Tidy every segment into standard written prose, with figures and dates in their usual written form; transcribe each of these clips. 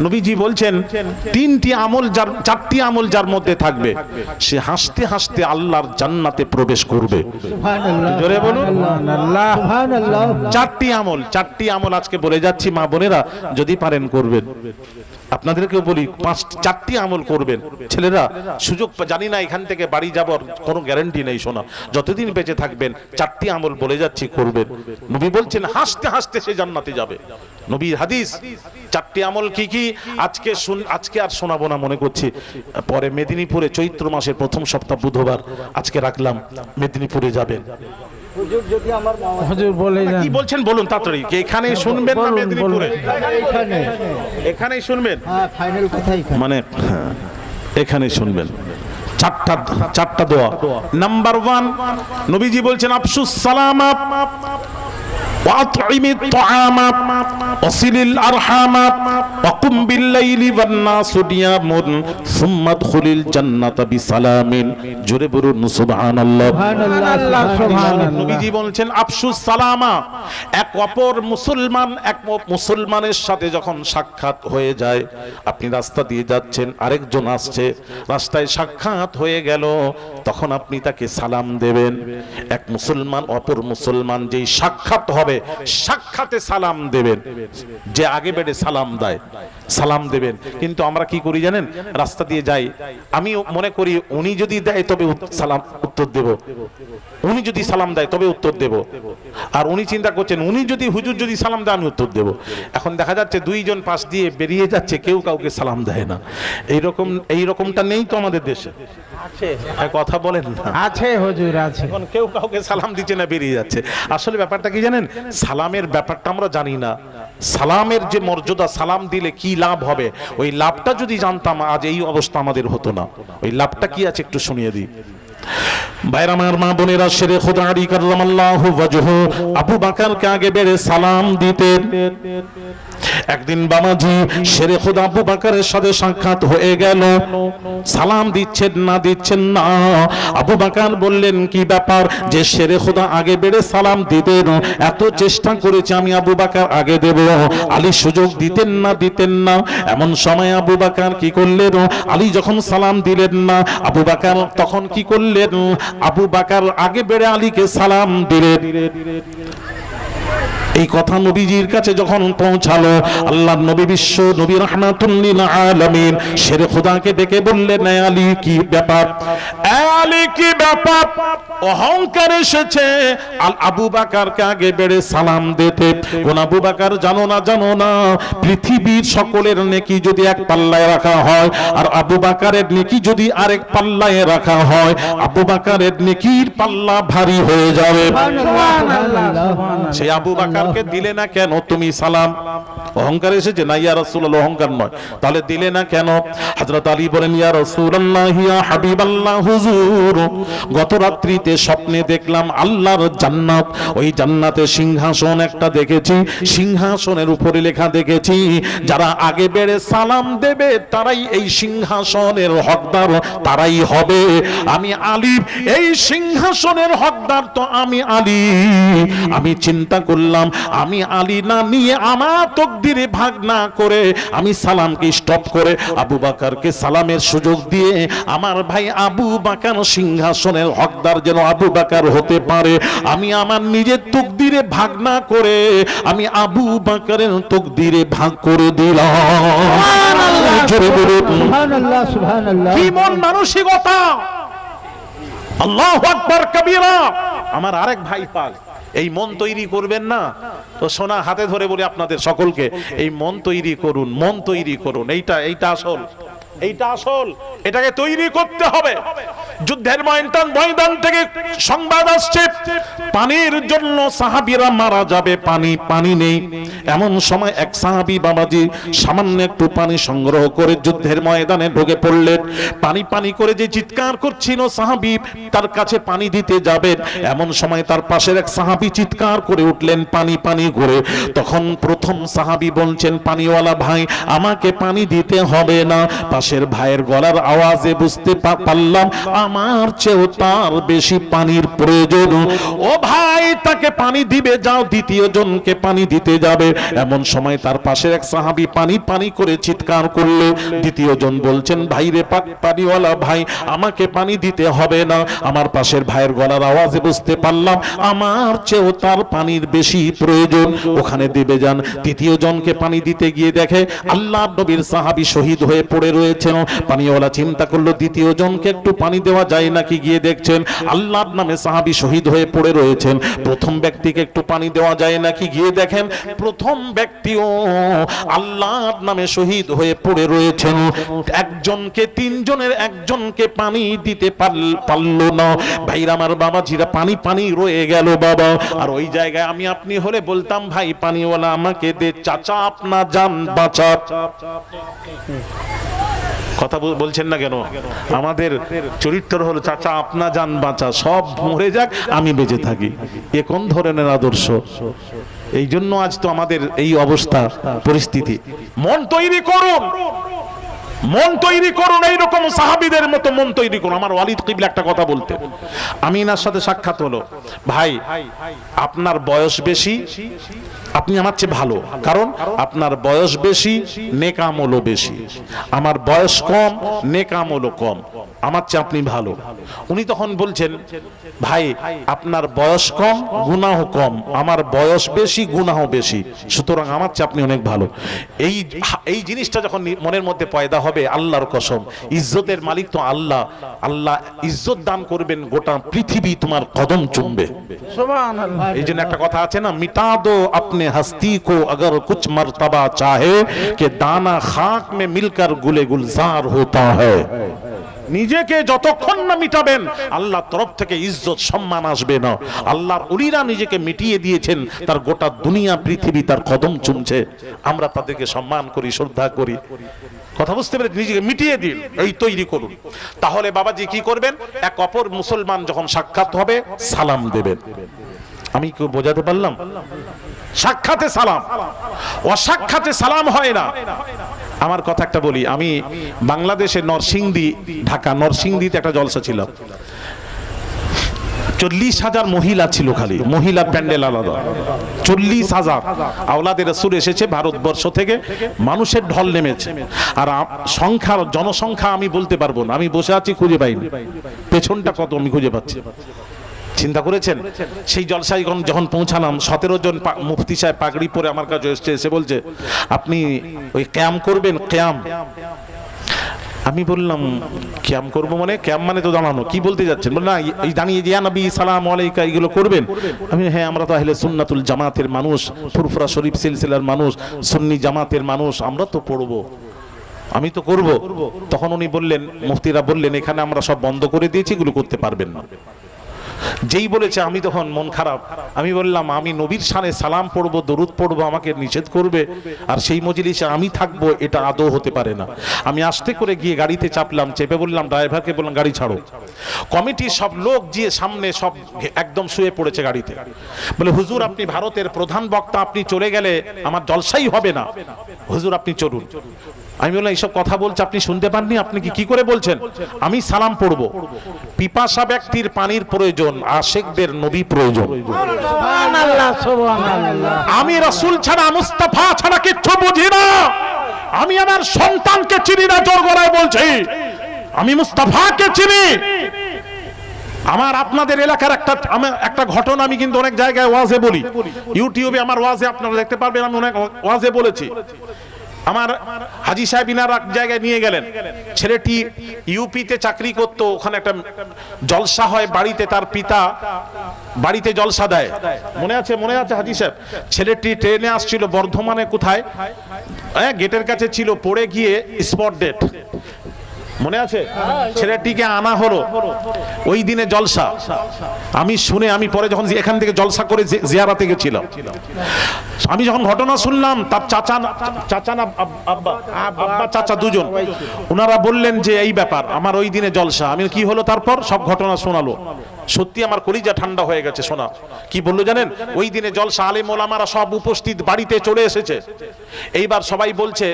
নবীজি বলছেন তিনটি আমল যার, চারটি আমল যার মধ্যে থাকবে সে হাসতে হাসতে আল্লাহর জান্নাতে প্রবেশ করবে। জোরে বলুন সুবহানাল্লাহ। চারটি আমল আজকে বলে যাচ্ছি, মা বোনেরা যদি পারেন করবেন। আপনাদেরকেও বলি চারটি আমল করবেন। ছেলেরা সুযোগ, জানি না এখান থেকে বাড়ি যাবার কোনো গ্যারান্টি নেই, শোনা যতদিন বেঁচে থাকবেন চারটি আমল বলে যাচ্ছি করবেন। নবী বলছেন হাসতে হাসতে সে জান্নাতে যাবে। নবীর হাদিস। চারটি আমল কি কি আজকে আর শোনাবো না মনে করছি, পরে মেদিনীপুরে চৈত্র মাসের প্রথম সপ্তাহ বুধবার আজকে রাখলাম, মেদিনীপুরে যাবেন। হুজুর যদি আমার হুজুর বলে যান, কি বলছেন বলুন তাড়াতাড়ি। কি এখানেই শুনবেন না মেদিনীপুরে? এখানেই শুনবেন। হ্যাঁ, ফাইনাল কথাই মানে এখানেই শুনবেন। চারটা দোয়া। নাম্বার 1, নবীজি বলছেন আফসুস সালামা وأطعم الطعام وصل الأرحام وقم بالليل والناس نيام ثم ادخل الجنة بسلام। জোরে বলুন সুবহানাল্লাহ। নবীজি বলছেন আফসুস সালামা, এক অপর মুসলমান এক মুসলমানের সাথে যখন সাক্ষাৎ হয়ে যায়, আপনি রাস্তা দিয়ে যাচ্ছেন, আরেকজন আসছে, রাস্তায় সাক্ষাৎ হয়ে গেল, তখন আপনি তাকে সালাম দেবেন। এক মুসলমান অপর মুসলমান যেই সাক্ষাৎ হবে, সাক্ষাতে সালাম দেবেন। যে আগে বেড়ে সালাম দেয় সালাম দেবেন। কিন্তু আমরা কি করি জানেন, রাস্তা দিয়ে যাই, আমি মনে করি উনি যদি দেয় তবে সালাম উত্তর দেব, উনি যদি সালাম দেয় তবে উত্তর দেব, আর উনি চিন্তা করছেন উনি যদি হুজুর যদি সালাম দেয় আমি উত্তর দেব। এখন দেখা যাচ্ছে দুইজন পাশ দিয়ে বেরিয়ে যাচ্ছে, কেউ কাউকে সালাম দেয় না। এইরকমটা নেই তো আমাদের দেশে? কথা বলেন না। আছে হুজুর, আছে। এখন কেউ কাউকে সালাম দিচ্ছে না, বেরিয়ে যাচ্ছে। আসলে ব্যাপারটা কি জানেন, সালামের ব্যাপারটা আমরা জানি না। সালামের যে মর্যাদা, সালাম দিলে কি লাভ হবে, ওই লাভটা যদি জানতাম আজ এই অবস্থা আমাদের হতো না। ওই লাভটা কি আছে একটু শুনিয়ে দিই। ভাইরা আমার, মা বোনেরা, শেরে খোদা আলী কাররামাল্লাহু ওয়াজহু আবু বকরকে আগে বেড়ে সালাম দিতেন। একদিন বাবাজি শেরে খোদা আবু বকরের সাথে সাক্ষাৎ হয়ে গেল, সালাম দিচ্ছেন না। আবু বকর বললেন কি ব্যাপার যে শেরে খোদা আগে বেড়ে সালাম দিতেন, এত চেষ্টা করেছি আমি আবু বকর আগে দেব, আলী সুযোগ দিতেন না। এমন সময় আবু বকর কি করলেন, আলী যখন সালাম দিলেন না, আবু বকর তখন কি করলেন, আবু বকর আগে বেড়ে আলীকে সালাম দিলেন। এই কথা নবীজির কাছে যখন পৌঁছালো, আল্লাহর নবী বিশ্ব নবী রাহমাতুল লিল আলামিন শেরে খোদাকে ডেকে বললেন, আলী কি ব্যাপার, আলী কি ব্যাপার, অহংকার এসেছে আবু বকরকে আগে বেড়ে সালাম দিতে। কোন আবু বকর জানো না পৃথিবীর সকলের নেকি যদি এক পাল্লায় রাখা হয় আর আবু বকরের নেকি যদি আরেক পাল্লায় রাখা হয়, আবু বকরের নেকির পাল্লা ভারী হয়ে যাবে। সেই আবু বকরকে দিলে না কেন তুমি সালাম? অহংকার এসেছে না? ইয়া রাসূলুল্লাহ, অহংকার নয়। তাহলে দিলে না কেন? হযরত আলী বলেন, ইয়া রাসূলুল্লাহ, ইয়া হাবিবাল্লাহ, হুজুর গত রাত্রিতে স্বপ্নে দেখলাম আল্লাহর জান্নাত, ওই জান্নাতে সিংহাসন একটা দেখেছি, সিংহাসনের উপরে লেখা দেখেছি যারা আগে বেড়ে সালাম দেবে তারাই এই সিংহাসনের হকদার, তারাই হবে। আমি আলী এই সিংহাসনের হকদার, তো আমি আলী। আমি চিন্তা করলাম আমি আলী না নিয়ে আমার তকদিরে ভাগ না করে আমি সালামকে স্টপ করে আবু বকরকে সালামের সুযোগ দিয়ে আমার ভাই আবু বকর সিংহাসনের হকদার যেন আবু বকর হতে পারে, আমি আমার নিজের তকদিরে ভাগ না করে আমি আবু বকরের তকদিরে ভাগ করে দিলাম। সুবহানাল্লাহ, সুবহানাল্লাহ। কি মন মানসিকতা! আল্লাহু আকবার কবীরা। আমার আরেক ভাই পাক, এই মন তৈরি করবেন না তো সোনা হাতে ধরে বলি আপনাদের সকলকে, এই মন তৈরি করুন, মন তৈরি করুন। এইটা আসল, এটাকে তৈরি করতে হবে। যুদ্ধের ময়দান থেকে সংবাদ আসছে পানির জন্য সাহাবীরা মারা যাবে, পানি নেই। এমন সময় এক সাহাবী বাবাজি সামান্য একটু পানি সংগ্রহ করে যুদ্ধের ময়দানে ঢুকে পড়লেন। পানি করে যে চিৎকার করছিল সাহাবী তার কাছে পানি দিতে যাবেন, এমন সময় তার পাশের এক সাহাবী চিৎকার করে উঠলেন পানি করে। তখন প্রথম সাহাবী বলছেন, পানিওয়ালা ভাই আমাকে পানি দিতে হবে না। পাশের ভাইয়ের গলার আওয়াজে বুঝতে পারলাম আমার চেয়েও তার বেশি পানির প্রয়োজন। ও ভাই, তাকে পানি দিবে যাও, দ্বিতীয় জনকে পানি দিতে যাবে, এমন সময় তার পাশের এক সাহাবী পানি পানি করে চিৎকার করলো। দ্বিতীয় জন বলছেন, ভাই রে পানিওয়ালা ভাই, আমাকে পানি দিতে হবে না। আমার পাশের ভাইয়ের গলার আওয়াজে বুঝতে পারলাম আমার চেয়েও তার পানির বেশি প্রয়োজন, ওখানে দিবে যান। তৃতীয় জনকে পানি দিতে গিয়ে দেখে আল্লাহর নবীর সাহাবী শহীদ হয়ে পড়ে রয়েছেন। পানিওয়ালা চিন্তা করলো দ্বিতীয় জনকে একটু পানি দেওয়া যায় নাকি, গিয়ে দেখছেন আল্লাহর নামে সাহাবী শহীদ হয়ে পড়ে রয়েছেন। প্রথম ব্যক্তিকে একটু পানি দেওয়া যায় নাকি, গিয়ে দেখেন প্রথম ব্যক্তিও আল্লাহর নামে শহীদ হয়ে পড়ে রয়েছেন। একজনকে, তিনজনের একজনকে পানি দিতে পারলো না। ভাইরা আমার, বাবাজিরা, পানি পানি রয়ে গেল বাবা। আর ওই জায়গায় আমি আপনি হলে বলতাম, ভাই পানিওয়ালা আমাকে দে, চাচা আপনা জান বাঁচা। কথা বলছেন না কেন? আমাদের চরিত্র হলো চাচা আপনা জান বাঁচা, সব মরে যাক আমি বেঁচে থাকি। এ কোন ধরনের আদর্শ? এই জন্য আজ তো আমাদের এই অবস্থা, পরিস্থিতি। মন তৈরি করুন, মন তৈরি করুন, এইরকম সাহাবীদের মতো মন তৈরি করুন। আমার ওয়ালিদ কিবলা একটা কথা বলতে, আমি এনার সাথে সাক্ষাৎ হলো, ভাই আপনার বয়স বেশি, আপনি আমার চেয়ে ভালো, কারণ আপনার বয়স বেশি, নেক আমলও বেশি। আমার বয়স কম, নেক আমলও কম, আমার চেয়ে আপনি ভালো। উনি তখন বলছেন, ভাই আপনার বয়স কম, গুনাহ কম, আমার বয়স বেশি, গুনাহ বেশি, সুতরাং আমার চেয়ে আপনি অনেক ভালো। এই জিনিসটা যখন মনের মধ্যে পয়দা হবে, আল্লাহর কসম, ইজ্জতের মালিক তো আল্লাহ। আল্লাহ ইজ্জত দান করবেন, গোটা পৃথিবী তোমার কদম চুমবে। সুবহানাল্লাহ। এই জন্য একটা কথা আছে না, মিটা দো আপনি हस्ती को अगर कुछ मर्तबा चाहे कि दाना खाक में मिलकर गुले गुलजार होता है। নিজেকে যতক্ষণ না মিটাবেন আল্লাহ তরফ থেকে ইজ্জত সম্মান আসবে না। আল্লাহর ওলিরা নিজেকে মিটিয়ে দিয়েছেন, তার গোটা দুনিয়া পৃথিবী তার কদম চুমছে। আমরা তাদেরকে সম্মান করি, শ্রদ্ধা করি। কথা বুঝতে পেরে নিজেকে মিটিয়ে দিন, এই তৈরি করুন। তাহলে বাবাজি কি করবেন? এক অপর মুসলমান যখন সাক্ষাৎ হবে, সালাম দেবেন। আমি কি বোঝাতে পারলাম? সাক্ষাতে সালাম, অসাক্ষাতে সালাম হয় না। আমার কথা একটা বলি, আমি বাংলাদেশে নরসিংদী, ঢাকা নরসিংদীতে একটা জলসা ছিল, 40,000 মহিলা ছিল, খালি মহিলা প্যান্ডেল আলাদা, 40,000 আওলাদে রাসূল এসেছে ভারতবর্ষ থেকে, মানুষের ঢল নেমেছে। আর সংখ্যার জনসংখ্যা আমি বলতে পারবো না, আমি বসে আছি খুঁজে পাইনি, পেছনটা কত আমি খুঁজে পাচ্ছি। চিন্তা করেছেন? সেই জলসায় যখন পৌঁছালাম, 17 জন মুফতি সাহেব পাগড়ি পরে আমার কাছে এসে বলছে, আপনি ওই ক্যাম করবেন? ক্যাম? আমি বললাম ক্যাম করবো মানে? ক্যাম মানে তো জানানো, কি বলতে যাচ্ছেন? বল না, এই জানিয়ে ইয়া নবী সালাম আলাইকা এগুলো করবেন। আমি হ্যাঁ, আমরা তো আহলে সুন্নাতুল জামাতের মানুষ, ফুরফুরা শরীফ সিলসিলার মানুষ, সুন্নি জামাতের মানুষ, আমরা তো পড়বো, আমি তো করব। তখন উনি বললেন, মুফতিরা বললেন, এখানে আমরা সব বন্ধ করে দিয়েছি, এগুলো করতে পারবেন না। যেই বলেছে আমি তখন মন খারাপ। আমি বললাম, আমি নবীর শানে সালাম পড়বো, দরুদ পড়বো, আমাকে নিষেধ করবে আর সেই মজলিসে আমি থাকবো, এটা আদৌ হতে পারে না। আমি আস্তে করে গিয়ে গাড়িতে চাপলাম, চেপে বললাম ড্রাইভারকে, বললাম গাড়ি ছাড়ো। কমিটির সব লোক গিয়ে সামনে সব একদম শুয়ে পড়েছে গাড়িতে। বলে, হুজুর আপনি ভারতের প্রধান বক্তা, আপনি চলে গেলে আমার জলসাই হবে না, হুজুর আপনি চলুন। আমি বললাম, এইসব কথা বলছে আপনি শুনতে পাননি? আপনি কি করে বলছেন? আমি সালাম পড়ব। পিপাসা ব্যক্তির পানির প্রয়োজন, আশিকদের নবী প্রয়োজন। সুবহানাল্লাহ, সুবহানাল্লাহ। আমি রাসূল ছাড়া, মুস্তাফা ছাড়া কিচ্ছু বুঝি না। আমি আমার সন্তানকে চিনি না, জোর গলায় বলছি, আমি মুস্তাফাকে চিনি। আমার আপনাদের এলাকার একটা ঘটনা আমি কিন্তু অনেক জায়গায় ওয়াজে বলি, ইউটিউবে আমার ওয়াজে আপনারা দেখতে পারবেন, আমি অনেক ওয়াজে বলেছি। আমার হাজী সাহেব ইনার এক জায়গায় নিয়ে গেলেন, ছেলেটি ইউপিতে চাকরি করতো, ওখানে একটা জলসা হয় বাড়িতে, তার পিতা বাড়িতে জলসা দেয়, মনে আছে? মনে আছে হাজী সাহেব? ছেলেটি ট্রেনে আসছিল বর্ধমানে, কোথায় গেটের কাছে ছিল, পড়ে গিয়ে স্পট ডেট, মনে আছে? ছেলেটিকে আনা হলো, ওই দিনে জলসা। আমি শুনে, আমি পরে যখন এখান থেকে জলসা করে জিয়ারাতে গেছিলাম, আমি যখন ঘটনা শুনলাম, তার চাচা না আব্বা চাচা দুজন, ওনারা বললেন যে এই ব্যাপার, আমার ওই দিনে জলসা। আমি কি হলো, তারপর সব ঘটনা শোনালো। সত্যি আমার কলিজা ঠান্ডা হয়ে গেছে শোনা। কি বললো জানেন? ওই দিনে জলসা, আলেম ওলামারা সব উপস্থিত, বাড়িতে চলে এসেছে। এইবার সবাই বলছে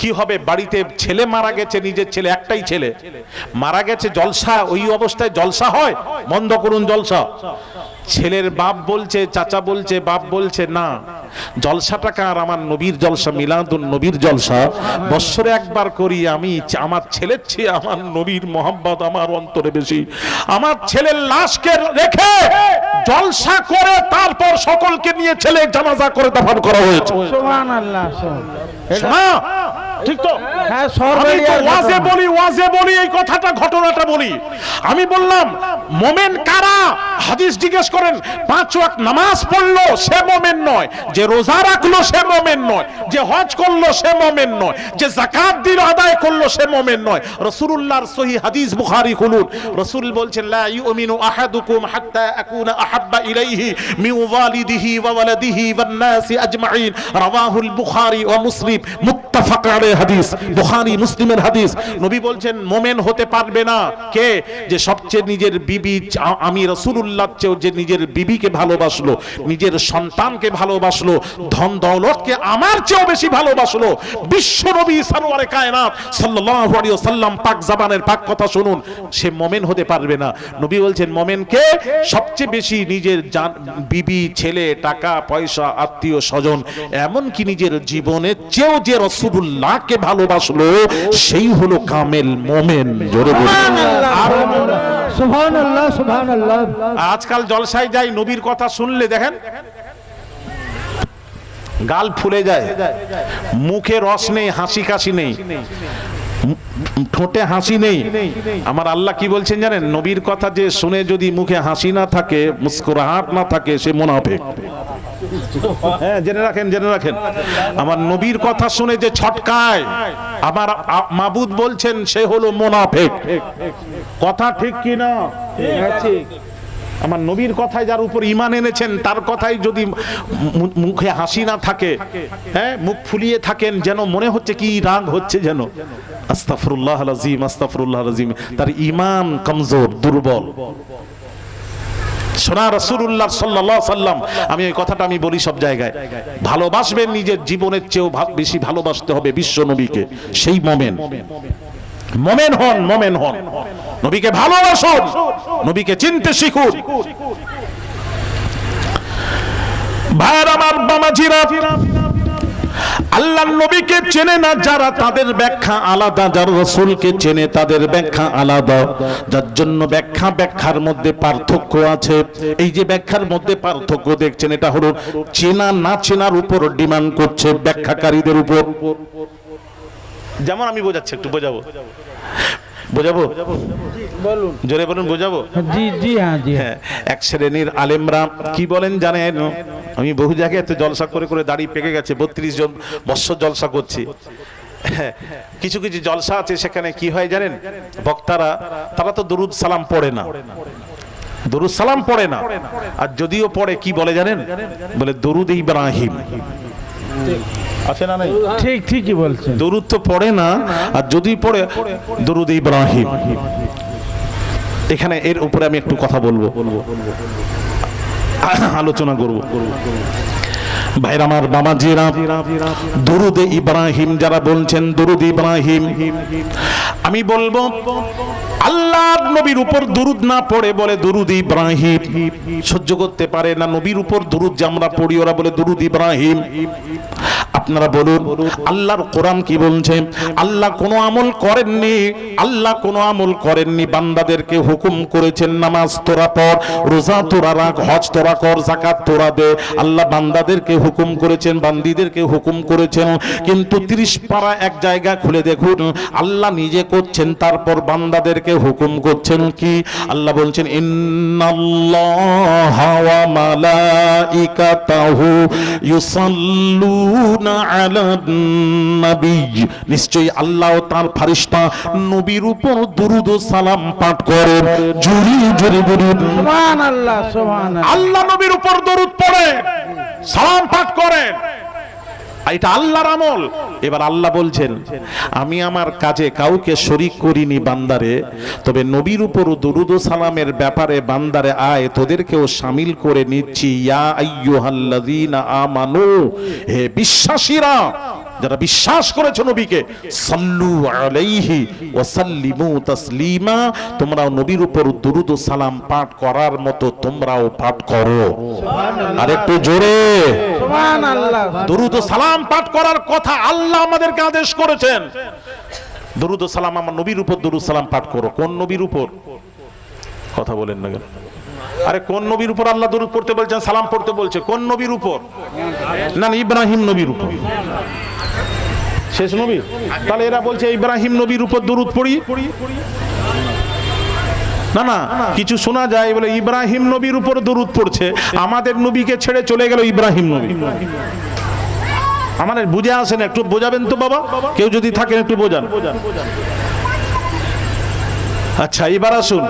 কি হবে, বাড়িতে ছেলে মারা গেছে, নিজের ছেলে, একটাই ছেলে মারা গেছে, জলসা, ওই অবস্থায় জলসা হয়? বন্ধ করুন জলসা। ছেলের বাপ বলছে, চাচা বলছে, বাপ বলছে না, জলসাটা কার? আমার নবীর জলসা, মিলাদুন নবীর জলসা বৎসরে একবার করি আমি। আমার ছেলের চেয়ে আমার নবীর মোহাম্মদ আমার অন্তরে বেশি। আমার ছেলের লাশকে রেখে জলসা করে তারপর সকলকে নিয়ে ছেলে জানাজা করে দাফন করা হয়েছে। সুবহানাল্লাহ। শোনা ঠিক তো? হ্যাঁ, আমি তো ওয়াজে বলি এই কথাটা, ঘটনাটা বলি। আমি বললাম মোমেন কারা? হাদিস জিজ্ঞেস করেন। 5 ওয়াক্ত নামাজ পড়লো সে মোমেন নয়, যে রোজা রাখলো সে মোমেন নয়, যে হজ করলো সে মোমেন নয়, যে যাকাত দিল আদায় করলো সে মোমেন নয়। রাসূলুল্লাহর সহিহ হাদিস, বুখারী খুলুন। রাসূল বলছেন লা ইউমিনু আহাদুকুম হাত্তা আকুনা আহাব্বা ইলাইহি মিন ওয়ালিদিহি ওয়া ওয়ালাদিহি ওয়ান নাসি আজমাইন। রাওয়াহুল বুখারী ওয়া মুসলিম, মুত্তাফাক আলাইহি হাদিস, বুখারী মুসলিমের হাদিস। নবী বলছেন মোমেন হতে পারবে না কে? যে সবচেয়ে নিজের বিবি, আমি রাসূলুল্লাহর চেয়ে যে নিজের বিবিকে ভালোবাসলো, নিজের সন্তানকে ভালোবাসলো, ধন দৌলতকে আমার চেয়েও বেশি ভালোবাসলো। বিশ্ব নবী সরওয়ারে কায়নাত সাল্লাল্লাহু আলাইহি ওয়াসাল্লাম পাক জাবানের পাক কথা শুনুন, সে মোমেন হতে পারবে না। নবী বলছেন মোমেন কে? সবচেয়ে বেশি নিজের বিবি, ছেলে, টাকা পয়সা, আত্মীয় স্বজন, এমনকি নিজের জীবনের চেয়েও যে রাসূলুল্লাহকে ভালোবাসলো, সেই হলো কামেল মোমেন। জোরে বলুন সুবহানাল্লাহ, সুবহানাল্লাহ। আজকাল জলসায় যাই, নবীর কথা শুনলে দেখেন গাল ফুলে যায়, মুখে রস নেই, হাসি কাশি নেই, ঠোঁটে হাসি নেই। আমার আল্লাহ কি বলছেন জানেন? নবীর কথা যে শুনে যদি মুখে হাসি না থাকে, মুস্কুরাহাট না থাকে, সে মুনাফিক। হ্যাঁ, জেনে রাখেন, জেনে রাখেন। আমার নবীর কথা শুনে যে ছটকায়, আমার মাবুদ বলছেন সে হলো মুনাফিক। কথা ঠিক কি না? ঠিক। আমার নবীর কথায় যার উপর ঈমান এনেছেন, তার কথাই যদি মুখে হাসি না থাকে, হ্যাঁ, মুখ ফুলিয়ে থাকেন, যেন মনে হচ্ছে কি রাগ হচ্ছে যেন। আস্তাগফিরুল্লাহল আযীম, আস্তাগফিরুল্লাহল আযীম। তার ঈমান কমজোর, দুর্বল। সোনা রাসূলুল্লাহ সাল্লাল্লাহু আলাইহি সাল্লাম, আমি এই কথাটা আমি বলি সব জায়গায়, ভালোবাসবেন নিজের জীবনের চেয়েও বেশি ভালোবাসতে হবে বিশ্ব নবীকে। সেই মোমেন, মোমেন হন, মোমেন হন। নবীকে ভালোবাসুন, নবীকে চিনতে শিখুন। ভাইয়ের আমার, বামাজিরা, আল্লাহর নবীকে চেনে না যারা, তাদের ব্যাখ্যা আলাদা। যারা রাসূলকে চেনে তাদের ব্যাখ্যা আলাদা। যার জন্য ব্যাখ্যার মধ্যে পার্থক্য আছে। এই যে ব্যাখ্যার মধ্যে পার্থক্য দেখছেন, এটা হলো চেনা না চেনার উপর ডিমান্ড করছে ব্যাখ্যাকারীদের উপর। যেমন আমি বোঝাচ্ছি, একটু বোঝাবো, বোঝাবো, বলুন, জোরে বলুন, বোঝাবো। জি জি, হ্যাঁ জি। হ্যাঁ, এক শ্রেণীর আলেমরা কি বলেন জানেন? আমি বহু জায়গায় তো জলসা করে করে দাড়ি পেকে গেছে, 32 বছর জলসা করছি। হ্যাঁ, কিছু কিছু জলসা আছে, সেখানে কি হয় জানেন? বক্তারা তারা তো দরুদ সালাম পড়ে না, দরুদ সালাম পড়ে না। আর যদিও পড়ে, কি বলে জানেন? বলে দরুদ ইব্রাহিম। আছে না নাই? ঠিক, ঠিকই বলছেন। দরুদ তো পড়ে না, আর যদি পড়ে দরুদ ইব্রাহিম। এখানে এর উপরে আমি একটু কথা বলবো, আলোচনা করব। ভাইরা আমার, বাবাজিরা, দরুদে ইব্রাহিম যারা বলছেন, দরুদ ইব্রাহিম, আমি বলবো আল্লাহর নবীর উপর দরুদ না পড়ে বলে দরুদ ইব্রাহিম। সহ্য করতে পারে না নবীর উপর দরুদ যে আমরা পড়ি, ওরা বলে দরুদ ইব্রাহিম। আপনারা বলুন আল্লাহর কোরআন কি বলছে? আল্লাহ কোনো আমল করেননি, আল্লাহ কোনো আমল করেননি, বান্দাদেরকে হুকুম করেছেন নামাজ তোরা পড়, রোজা তোরা রাখ, হজ তোরা কর, যাকাত তোরা দে। আল্লাহ বান্দাদেরকে হুকুম করেছেন, বান্দীদেরকে হুকুম করেছেন। কিন্তু 30 পারা এক জায়গা খুলে দেখুন, আল্লাহ নিজে করছেন, তারপর বান্দাদেরকে হুকুম করছেন কি? আল্লাহ বলছেন ইন্নাল্লাহা ওয়া মালাইকাতাহু ইউসাল্লুনা আলান নবী, নিশ্চয়ই আল্লাহ ও তার ফেরেশতা নবীর উপর দরুদ ও সালাম পাঠ করেন। জোরে জোরে বলুন সুবহানাল্লাহ, সুবহানাল্লাহ। আল্লাহ নবীর উপর দরুদ পড়ে, সালাম পাঠ করেন। এটা আল্লাহর আমল। এবার আল্লাহ বলছেন আমি আমার কাজে কাউকে শরীক করিনি বান্দারে, তবে নবীর উপর দুরুদ ও সালামের ব্যাপারে বান্দারে আয় তোদেরকেও শামিল করে নিচ্ছি। ইয়া আইয়ুহাল্লাযীনা আমানু, হে বিশ্বাসীরা, যারা বিশ্বাস করেছো নবীকে, সাল্লু আলাইহি ওয়া সাল্লিমু তাসলিমা, তোমরাও নবীর উপর দুরুদ ও সালাম পাঠ করার মতো তোমরাও পাঠ করো। আর একটু জোরে সুবহানাল্লাহ। দুরুদ ও সালাম পাঠ করার কথা আল্লাহ আমাদেরকে আদেশ করেছেন। দুরুদ ও সালাম, আমার নবীর উপর দুরুদ সালাম পাঠ করো। কোন নবীর উপর? কথা বলেন না কেন? আরে কোন নবীর উপর আল্লাহ দুরুদ পড়তে বলছেন, সালাম পড়তে বলছে? কোন নবীর উপর? না না, ইব্রাহিম নবীর উপর। শেষ নবী? তাহলে এরা বলছে ইব্রাহিম নবীর উপর দুরুদ পড়ি। না না, কিছু শোনা যায় বলে ইব্রাহিম নবীর উপর দরুদ পড়ছে, আমাদের নবীকে ছেড়ে চলে গেল ইব্রাহিম নবী। আমাদের বুঝে আসেন, একটু বোঝাবেন তো বাবা, কেউ যদি থাকেন একটু বোঝান। আচ্ছা এবার আসুন,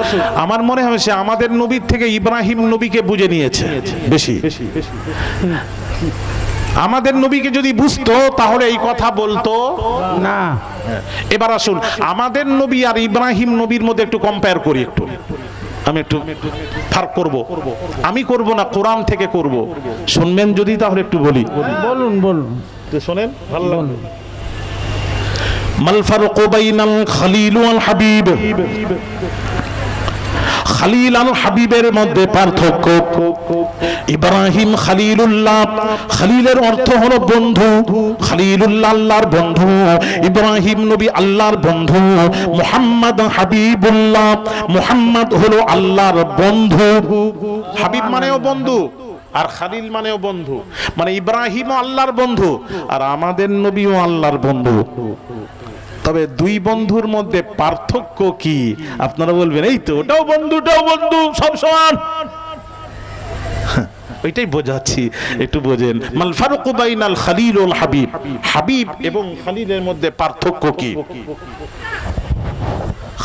আমার মনে হয় সে আমাদের নবীর থেকে ইব্রাহিম নবীকে বুঝে নিয়েছে বেশি। আমাদের নবীকে যদি বুঝতো তাহলে এই কথা বলতো না। এবার আসুন, আমাদের নবী আর ইব্রাহিম নবীর মধ্যে একটু কম্পেয়ার করি। একটু আমি একটু ফারাক করব, আমি করব না, কোরআন থেকে করব। শুনবেন যদি তাহলে একটু বলি। বলুন বলুন, শোনেন, ভালো লাগবে। মাল ফারকু বাইনাল খলিল ওয়াল হাবিব, খলিল আর হাবিবের মধ্যে পার্থক্য। ইব্রাহিম খলিলুল্লাহ, খলিলের অর্থ হলো বন্ধু, খলিলুল্লাহ আল্লাহর বন্ধু, ইব্রাহিম নবী আল্লাহর বন্ধু, মুহাম্মদ হাবিবুল্লাহ, মুহাম্মদ হলো আল্লাহর বন্ধু। হাবিব মানেও বন্ধু আর খলিল মানেও বন্ধু, মানে ইব্রাহিমও আল্লাহর বন্ধু আর আমাদের নবীও আল্লাহর বন্ধু। তবে দুই বন্ধুর মধ্যে পার্থক্য কি? আপনারা বলবেন এই তো ওটাও বন্ধু, ওটাও বন্ধু, সব সমান। ওইটাই বোঝাচ্ছি, একটু বোঝেন। মাল ফারকু বাইনাল খলিল ওয়াল হাবিব, হাবিব এবং খলিলের মধ্যে পার্থক্য কি?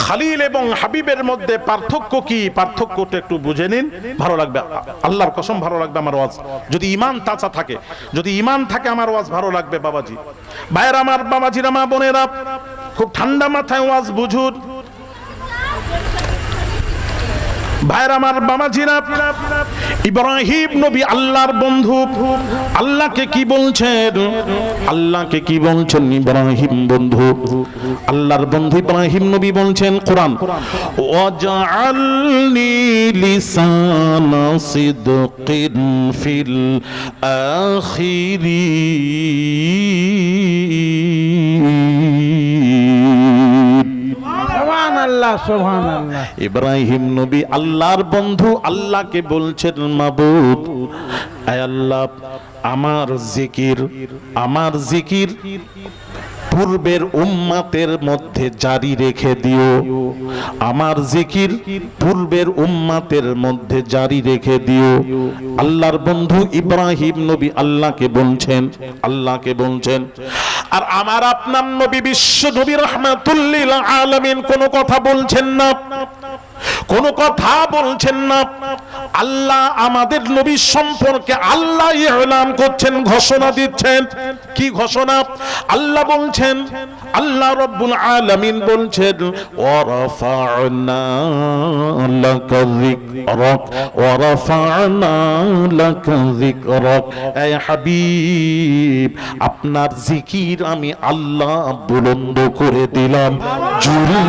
খলিল এবং হাবিবের মধ্যে পার্থক্য কি? পার্থক্যটা একটু বুঝে নিন, ভালো লাগবে। আল্লাহর কসম ভালো লাগবে আমার ওয়াজ। যদি ঈমান তাজা থাকে, যদি ঈমান থাকে আমার ওয়াজ ভালো লাগবে বাবাজি। ভাইয়েরা আমার, বাবাজিরা, মা বোনেরা, খুব ঠান্ডা মাথায় ওয়াজ বুঝুন। ভাইয়েরা আমার, বাবাজিরা, ইব্রাহিম নবী আল্লাহর বন্ধু। আল্লাহকে কি বলছেন? আল্লাহকে কি বলছেন? ইব্রাহিম বন্ধু, আল্লাহর বন্ধু ইব্রাহিম নবী বলছেন কোরআন, ওয়াজআলনি লিসানা সিদকিন ফিল আখিরিন। সুবহানাল্লাহ সুবহানাল্লাহ। ইব্রাহিম নবী আল্লাহর বন্ধু, আল্লাহকে বলছেন মাবুদ, আয় আল্লাহ, আমার জিকির পূর্বের উম্মতের মধ্যে জারি রেখে দিও। আমার জিকির পূর্বের উম্মতের মধ্যে জারি রেখে দিও। আল্লাহর বন্ধু ইব্রাহিম নবী আল্লাহকে বলছেন। আর আমার আপনার নবী বিশ্ব নবী রাহমাতুল লিল আলামিন কোনো কথা বলছেন না, কোনো কথা বলছেন না। আল্লাহ আমাদের নবী সম্পর্কে আল্লাহ ইলান করছেন, ঘোষণা দিচ্ছেন। কি ঘোষণা? আল্লাহ বলছেন, আল্লাহ রাব্বুল আলামিন বলছেন, ওয়া রাফা'না লাকা যিকরাক, ওয়া রাফা'না লাকা যিকরাক। হে হাবিব, আপনার জিকির আমি আল্লাহ বুলন্দ করে দিলাম। জোরে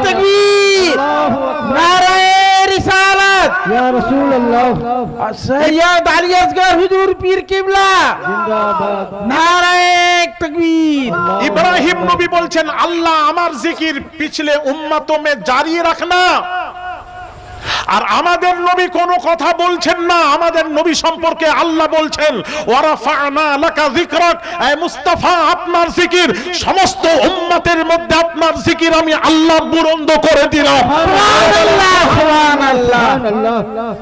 তাকবীর, নারায়ে রিসালাত, ইয়া রাসূলুল্লাহ, সৈয়দ আলী আসগর হুজুর পীর কিবলা জিন্দাবাদ, নারায়ে তাকবীর। ইব্রাহিম নবী বলছেন, আল্লাহ আমার জিকির পিছলে উম্মতোं में জারি রাখনা। আর আমাদের নবী কোনো কথা বলছেন না। আমাদের নবী সম্পর্কে আল্লাহ বলছেন, ওয়ারাফা'না লাকা যিকরাক, হে মুস্তাফা, আপনার জিকির সমস্ত উম্মতের মধ্যে আপনার জিকির আমি আল্লাহ বুলন্দ করে দিলাম। সুবহানাল্লাহ সুবহানাল্লাহ।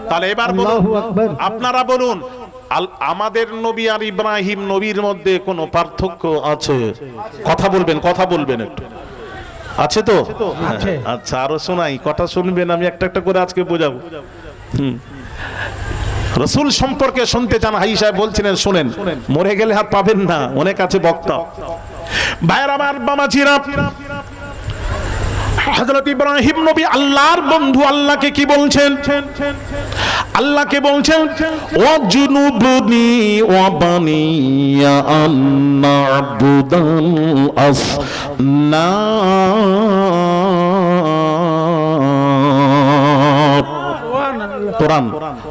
তাহলে এবার বলুন, আপনারা বলুন, আমাদের নবী আর ইব্রাহিম নবীর মধ্যে কোনো পার্থক্য আছে? কথা বলবেন একটু। আছে তো? আচ্ছা, আরো শোনাই, কথা শুনবেন, আমি একটা একটা করে আজকে বোঝাবো। রাসূল সম্পর্কে শুনতে চান, হাই সাহেব বলছিলেন শুনেন, মরে গেলে আর পাবেন না, অনেক আছে বক্তা। ভাইয়ের আমার বামাজিরা, হযরত ইব্রাহিম নবী আল্লাহর বন্ধু, আল্লাহকে কি বলছেন? আল্লাহকে বলছেন ওয়াজনুবনি ওয়া বানিয়া আন না'বুদাল আসনাম।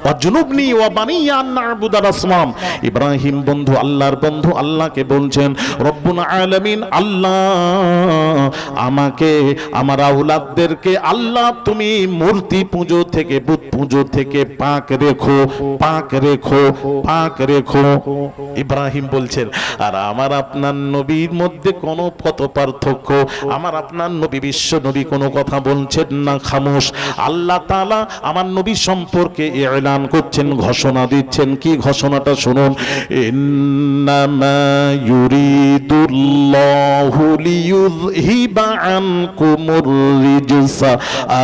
ওয়াজনুবনি ওয়া বানিয়া আন না'বুদাল আসনাম। ইব্রাহিম বন্ধু, আল্লাহর বন্ধু, আল্লাহকে বলছেন রব্বুল আলামিন, আল্লাহ আমাকে, আমার আওলাদদেরকে আল্লাহ তুমি মূর্তি পূজো থেকে, বুত পূজো থেকে পাক রেখো, পাক রেখো, পাক রেখো। ইব্রাহিম বলছেন আর আমার আপনার নবীর মধ্যে কোনো কত পার্থক্য? আমার আপনার নবী বিশ্ব নবী কোনো কথা বলছেন না, খামোশ। আল্লাহ তাআলা আমার নবী সম্পর্কে এলান করছেন, ঘোষণা দিচ্ছেন। কি ঘোষণাটা শুনুন, ইন্নামা ইউরিদুল্লাহু লিইয়ুযহিবা আনকুমুর রিজসা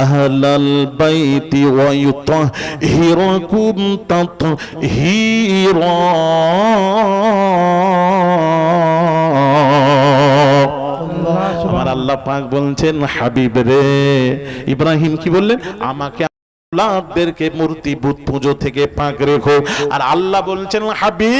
আহলাল বাইতি ওয়া ইউতাহহিরাকুম তাতহীরা। আমার আল্লাহ পাক বলছেন হাবিব রে, ইব্রাহিম কি বললেন? আমাকে আল্লাহদেরকে মূর্তি বুত পূজো থেকে পাক রেখো। আর আল্লাহ বলছেন হাবিব,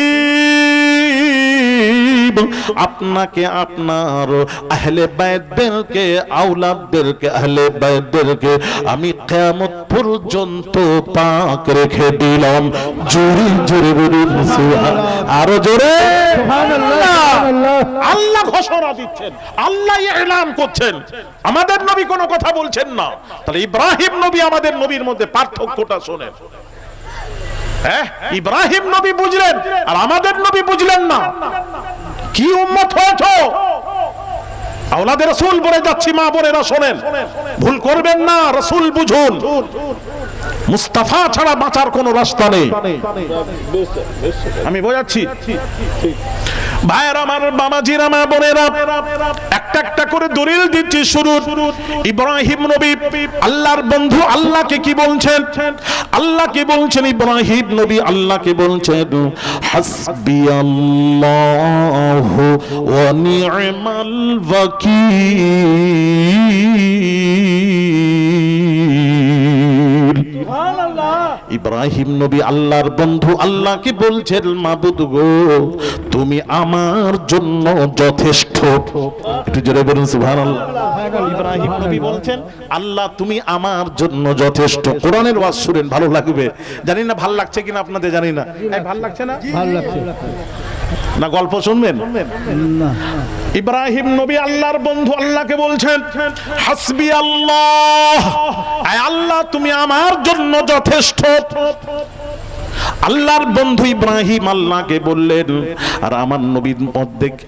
আপনাকে আপনার আহলে বাইতদেরকে, আওলাদদেরকে, আহলে বাইতদেরকে আমি কিয়ামত পর্যন্ত পাক রেখে দিলাম। জোরে জোরে বলুন সুবহানাল্লাহ, আরো জোরে সুবহানাল্লাহ। আল্লাহ ঘোষণা দিচ্ছেন, আল্লাহ এলান করছেন, আমাদের নবী কোনো কথা বলছেন না। তাহলে ইব্রাহিম নবী আমাদের নবীর মধ্যে পার্থক্যটা শোনেন। ইব্রাহিম নবী বুঝলেন আর আমাদের নবী বুঝলেন না। কি উম্মত হয়েছো? আওলাদে রাসূল বলে যাচ্ছি, মা বোনেরা শোনেন, ভুল করবেন না, রাসূল বুঝুন। মুস্তাফা ছাড়া বাঁচার কোনো রাস্তা নেই। আমি বোঝাচ্ছি ভাইয়ের আমার, বাবাজির আমার, বোনেরা, একটা একটা করে দলিল দিচ্ছি। শুরু ইব্রাহিম নবী আল্লাহর বন্ধু, আল্লাহকে কি বলছেন? আল্লাহকে বলছেন ইব্রাহিম নবী, আল্লাহকে বলছেন হাসবিয়াল্লাহু ওয়া নি'মাল ওয়াকিল। ইব্রাহিম নবী আল্লাহর বন্ধু, আল্লাহকে বলছেন মাবুদ গো, তুমি আমার জন্য যথেষ্ট। একটু জোরে বলুন সুবহানাল্লাহ। ইব্রাহিম নবী বলছেন আল্লাহ তুমি আমার জন্য যথেষ্ট। কোরআনের ওয়াজ শুনেন, ভালো লাগবে। জানি না ভাল লাগছে কিনা আপনাদের, জানি না। ভালো লাগছে না? ভালো লাগছে না? গল্প শুনবেন না? ইব্রাহিম নবী আল্লাহর বন্ধু, আল্লাহকে বলছেন হাসবি আল্লাহ, আল্লাহ তুমি আমার জন্য যথেষ্ট। আল্লাহর বন্ধু ইব্রাহিম আল্লাহকে বললেন। আর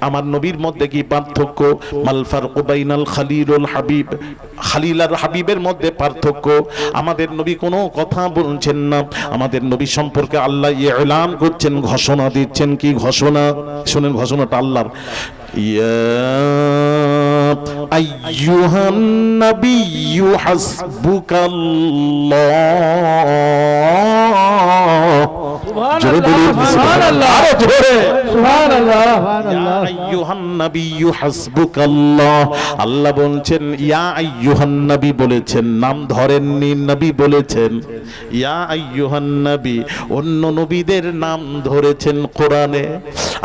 আমার নবীর মধ্যে কি পার্থক্য? মাল ফারকু বাইনাল খালিল ওয়াল হাবিব, খালিল আর হাবিবের মধ্যে পার্থক্য। আমাদের নবী কোনো কথা বলছেন না, আমাদের নবী সম্পর্কে আল্লাহ এলান করছেন, ঘোষণা দিচ্ছেন। কি ঘোষণা? শুনেন ঘোষণাটা আল্লাহর। ইয়া আইয়ুহান নাবিয়্যু হাসবুকাল্লাহ। জোরে বলুন সুবহানাল্লাহ, আরো জোরে সুবহানাল্লাহ। ইয়া আইয়ুহান নাবিয়্যু হাসবুকাল্লাহ। আল্লাহ বলছেন ইয়া আইয়ুহান নবী বলেছেন, নাম ধরেননি, নবী বলেছেন ইয়া আইয়ুহান নবী। অন্য নবীদের নাম ধরেছেন কোরআনে।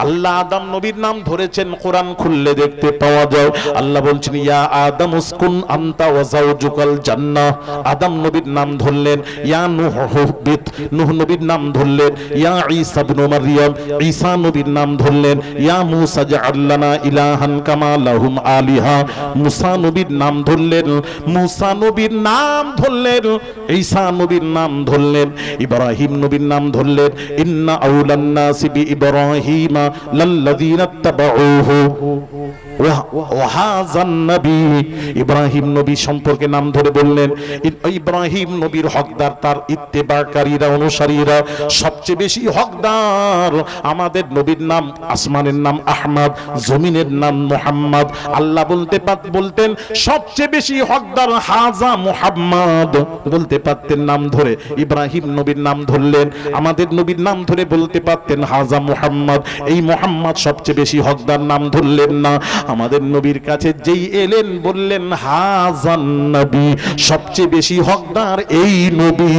আল্লাহ আদম নবীর নাম ধরেছেন, কোরআন খুললে দেখতে পাওয়া যায়। আল্লাহ বলছেন ইয়া আদম উসকুন আনতা ওয়া যাওজুকাল জান্নাহ। আদম নবীর নাম ধরলেন। ইয়া নূহ হুবিত, নূহ নবীর নাম ধরলেন। ইয়া ঈসা ইবনে মারইয়াম, ঈসা নবীর নাম ধরলেন। ইয়া মূসা জাআল লানা ইলাহান কামা লাহুম আলিহা, মূসা নবীর নাম ধরলেন। মূসা নবীর নাম ধরলেন। ঈসা নবীর নাম ধরলেন। ইব্রাহিম নবীর নাম ধরলেন। ইন্না আউলান নাসি বি ইব্রাহিমা লাল্লাযীনা তাবাউহু। ওয়াহাজান নবী, ইব্রাহিম নবী সম্পর্কে নাম ধরে বললেন ইব্রাহিম নবীর হকদার তার ইত্তেবাকারীরা, অনুসারীরা সবচেয়ে বেশি হকদার। আমাদের নবীর নাম, আসমানের নাম আহমদ, জমিনের নাম মুহাম্মদ। আল্লাহ বলতেন সবচেয়ে বেশি হকদার হাজা মুহাম্মদ, বলতে পারতেন নাম ধরে। ইব্রাহিম নবীর নাম ধরলেন, আমাদের নবীর নাম ধরে বলতে পারতেন হাজা মুহাম্মদ। এই মুহাম্মদ সবচেয়ে বেশি হকদার, নাম ধরলেন না। আমাদের নবীর কাছে যেই এলেন বললেন হাজান নবী, সবচেয়ে বেশি হকদার এই নবী।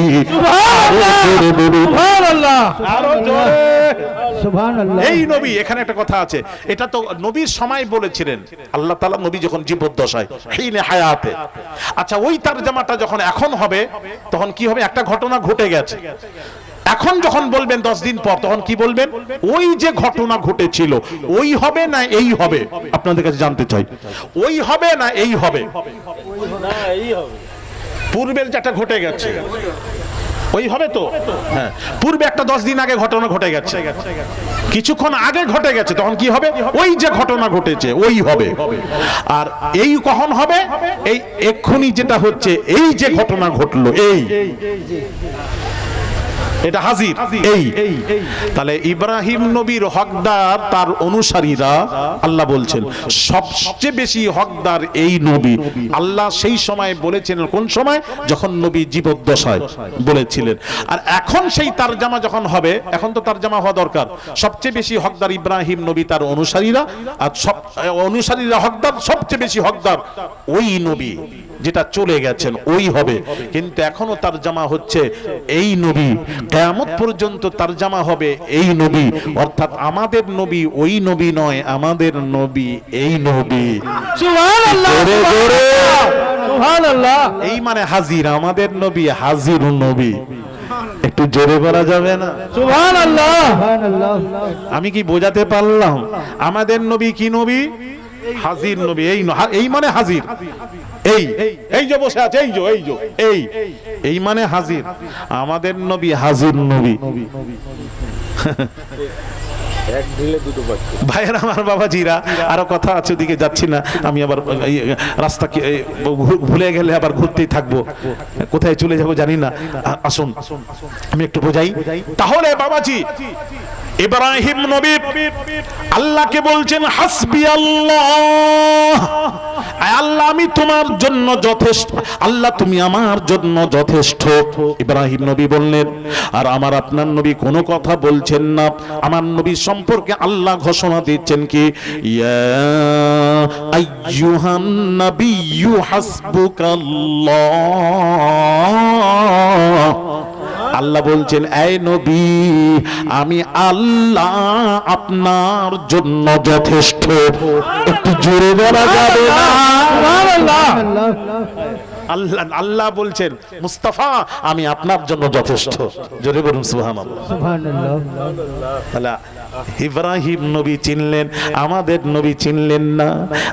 এই নবী, এখানে একটা কথা আছে, এটা তো নবীর সময় বলেছিলেন আল্লাহ তাআলা, নবী যখন জীবদ্দশায় হিনে হায়াতে। আচ্ছা, ওই তারজামাটা যখন এখন হবে তখন কি হবে? একটা ঘটনা ঘটে গেছে, এখন যখন বলবেন 10 দিন পর, তখন কি বলবেন? ওই যে ঘটনা ঘটেছিল ওই হবে না এই হবে? আপনাদের কাছে জানতে চাই, ওই হবে না এই হবে? পূর্বের যেটা ঘটে গেছে ওই হবে তো? হ্যাঁ, পূর্বে একটা 10 দিন আগে ঘটনা ঘটে গেছে, কিছুক্ষণ আগে ঘটে গেছে, তখন কি হবে? ওই যে ঘটনা ঘটেছে ওই হবে। আর এই কখন হবে? এই এক্ষুনি যেটা হচ্ছে, এই যে ঘটনা ঘটলো, এই এটা হাজির। এই তাহলে ইব্রাহিম নবীর হকদার তার অনুসারীরা, আল্লাহ বলছেন সবচেয়ে বেশি হকদার এই নবী। আল্লাহ সেই সময় বলেছেন, কোন সময়? যখন নবী জীবদ্দশায় বলেছিলেন। আর এখন সেই তারজামা যখন হবে, এখন তো তারজামা হওয়া দরকার। সবচেয়ে বেশি হকদার ইব্রাহিম নবী, তার অনুসারীরা, আর সব অনুসারীরা হকদার, সবচেয়ে বেশি হকদার ওই নবী যেটা চলে গেছেন ওই হবে। কিন্তু এখনো তারজামা হচ্ছে এই নবী, কিয়ামত পর্যন্ত তারজামা হবে এই নবী। অর্থাৎ আমাদের নবী ওই নবী নয়, আমাদের নবী এই নবী। সুবহানাল্লাহ, সুবহানাল্লাহ। এই মানে হাজির, আমাদের নবী হাজির নবী। একটু জোরে বলা যাবে না? সুবহানাল্লাহ। আমি কি বোঝাতে পারলাম? আমাদের নবী কি নবী? হাজির নবী। এই মানে হাজির। এই যে বসে আছে, এই মানে হাজির। আমাদের নবী হাজির নবী। ভাইয়ের আমার, বাবাজিরা, আরো কথা আছে, ওদিকে যাচ্ছি না আমি, আবার রাস্তা ভুলে গেলে আবার ঘুরতেই থাকবো, কোথায় চলে যাব জানি না। আসুন আমি একটু বোঝাই। তাহলে বাবাজি, ইব্রাহিম নবী আল্লাহকে বলছেন হাসবি আল্লাহ, আল্লাহ আমি তোমার জন্য যথেষ্ট, আল্লাহ তুমি আমার জন্য যথেষ্ট। ইব্রাহিম নবী বললেন। আর আমার আপনার নবী কোনো কথা বলছেন না। আমার নবী সম্পর্কে আল্লাহ ঘোষণা দিচ্ছেন কি, ইয়া আইয়ুহান নাবিয়্যু হাসবুকাল্লাহ। আল্লাহ বলছেন, এই নবী আমি আল্লাহ আপনার জন্য যথেষ্ট। একটু জোরে বলা যাবে না? আল্লাহ বলছেন, মুস্তাফা আমি আপনার জন্য যথেষ্ট। জোরে বলুন সুবহানাল্লাহ। সুবহানাল্লাহ। ইব্রাহিম নবী চিনলেন, আমাদের নবী চিনলেন না।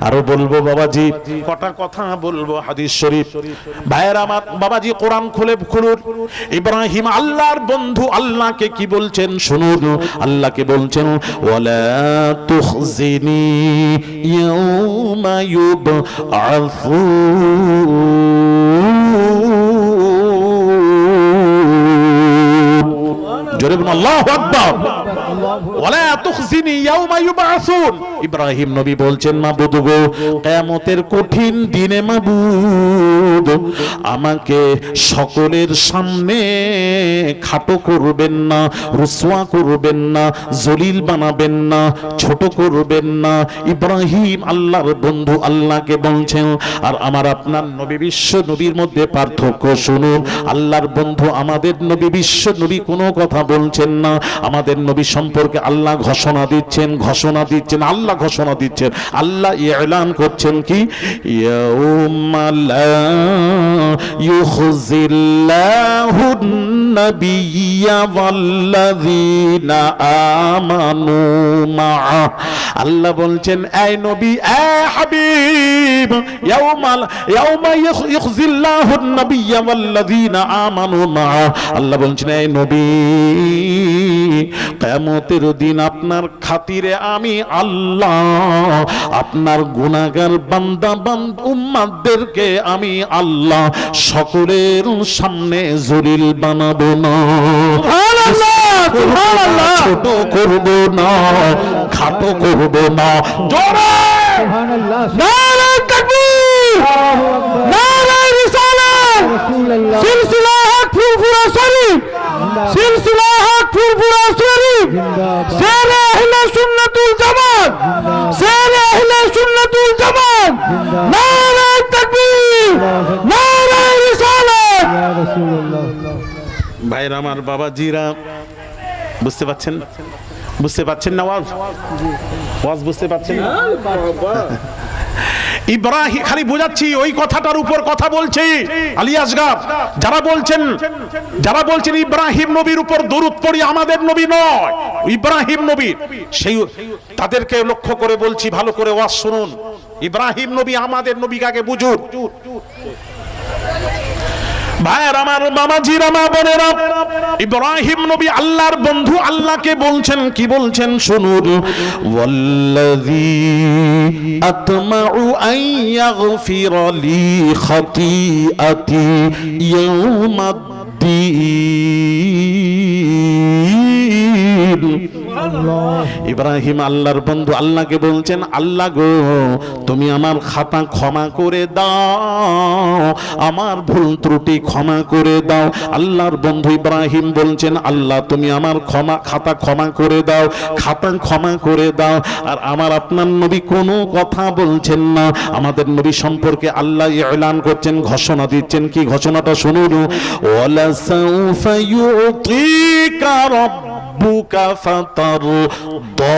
আরো বলবো বাবাজি, কটা কথা বলবো হাদিস শরীফ। ভাইয়ের আমার, বাবাজি কোরআন খুলুন। ইব্রাহিম আল্লাহর বন্ধু, আল্লাহকে কি বলছেন শুনুন। আল্লাহকে বলছেন, ওয়ালা তুখজিনি ইয়াউমা ইউবআসুন। জোরে বলুন আল্লাহু আকবার। ওয়ালা তুখজিনি ইয়াউমা ইউবআসুন। ইব্রাহিম নবী বলছেন, মাবুদ গো, কিয়ামতের কঠিন দিনে মাবুদ আমাকে সকলের সামনে খাটো করবেন না, রুসওয়া করবেন না, জলিল বানাবেন না, ছোট করবেন না। ইব্রাহিম আল্লাহর বন্ধু আল্লাহকে বলছেন। আর আমার আপনার নবী বিশ্ব নবীর মধ্যে পার্থক্য শুনুন। আল্লাহর বন্ধু আমাদের নবী বিশ্ব নবী কোনো কথা বলছেন না। আমাদের নবী সম্পর্কে আল্লাহ ঘোষণা দিচ্ছেন, আল্লাহ ঘোষণা দিচ্ছেন, আল্লাহ ইলান করছেন কি, ইয়াউমা লা ইউখজিল্লাহুন নাবিয়্যা ওয়াল্লাযীনা আমানু মাআ। আল্লাহ বলছেন, এই নবী, এই হাবিব, হাবিব ইয়াউমা ইখজিল্লাহুন নাবিয়্যা ওয়াল্লাযীনা আমানু মাআ। আল্লাহ বলছেন এই নবী কিয়ামতের দিন আপনার খাতিরে আমি আল্লাহ আপনার গুনাহগার বান্দা উম্মতদেরকে আমি আল্লাহ সকলের সামনে জলিল বানাবো না, সুবহানাল্লাহ, ছোট করব না, খাটো করব না। জোরে সুবহানাল্লাহ, নারে তাকবীর, নারে রিসালাত, সিলসিলা হক ফুরফুরা শরীফ, সিলসিলা হক ফুরফুরা শরীফ, শেরে আহলে সুন্নাতুল জামাত, শেরে আহলে সুন্নাতুল জামাত, নারে তাকবীর, নারে রিসালাত। ইয়া রাসূলুল্লাহ। ভাইরা আমার, বাবাজিরা, বুঝতে পাচ্ছেন? বুঝতে পাচ্ছেন না? ওয়াজ বুঝতে পাচ্ছেন না? ইব্রাহিম, খালি বোঝাচ্ছি, ওই কথাটার উপর কথা বলছি। আলী আসগার যারা বলছেন ইব্রাহিম নবীর উপর দরুদ পড়ি, আমাদের নবী নয়, ইব্রাহিম নবীর, সেই তাদেরকে লক্ষ্য করে বলছি, ভালো করে ওয়াজ শুনুন। ইব্রাহিম নবী আমাদের নবীকে আগে বুঝুন। ভাইয়ের আমার, মামাজির আমার, বোনেরা, ইব্রাহিম নবী আল্লাহর বন্ধু, আল্লাহকে বলছেন, কি বলছেন শুনুন। ওয়াল্লাযী আতমাউ আন ইয়াগফিরা লি খাতিআতি ইয়াউমাদ্দিন। ইব্রাহিম আল্লাহর বন্ধু আল্লাহকে বলছেন, আল্লাহ গো তুমি আমার খাতা ক্ষমা করে দাও, আমার ভুল ত্রুটি ক্ষমা করে দাও। আল্লাহর বন্ধু ইব্রাহিম বলছেন, আল্লাহ তুমি আমার খাতা ক্ষমা করে দাও, খাতা ক্ষমা করে দাও। আর আমার আপনার নবী কোনো কথা বলছেন না। আমাদের নবী সম্পর্কে আল্লাহ এলান করছেন, ঘোষণা দিচ্ছেন, কি ঘোষণাটা শুনুন। ওয়ালা সাউফা ইউতিকা রাব্বুকা ফাতারদা।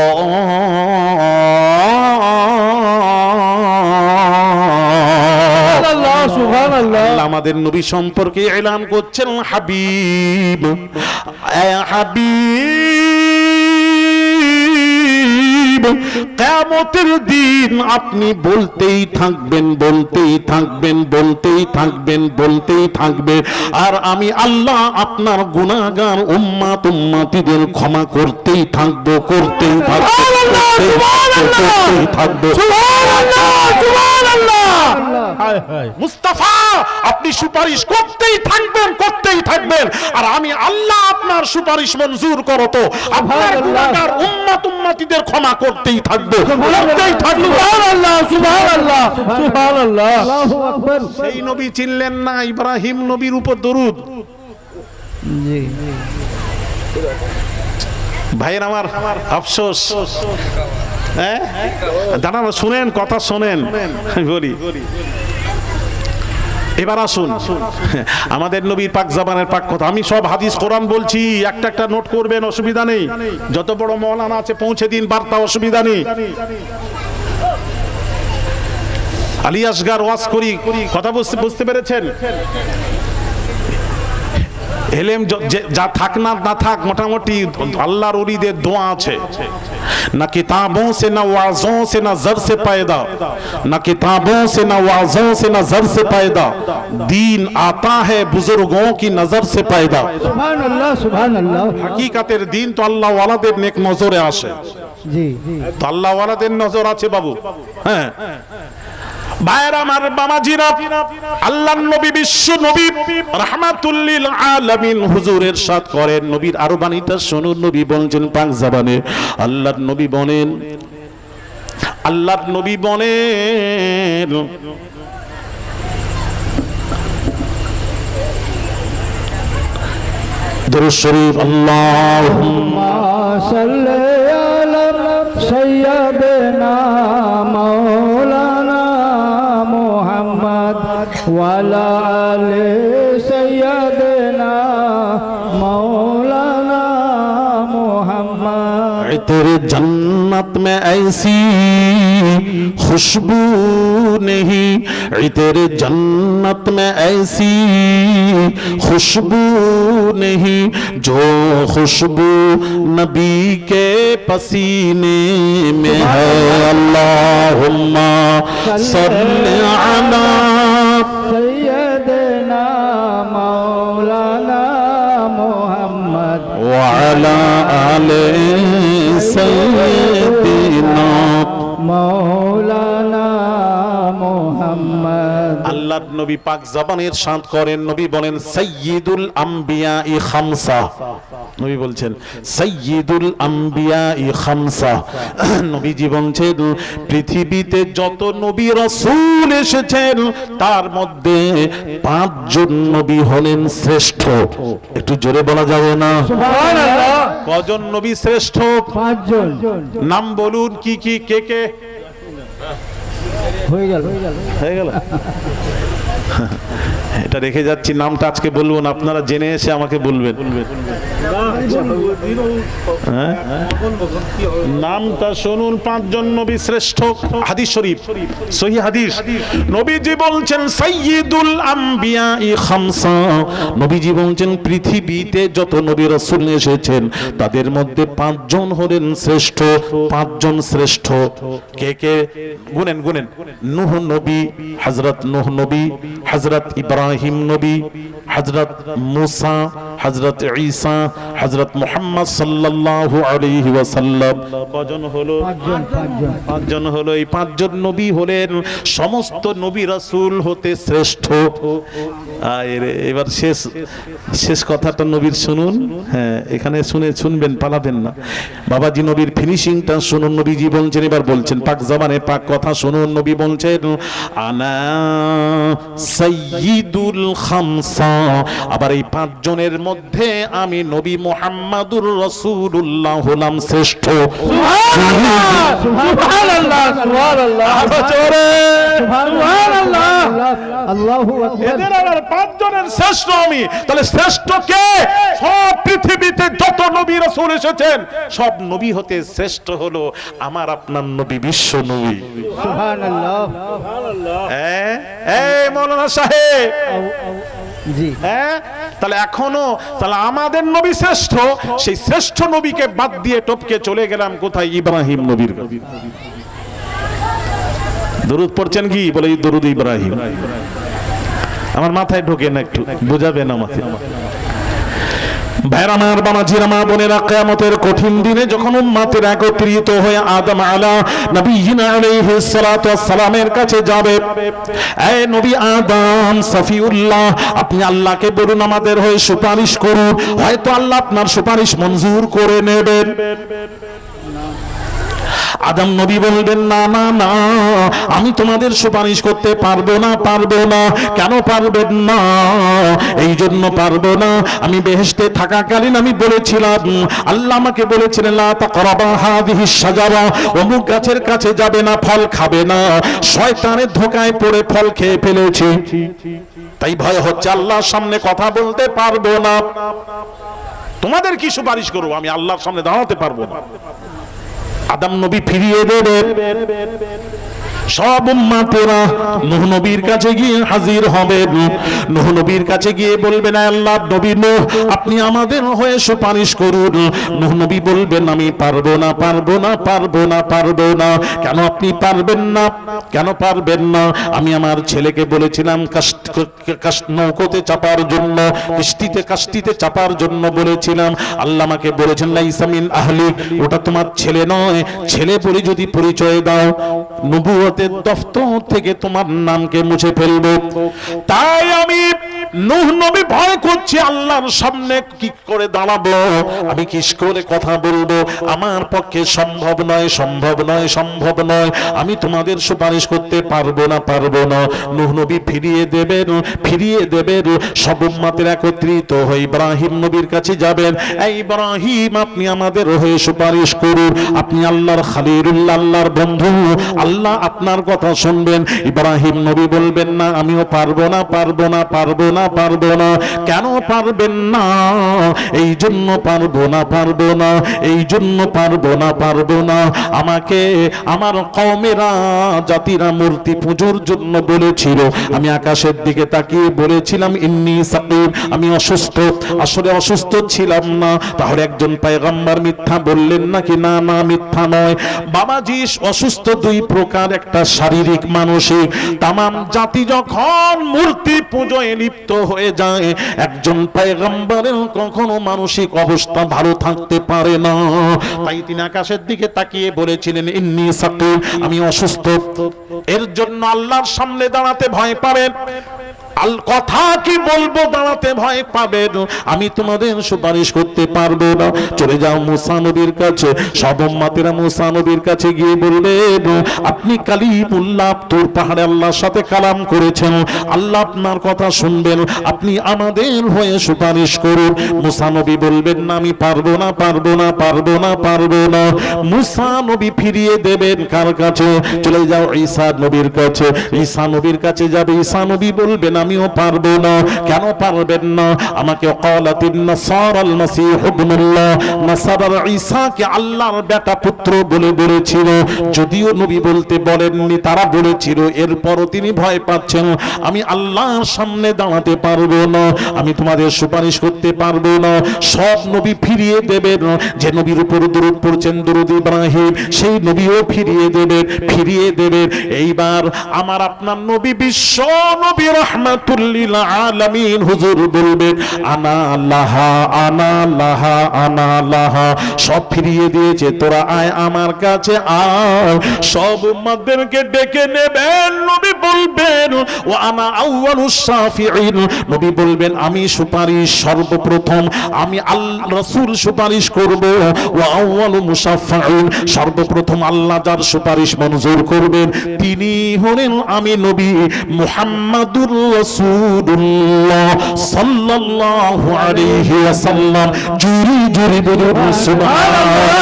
সুবহানাল্লাহ। আমাদের নবী সম্পর্কে এলান করছেন, হাবিব, হাবিব, কিয়ামতের দিন আপনি বলতেই থাকবেন, বলতেই থাকবেন, বলতেই থাকবেন, বলতেই থাকবেন, আর আমি আল্লাহ আপনার গুনাহগার উম্মতিদের ক্ষমা করতেই থাকবো, করতেই থাকবো, করতেই থাকবো। মুস্তাফা আপনি সুপারিশ করতেই থাকবেন, করতেই থাকবেন, আর আমি আল্লাহ আপনার সুপারিশ মঞ্জুর করো তো আপনার গুনাহগার উম্মতিদের ক্ষমা করতেই থাকবো, করতেই থাকবো। সুবহানাল্লাহ, সুবহানাল্লাহ, সুবহানাল্লাহ, আল্লাহু আকবার। সেই নবী চিনলেন না ইব্রাহিম নবীর উপর দরুদ। জি ভাইয়ের আমার, আফসোস, হ্যাঁ দাঁড়ানো, শুনেন, কথা শোনেন, বলি। এবার আসুন আমাদের নবীর পাক জবানের পাক কথা। আমি সব হাদিস কোরআন বলছি, একটা একটা নোট করবেন, অসুবিধা নেই। যত বড় মওলানা আছে পৌঁছে দিন বার্তা, অসুবিধা নেই। আলী আসগার ওয়াজ করি, কথা বুঝতে পেরেছেন? এলেম যা থাক না থাক, মোটামুটি আল্লাহর ওলিদের দোয়া আছে। ना किताबों से ना वाज़ों से ना ज़र से पैदा, ना किताबों से ना वाज़ों से ना ज़र से पैदा, दीन आता है बुजुर्गों की नजर से पैदा। সুবহানাল্লাহ, সুবহানাল্লাহ। हकीकतेर दीन तो अल्लाह वालाদের नेक नजरे आसे। জি तो अल्लाह वालाদের नजर আছে বাবু। হ্যাঁ ভাইরা আমার, বাবাজিরা, আল্লাহর নবী, বিশ্ব নবী, রাহমাতুল লিল আলামিন হুজুর ইরশাদ করেন, নবীর আরো বাণীটা শুনুন। নবী বলেন পাক জবানে, আল্লাহর নবী বলেন, আল্লাহর নবী বলেন, দরুদ শরীফ, আল্লাহুম্মা সাল্লি আলা সাইয়্যিদিনা মাওলানা মুহাম্মদ ওয়া আলা আলি সাইয়্যিদিনা মাওলানা मुहम्मद। तेरे जन्नत में ऐसी खुशबू नहीं तेरे जन्नत में ऐसी खुशबू नहीं जो खुशबू नबी के पसीने में है। अल्लाहुम्मा सल्ली अला सैयदना मौलाना मोहम्मद व अला आले सय्यदिना मौलाना मोहम्मद। আল্লাহর নবী পাক জবানের শান করেন, নবী বলেন সাইয়্যিদুল আম্বিয়া ই খামসা। নবী বলছেন সাইয়্যিদুল আম্বিয়া ই খামসা। নবীজি বলছেন পৃথিবীতে যত নবী রাসূল এসেছেন তার মধ্যে 5 জন নবী হলেন শ্রেষ্ঠ। একটু জোরে বলা যাবে না? সুবহানাল্লাহ। কজন নবী শ্রেষ্ঠ? 5 জন। নাম বলুন কি কি, কে কে? হয়ে গেল হয়ে গেল। এটা রেখে যাচ্ছি, নামটা আজকে বলবো না, আপনারা জেনে এসে আমাকে বলবেন। হ্যাঁ? নামটা শুনুন, 5 জন নবী শ্রেষ্ঠ। হাদিস শরীফ, সহিহ হাদিস, নবীজি বলছেন সাইয়্যিদুল আম্বিয়া ই খামসা। নবীজি বলছেন পৃথিবীতে যত নবী রাসূল এসেছেন তাদের মধ্যে 5 জন হলেন শ্রেষ্ঠ। 5 জন শ্রেষ্ঠ কে কে? গুনেন গুনেন। নূহ নবী, হযরত নূহ নবী, হযরত ইব্রাহিম নবী, হযরত মুসা, হযরত ঈসা, হযরত মুহাম্মদ সাল্লাল্লাহু আলাইহি ওয়াসাল্লাম। কজন হলো? 5 জন হলো। এই 5 জন নবী হলেন সমস্ত নবী রাসূল হতে শ্রেষ্ঠ। এবার শেষ কথাটা নবীর শুনুন। হ্যাঁ, এখানে শুনবেন, পালাবেন না। বাবাজি নবীর ফিনিশিংটা শুনুন। নবীজি বলছেন, এবার বলছেন পাক জবানে পাক কথা শুনুন। নবী বলছেন আনা সাইয়্যিদুল খামসা। আবার এই 5 জনের মধ্যে আমি নবী মুহাম্মাদুর রাসূলুল্লাহ হলাম শ্রেষ্ঠ। সুবহানাল্লাহ সুবহানাল্লাহ সুবহানাল্লাহ সুবহানাল্লাহ আল্লাহু আকবার। এদের আবার 5 জনের শ্রেষ্ঠ আমি। তাহলে শ্রেষ্ঠ কে? সব পৃথিবীতে যত নবী রাসূল এসেছেন সব নবী হতে শ্রেষ্ঠ হলো আমার আপনার নবী, বিশ্ব নবী। সুবহানাল্লাহ। এই মাওলানা সাহেব, জি, তাহলে এখনো তাহলে আমাদের নবী শ্রেষ্ঠ, সেই শ্রেষ্ঠ নবীকে বাদ দিয়ে টপকে চলে গেলাম কোথায়? ইব্রাহিম নবীর। দরুদ পড়ছেন কি? বলে দরুদ ইব্রাহিম। আমার মাথায় ঢোকে না, একটু বোঝাবেন আমাকে। ভাইরা আমার, বাবাজিরা, মা বোনেরা, কিয়ামতের কঠিন দিনে যখন উম্মতের একত্রিত হয়ে আদম আলা নবিয়িনা আলাইহিস সালাতু ওয়াস সালামের কাছে যাবে, এই নবী আদম সফিউল্লাহ, আপনি আল্লাহকে বলুন আমাদের হয়ে সুপারিশ করুন, হয়তো আল্লাহ আপনার সুপারিশ মঞ্জুর করে নেবেন। আদম নবী বলবেন না না না, আমি তোমাদের সুপারিশ করতে পারবো না, পারবো না। কেন পারবেন না? এই জন্য পারবো না, আমি বেহেশতে থাকাকালীন আমি বলেছিলাম, আল্লাহ আমাকে বলেছিলেন লা তাকরাবা হাযিহিস শাজারা, অমুক গাছের কাছে যাবে না, ফল খাবে না। শয়তানের ধোঁকায় পড়ে ফল খেয়ে ফেলেছি, তাই ভয় হচ্ছে আল্লাহর সামনে কথা বলতে পারবো না। তোমাদের কি সুপারিশ করব? আমি আল্লাহর সামনে দাঁড়াতে পারবো না। আদম নবী ফিরিয়ে দেবে, সব উম্মতেরা নূহ নবীর কাছে গিয়ে হাজির হবে। নূহ নবীর কাছে গিয়ে বলবেন, আল্লাহ নবী নূহ, আপনি আমাদের হয়ে সুপারিশ করুন। নূহ নবী বলবেন, আমি পারবো না, পারবো না, পারবো না, পারবো না। কেন আপনি পারবেন না? কেন পারবেন না? আমি আমার ছেলেকে বলেছিলাম নৌকোতে চাপার জন্য, কাস্তিতে চাপার জন্য বলেছিলাম। আল্লাহ আমাকে বলেছেন লাইসা মিন আহলিক, ওটা তোমার ছেলে নয়। ছেলে বলে যদি পরিচয় দাও, নবুয়তের দফতর থেকে তোমার নামকে মুছে ফেলবো। তাই আমি নূহ নবী ভয় করছি আল্লাহর সামনে কি করে দাঁড়াবো, আমি কি করে কথা বলবো। আমার পক্ষে সম্ভব নয়, সম্ভব নয়, সম্ভব নয়। আমি তোমাদের সুপারিশ করতে পারবো না, পারবো না। নূহ নবী ফিরিয়ে দেবেন, ফিরিয়ে দেবেন। সব উম্মতের একত্রিত হয়ে ইব্রাহিম নবীর কাছে যাবেন। এই ইব্রাহিম, আপনি আমাদের হয়ে সুপারিশ করুন। আপনি আল্লাহর খলিলুল্লাহ, আল্লাহর বন্ধু, আল্লাহ আপনার কথা শুনবেন। ইব্রাহিম নবী বলবেন না, আমিও পারবো না, পারবো না, পারবো না, কেন পারবেন না? এই জন্য পারবো না, এই জন্য পারবো না। আমাকে আমার কওমেরা, জাতিরা মূর্তি পূজার জন্য বলেছিল। আমি আকাশের দিকে তাকিয়ে বলেছিলাম ইন্নী সাকিম, আমি অসুস্থ। আসলে অসুস্থ ছিলাম না। তাহলে একজন পয়গম্বর মিথ্যা বললেন নাকি? না না, মিথ্যা নয়। বাবাজি অসুস্থ দুই প্রকার, একটা শারীরিক, মানসিক। তামাম জাতি যখন মূর্তি পূজায় লিপ্ত হয়ে যায়, একজন পয়গম্বরের কখনো মানসিক অবস্থা ভালো থাকতে পারে না। তাই তিনি আকাশের দিকে তাকিয়ে বলেছিলেন ইন্নী সাকিম, আমি অসুস্থ। এর জন্য আল্লাহর সামনে দাঁড়াতে ভয় পাবেন। কথা কি বলবো, দাঁড়াতে ভয় পাবেন। আমি তোমাদের সুপারিশ করতে পারবো না। চলে যাও মুসা নবীর কাছে। সব উম্মতেরা মুসা নবীর কাছে গিয়ে বললেন, আপনি কালিমুল্লাহ, তোর পাহাড়ে আল্লাহর সাথে কালাম করেছেন, আল্লাহ আপনার কথা শুনবেন, আপনি আমাদের হয়ে সুপারিশ করুন। মুসা নবী বলবেন না, আমি পারবো না। মুসা নবী ফিরিয়ে দেবেন কার কাছে? চলে যাও ঈসা নবীর কাছে। ঈসা নবীর কাছে যাবে। ঈসা নবী বলবেন, আমিও পারবো না। কেন পারবেন না? আমাকে ক্বালাতিন নাসারাল মাসীহ ইবনুল্লাহ, নাসারা ঈসাকে আল্লাহর বেটা পুত্র বলে বলেছিল। যদিও নবী বলতে বলেননি, তারা বলেছিল। এরপরও তিনি ভয় পাচ্ছেন, আমি আল্লাহর সামনে দাঁড়াতে পারবো না, আমি তোমাদের সুপারিশ করতে পারবো না। সব নবী ফিরিয়ে দেবেন। যে নবীর উপর দরুদ পড়ছেন, দরুদ ইব্রাহিম, সেই নবীও ফিরিয়ে দেবেন। এইবার আমার আপনার নবী, বিশ্ব নবী রাহমাতুল লিল আলামিন হুজুর বলবেন, আনা লাহা, সব ফিরিয়ে দিয়েছে, তোরা আয় আমার কাছে আয়। সব উম্মতদেরকে ডেকে নেবেন। নবী বলবেন, ওয়া আনা আউয়ালুস শাফিঈন, নবী বলবেন, আমি সুপারিশ সর্বপ্রথম, আমি আল্লাহ রাসূল সুপারিশ করব। ওয়া আউয়ালু মুশাফফাঈন, সর্বপ্রথম আল্লাহ যার সুপারিশ মঞ্জুর করবেন তিনি হলেন আমি নবী মুহাম্মাদুর রাসূলুল্লাহ সাল্লাল্লাহু আলাইহি ওয়াসাল্লাম। জুরি বলুন সুবহানাল্লাহ।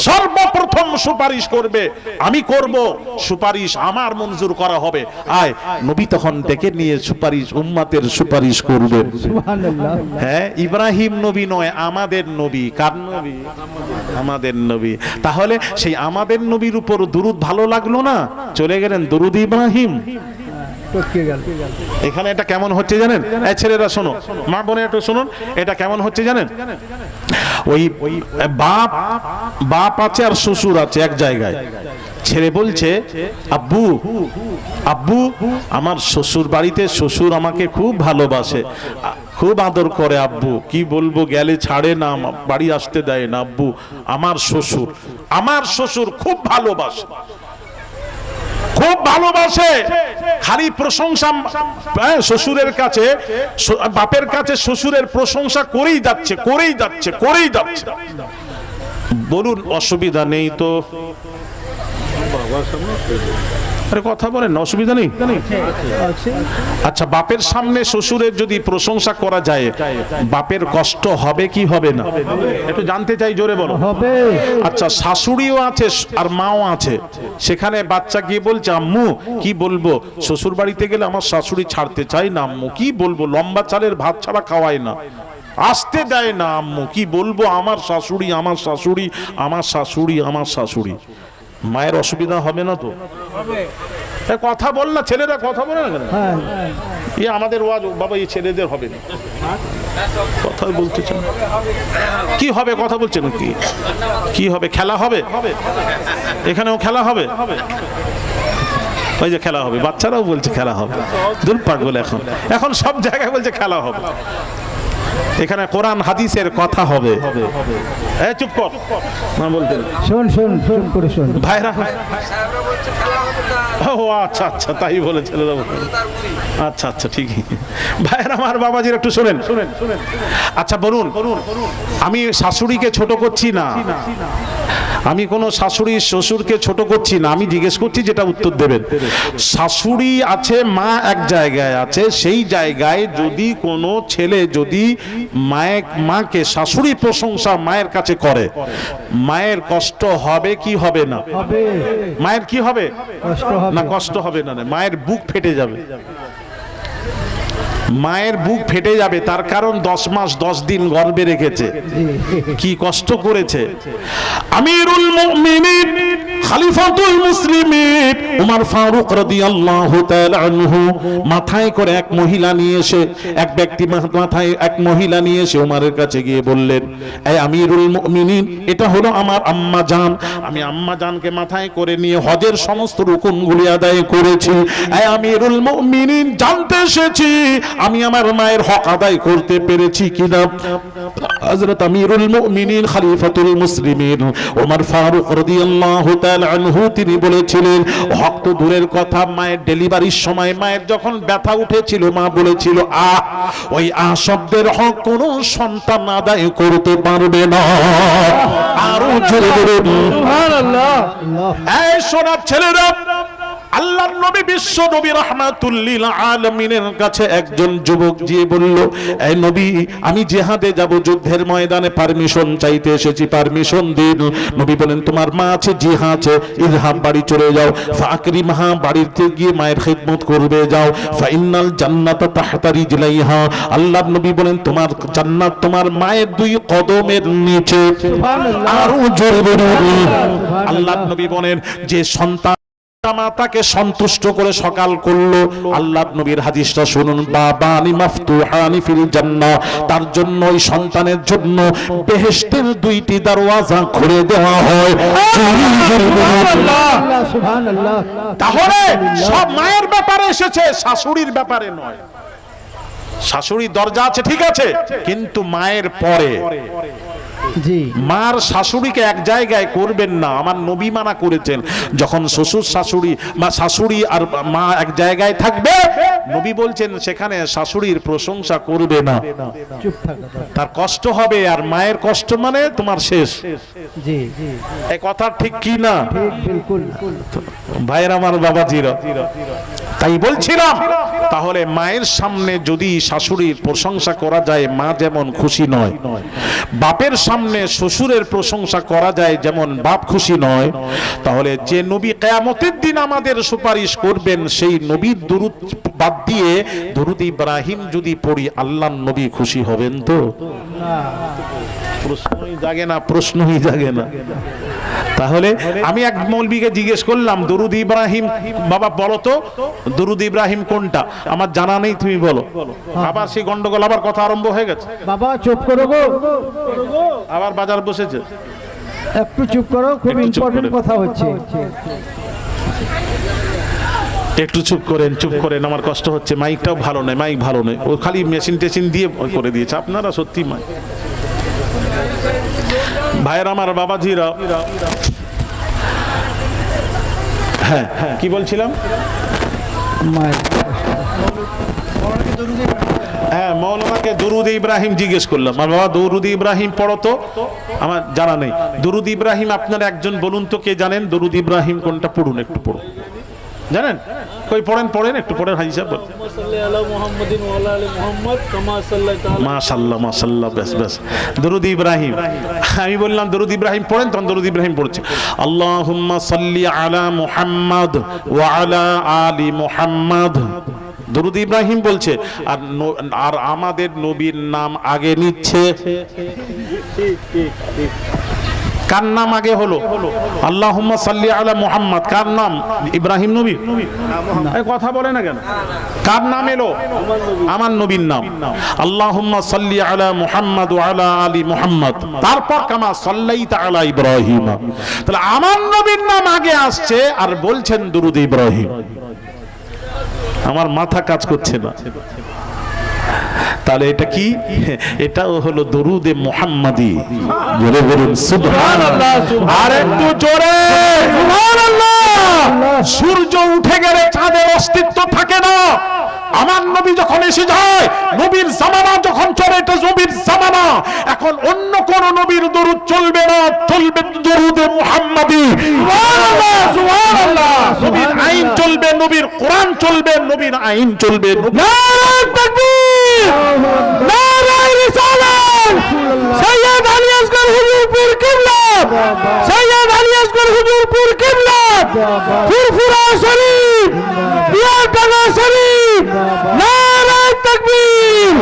সর্বপ্রথম সুপারিশ করবে, আমি করব সুপারিশ, আমার মঞ্জুর করা হবে। আয় নবী তখন ডেকে নিয়ে সুপারিশ, উম্মতের সুপারিশ করবেন। সুবহানাল্লাহ। হ্যাঁ, ইব্রাহিম নবী নয়, আমাদের নবী। কার নবী? আমাদের নবী। তাহলে সেই আমাদের নবীর উপর দুরূদ ভালো লাগলো না, চলে গেলেন দরুদ ইব্রাহিম। এখানে এটা কেমন হচ্ছে জানেন? এই ছেলেরা শোনো, মা বোনে একটু শুনুন, এটা কেমন হচ্ছে জানেন? ওই বাপ আছে আর শ্বশুর আছে এক জায়গায়। ছেলে বলছে, আব্বু আমার শ্বশুর বাড়িতে, শ্বশুর আমাকে খুব ভালোবাসে, খুব আদর করে। আব্বু কি বলবো, গেলে ছাড়ে না, বাড়ি আসতে দেয় না। আব্বু আমার শ্বশুর খুব ভালোবাসে, খালি প্রশংসা শ্বশুরের কাছে, বাপের কাছে শ্বশুরের প্রশংসা করেই যাচ্ছে। বলুন অসুবিধা নেই তো? আরে কথা বলেন, অসুবিধা নেই? আচ্ছা, বাপের সামনে শ্বশুরের যদি প্রশংসা করা যায়, বাপের কষ্ট হবে কি হবে না? একটু জানতে চাই, জোরে বলো। হবে। আচ্ছা, শাশুড়িও আছে আর মাও আছে। সেখানে বাচ্চা গিয়ে বলছে, আম্মু কি বলবো, শ্বশুর বাড়িতে গেলে আমার শাশুড়ি ছাড়তে চাই না, আম্মু কি বলবো, লম্বা চালের ভাত ছাড়া খাওয়ায় না, আসতে দেয় না, আম্মু কি বলবো, আমার শাশুড়ি। মায়ের অসুবিধা হবে না তো? কথা বল না, ছেলেরা কথা বলে না কেন? আমাদের ওয়াজ বাবা, এই ছেলেদের হবে না, কথা বলতে চান? কি হবে কথা বলছেন? কি হবে? খেলা হবে? এখানেও খেলা হবে? ওই যে খেলা হবে, বাচ্চারাও বলছে খেলা হবে। দূর পাগল, এখন সব জায়গায় বলছে খেলা হবে। এখানে কোরআন হাদিসের কথা হবে। চুপ কর, না বলতে শোন করে শোন ভাইরা। ও আচ্ছা, তাই বলে ছেলেরা। আচ্ছা, ঠিকই। ভাইরা আমার, বাবাজির একটু শোনেন। আচ্ছা বলুন, আমি শাশুড়িকে ছোট করছি না, আমি কোনো শাশুড়ি শ্বশুরকে ছোট করছি না, আমি জিজ্ঞেস করছি যেটা উত্তর দেবেন। শাশুড়ি আছে, মা এক জায়গায় আছে, সেই জায়গায় যদি কোনো ছেলে যদি মাকে শাশুড়ি প্রশংসা মায়ের কাছে করে, মায়ের কষ্ট হবে কি হবে না? মায়ের কি হবে না? কষ্ট হবে না, মায়ের বুক ফেটে যাবে। মায়ের বুক ফেটে যাবে, তার কারণ 10 মাস 10 দিন গর্ভে রেখেছে, কি কষ্ট করেছে। আমিরুল মুমিনিন খলিফাতুল মুসলিমিন উমর ফারুক রাদিয়াল্লাহু তাআলা আনহু মাথায় করে এক মহিলা নিয়ে এসে, এক ব্যক্তি মাথায় এক মহিলা নিয়ে এসে উমরের কাছে গিয়ে বললেন, এই আমিরুল মুমিনিন, এটা হলো আমার আম্মা জান, আমি আম্মা জানকে মাথায় করে নিয়ে হজের সমস্ত রুকুনগুলি আদায় করেছি। এই আমিরুল মুমিনিন, জানতে এসেছি আমি আমার মায়ের হক আদায় করতে পেরেছি কিনা। হযরত আমিরুল মুমিনিন খলিফাতুল মুসলিমিন ওমর ফারুক রাদিয়াল্লাহু তাআলা আনহু তিনি বলেছিলেন, হক তো দূরের কথা, মায়ের ডেলিভারির সময় মায়ের যখন ব্যথা উঠেছিল মা বলেছিল ওই শব্দের হক কোনো সন্তান আদায় করতে পারবে না। আরো জোরে বলুন সুবহানাল্লাহ। এই সোনার ছেলেরা, আল্লাহর নবী বিশ্ব নবী রাহমাতুল লিল আলামিনের কাছে একজন যুবক গিয়ে বলল, এই নবী, আমি জিহাদে যাব, যুদ্ধের ময়দানে পারমিশন চাইতে এসেছি, পারমিশন দিন। নবী বলেন, তোমার মা আছে, জি হ্যাঁ আছে, ইরহাব, বাড়ি চলে যাও, ফাকরিমাহা, বাড়িতে গিয়ে মায়ের খিদমত করবে যাও, ফাইনাল জান্নাতা তাহতা রিজলাইহা, আল্লাহর নবী বলেন তোমার জান্নাত তোমার মায়ের 2 কদমের নিচে। আরো জোরে বলুন। আল্লাহর নবী বলেন, যে সন্তান মাতাকে সন্তুষ্ট করে সকাল করলো, আল্লাহর নবীর হাদিসটা শুনুন, বাবানি মাফতুহানি ফিল জান্নাহ, তার জন্য ওই সন্তানের জন্য বেহেশতের 2টি দরওয়াজা খুলে দেওয়া হয়। সুবহানাল্লাহ। তাহলে সব মায়ের ব্যাপারে এসেছে, শাশুড়ির ব্যাপারে নয়। শাশুড়ির দরজা আছে ঠিক আছে, কিন্তু মায়ের পরে। মার শাশুড়িকে এক জায়গায় করবেন না, আমার নবী মানা করেছেন। যখন শ্বশুর শাশুড়ি বা শাশুড়ি আর মা এক জায়গায় থাকবে, নবী বলছেন সেখানে শাশুড়ির প্রশংসা করবে না, তার কষ্ট হবে, আর মায়ের কষ্ট মানে তোমার শেষ। এই কথা ঠিক কি না ভাইয়ের আমার, বাবাজিরা? তাই বলছিলাম, তাহলে মায়ের সামনে যদি শাশুড়ির প্রশংসা করা যায়, মা যেমন খুশি নয়, বাপের সামনে শ্বশুরের প্রশংসা করা যায় যেমন বাপ খুশি নয়, তাহলে যে নবী কিয়ামতের দিন আমাদের সুপারিশ করবেন, সেই নবীর দুরূদ বাদ দিয়ে দুরূদ ইব্রাহিম যদি পড়ি, আল্লাহর নবী খুশি হবেন তো? প্রশ্নই জাগে না, প্রশ্নই জাগে না। তাহলে আমি এক মৌলবীকে জিজ্ঞেস করলাম, দুরূদ ইব্রাহিম বাবা বলো তো, দুরূদ ইব্রাহিম কোনটা? আমার জানা নেই, তুমি বলো। আবার সেই গন্ডগোল, আবার কথা আরম্ভ হয়ে গেছে। বাবা চুপ করো গো, আবার বাজার বসেছে, একটু চুপ করো, খুব ইম্পর্টেন্ট কথা হচ্ছে। একটু চুপ করেন, চুপ করেন, আমার কষ্ট হচ্ছে। মাইকটাও ভালো নয়, মাইক ভালো নয়, ও খালি মেশিন টেশিন দিয়ে করে দিয়েছে। আপনারা সত্যি মাইক ভাইয়ের আমার, বাবাজিরা, হ্যাঁ কি বলছিলাম? হ্যাঁ, মৌলানাকে দুরূদ ইব্রাহিম জিজ্ঞেস করলাম, বাবা দুরূদ ইব্রাহিম পড়ো তো, আমার জানা নেই। দুরূদ ইব্রাহিম আপনারা একজন বলুন তো, কে জানেন দুরূদ ইব্রাহিম কোনটা? পড়ুন, একটু পড়ুন, জানেন? কই পড়েন, পড়েন, একটু পড়েন হাজি সাহেব। মাশাআল্লাহ মাশাআল্লাহ, বেশ বেশ। দুরূদ ইব্রাহিম, আমি বললাম দুরূদ ইব্রাহিম পড়েন, তখন দুরূদ ইব্রাহিম পড়ছে, আল্লাহুম্মা সাল্লি আলা মুহাম্মাদ ওয়া আলা আলি মুহাম্মাদ। দুরূদ ইব্রাহিম বলছে, আর আমাদের নবীর নাম আগে নিচ্ছে। কার নাম আগে হলো? আল্লাহুম্মা সাল্লি আলা মুহাম্মাদ। কার নাম? ইব্রাহিম নবী। এই কথা বলে না কেন? কার নাম এলো? আমার নবীর নাম। আল্লাহুম্মা সাল্লি আলা মুহাম্মাদ ওয়া আলা আলি মুহাম্মাদ, তারপর কামা সাল্লাইতা আলা ইব্রাহিম। তাহলে আমার নবীর নাম আগে আসছে, আর বলছেন দুরূদ ইব্রাহিম। আমার মাথা কাজ করছে না। তাহলে এটা কি? এটাও হলো দরুদে মুহাম্মাদি। জোরে বলুন সুবহানাল্লাহ। আর একটু জোরে সুবহানাল্লাহ। সূর্য উঠে গেলে চাঁদের অস্তিত্ব থাকে না, আমার নবী যখন এসে যায়, নবীর জামানা যখন চলে, এটা নবীর জামানা। এখন অন্য কোন নবীর দরুদ চলবে না, চলবে দরুদে মুহাম্মাদি। সুবহানাল্লাহ, সুবহানাল্লাহ। নবীর আইন চলবে, নবীর কোরআন চলবে, নবীর আইন চলবে। নারায়ে তাকবীর, নারায়ে রিসালাত। সৈয়দ আলী আসগর হুজুর পীর কিবলা, সৈয়দ আলী আসগর হুজুর পীর কিবলা, ফুরফুরা শরীফ, বিয়ারডাঙ্গা শরীফ। নারায়ে তাকবীর।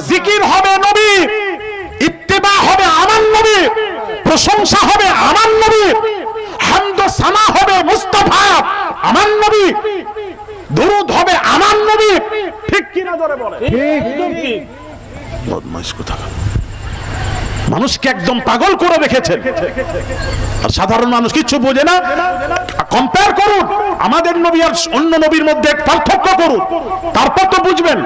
জিকির হবে নবী, ইত্তেবা হবে আমার নবী, প্রশংসা হবে আমার নবী, হামদ ও সানা হবে মুস্তাফা আমার নবী, দরুদ হবে আমার নবী। ঠিক কি না জোরে বলে? ঠিক। বদমাইশ কোথাকার। মানুষকে একদম পাগল করে রেখেছেন, আর সাধারণ মানুষ কিছু বোঝে না। কম্পেয়ার করুন আমাদের নবী আর অন্য নবীর মধ্যে পার্থক্য করুন, তারপর তো বুঝবেন।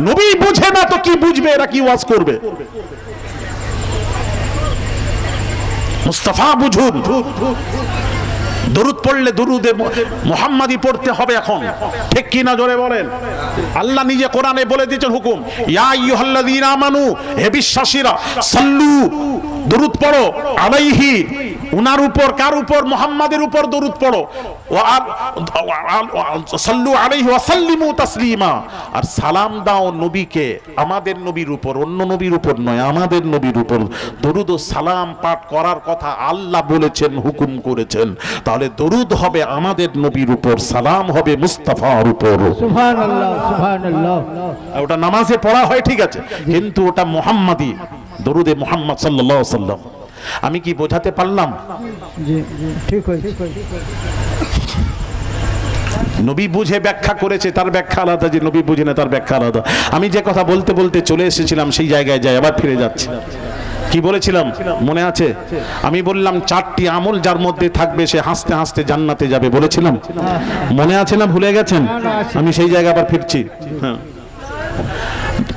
নবী বুঝে না তো কি বুঝবে, এরা কি ওয়াজ করবে? মুস্তাফা বুঝুন। দরুদ পড়লে দরুদে মুহাম্মাদি পড়তে হবে এখন। ঠিক কি না জোরে বলেন? আল্লাহ নিজে কোরআনে বলে দিয়েছেন হুকুম, ইয়া আইয়ুহাল্লাযীনা আমানু, হে বিশ্বাসীরা, সাল্লু, দরুদ পড়ো, আলাইহি, উনার উপর। কার উপর? মুহাম্মাদের উপর দরুদ পড়ো। সাল্লু আলাইহি ওয়া সাল্লিমু তাসলিমা। আর সালাম দাও নবীকে, আমাদের নবীর উপর, অন্য নবীর উপর নয়, আমাদের নবীর উপর দরুদ ও সালাম পাঠ করার কথা আল্লাহ বলেছেন, হুকুম করেছেন। তাহলে দরুদ হবে আমাদের নবীর উপর, সালাম হবে মুস্তাফার উপর। সুবহানাল্লাহ, সুবহানাল্লাহ। ওটা নামাজে পড়া হয় ঠিক আছে, কিন্তু ওটা মুহাম্মাদি, দরুদে মুহাম্মদ সাল্লাল্লাহু আলাইহি ওয়াসাল্লাম। আমি কি বোঝাতে পারলাম? জি, ঠিক হয়েছে। নবী বুঝে ব্যাখ্যা করেছে, তার ব্যাখ্যা আলাদা, যে নবী বুঝে না তার ব্যাখ্যা আলাদা। আমি যে কথা বলতে বলতে চলে এসেছিলাম সেই জায়গায় যাই, আবার ফিরে যাচ্ছি। কি বলেছিলাম মনে আছে? আমি বললাম 4টি আমল যার মধ্যে থাকবে সে হাসতে হাসতে জান্নাতে যাবে, বলেছিলাম। মনে আছে না ভুলে গেছেন? আমি সেই জায়গায় আবার ফিরছি। হ্যাঁ,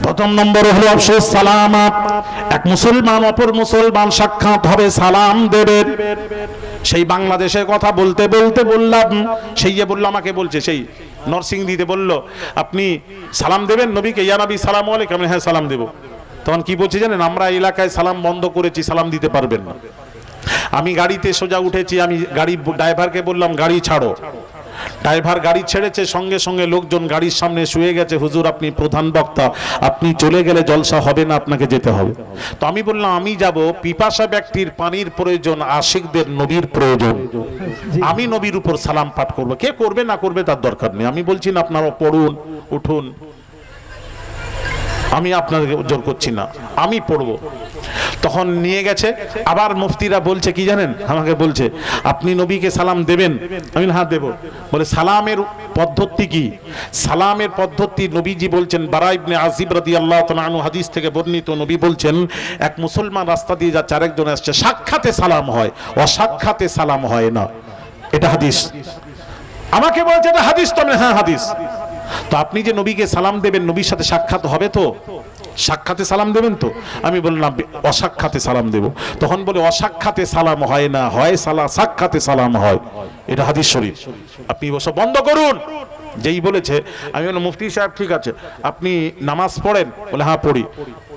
প্রথম নম্বর হলো আফসোস সালামাত। এক মুসলমান অপর মুসলমান সাক্ষাৎ হবে, সালাম দেবে। সেই বাংলাদেশের কথা বলতে বলতে বললাম, সেই যে বললো, আমাকে বলছে, সেই নরসিংদীতে বলল, আপনি সালাম দেবেন নবীকে, ইয়া নবী সালাম আলাইকুম। আমি হ্যাঁ সালাম দেব। তখন কি বলছে জানেন? আমরা এলাকায় সালাম বন্ধ করেছি, সালাম দিতে পারবেন না। আমি গাড়িতে সোজা উঠেছি, আমি গাড়ি ড্রাইভারকে বললাম গাড়ি ছাড়ো। ড্রাইভার গাড়ি ছেড়েছে, সঙ্গে সঙ্গে লোকজন গাড়ির সামনে শুয়ে গেছে, হুজুর আপনি প্রধান বক্তা, আপনি চলে গেলে জলসা হবে না, আপনাকে যেতে হবে। তো আমি বললাম আমি যাব, পিপাসা ব্যক্তির পানির প্রয়োজন, আশিকদের নবীর প্রয়োজন। আমি নবীর উপর সালাম পাঠ করব, কে করবে না করবে তার দরকার নেই। আমি বলছি না আপনারা পড়ুন, উঠুন, আমি আপনাদেরকে জোর করছি না, আমি পড়বো। তখন নিয়ে গেছে, আবার মুফতিরা বলছে কি জানেন, আমাকে বলছে আপনি নবীকে সালাম দেবেন? আমি হ্যাঁ দেব। বলে সালামের পদ্ধতি কি? সালামের পদ্ধতি নবীজি বলছেন, বারা ইবনে আজিব রাদিয়াল্লাহু তাআলা আনহু হাদিস থেকে বর্ণিত, নবী বলছেন এক মুসলমান রাস্তা দিয়ে যাচ্ছে, আরেকজন আসছে, সাক্ষাতে সালাম হয়, অসাক্ষাতে সালাম হয় না। এটা হাদিস। আমাকে বলছে এটা হাদিস। তো আমি হ্যাঁ হাদিস। তো আপনি যে নবীকে সালাম দেবেন, নবীর সাথে সাক্ষাৎ হবে তো? সাক্ষাতে সালাম দেবেন তো? আমি বললাম অসাক্ষাতে সালাম দেব। তখন বলে অসাক্ষাতে সালাম হয় না, হয় সাক্ষাতে সালাম হয়। এটা হাদিস শরীফ। আপনি ওসব বন্ধ করুন। যেই বলেছে, আমি বললাম মুফতি সাহেব ঠিক আছে, আপনি নামাজ পড়েন? বলে হ্যাঁ পড়ি।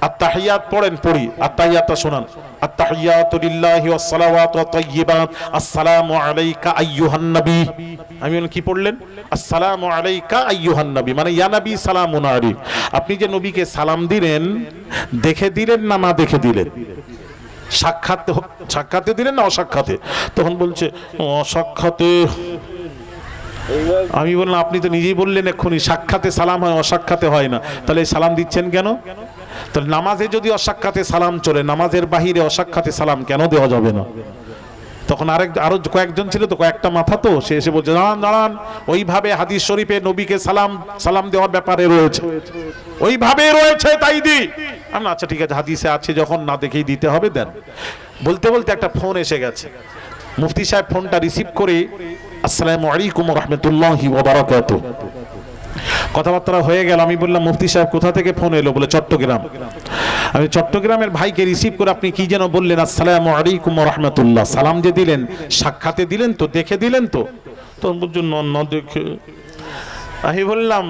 আত্তাহিয়াত পড়েন? পড়ি। আত্তাহিয়াতটা শোনান। আত্তাহিয়াতু লিল্লাহি ওয়াস সালাওয়াতু ওয়াত তাইয়্যিবাত, আসসালামু আলাইকা আইয়ুহান নবী। আমি বললাম কি পড়লেন? আসসালামু আলাইকা আইয়ুহান নবী, মানে ইয়া নবী সালামুন আলাইক। আপনি যে নবীকে সালাম দিলেন, দেখে দিলেন না না দেখে দিলেন? সাক্ষাতে দিলেন না অসাক্ষাতে? তখন বলছে অসাক্ষাতে। আমি বললাম আপনি তো নিজেই বললেন এক্ষুনি সাক্ষাতে সালাম হয়, অসাক্ষাতে হয় না, তাহলে সালাম দিচ্ছেন কেন? তাহলে নামাজে যদি অসাক্ষাতে সালাম চলে, নামাজের বাহিরে অসাক্ষাতে সালাম কেন দেওয়া যাবে না? তখন আরো কয়েকজন ছিল তো, কয়েকটা মাথা, তো সে এসে বলছে দাঁড়ান দাঁড়ান, ওইভাবে হাদিস শরীফে নবীকে সালাম দেওয়ার ব্যাপারে রয়েছে, ওইভাবে রয়েছে, তাই দি। আমি আচ্ছা ঠিক আছে, হাদিসে আছে যখন, না দেখেই দিতে হবে, দেন। বলতে বলতে একটা ফোন এসে গেছে। মুফতি সাহেব ফোনটা রিসিভ করে আসসালামু আলাইকুম ওয়া রাহমাতুল্লাহি ওয়া বারাকাতুহু, কথাবার্তা হয়ে গেল। আমি বললাম মুফতি সাহেব কোথা থেকে ফোন এলো? বলে চট্টগ্রাম। আমি চট্টগ্রামের ভাইকে রিসিভ করে আপনি কি যেন বললেন? আসসালামু আলাইকুম ওয়া রাহমাতুল্লাহ। সালাম যে দিলেন, সাক্ষাতে দিলেন তো, দেখে দিলেন তো? তখন বলছেন না দেখে। আমি বললাম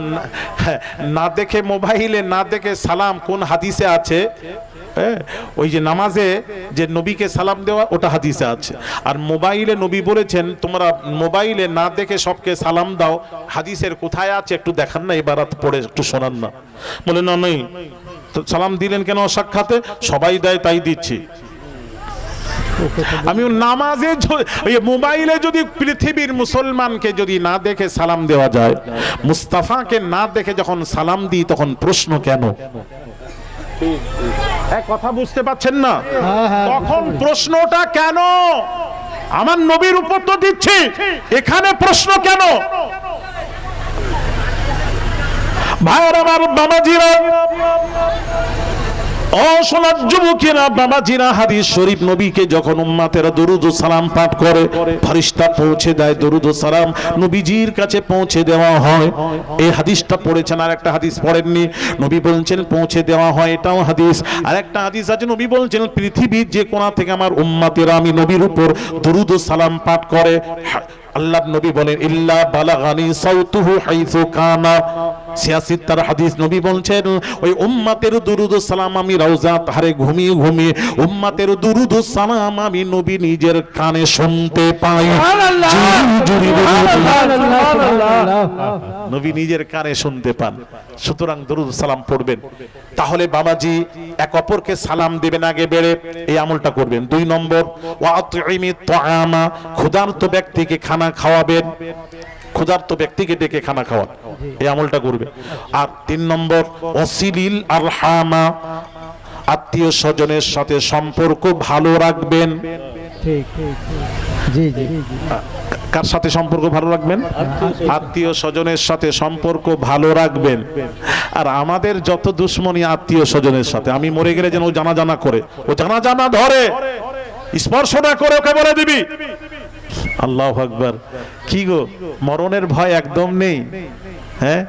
না দেখে মোবাইলে না দেখে সালাম কোন হাদিসে আছে? ওই যে নামাজে যে নবীকে সালাম দেওয়া ওটা হাদিসে আছে, আর মোবাইলে নবী বলেছেন তোমরা মোবাইলে না দেখে সবকে সালাম দাও, হাদিসের কোথায় আছে একটু দেখান না, এবার পড়ে একটু শোনান না। বলে না নেই তো সালাম দিলেন কেন সাক্ষাতে? সবাই দেয় তাই দিচ্ছি। আমি নামাজে মোবাইলে যদি পৃথিবীর মুসলমানকে যদি না দেখে সালাম দেওয়া যায়, মুস্তাফাকে না দেখে যখন সালাম দিই তখন প্রশ্ন কেন? কথা বুঝতে পাচ্ছেন না? তখন প্রশ্নটা কেন? আমার নবীর উপর তো দিচ্ছি, এখানে প্রশ্ন কেন? ভাইয়ের আমার, বাবাজিরা, ও সোনার যুবকেরা, বাবাজিরা, হাদিস শরীফ নবীকে যখন উম্মতেরা দরুদ ও সালাম পাঠ করে ফেরেশতা পৌঁছে দেয়, দরুদ ও সালাম নবীজির কাছে পৌঁছে দেওয়া হয়। এই হাদিসটা পড়েছেন, আর একটা হাদিস পড়েননি, নবী বলছেন পৌঁছে দেওয়া হয়, এটাও হাদিস। আর একটা হাদিস আছে নবী বলছেন পৃথিবীর যে কোণা থেকে আমার উম্মতেরা আমি নবীর উপর দরুদ ও সালাম পাঠ করে, আল্লাহ নবী বলেন ইল্লা বালাগানি সাউতুহু হাইসু কানা। 86 তার হাদিস নবী বলছেন ওই উম্মতের দুরুদ ও সালাম আমি রওজা পাহাড়ে ঘুমিয়ে ঘুমিয়ে উম্মতের দুরুদ ও সালাম আমি নবী নিজের কানে শুনতে পাই। নবী নিজের কানে শুনতে পান। সুতরাং দরুদ সালাম পড়বেন। তাহলে বাবাজি এক অপরকে সালাম দেবেন, আগে বেড়ে এই আমলটা করবেন। 2 নম্বর ওয়া আতইমি তাআমা, ক্ষুধার্ত ব্যক্তিকে খানা খাওয়াবেন, ক্ষুধার্ত ব্যক্তিকে ডেকে খানা খাওয়ান, এই আমলটা করবে। আর 3 নম্বর ওয়াসিলিল আরহামা, আত্মীয় স্বজনের সাথে সম্পর্ক ভালো রাখবেন। ঠিক ঠিক জি জি। কার সাথে সম্পর্ক ভালো রাখবেন? আত্মীয় স্বজনের সাথে সম্পর্ক ভালো রাখবেন। আর আমাদের যত দুশ্মনী আত্মীয় স্বজনের সাথে, আমি মরে গেলে যেন ও জানা জানা করে, ও জানা জানা ধরে, স্পর্শ না করে ওকে বলে দিবি। আল্লাহু আকবার। কি গো, মরণের ভয় একদম নেই? হ্যাঁ,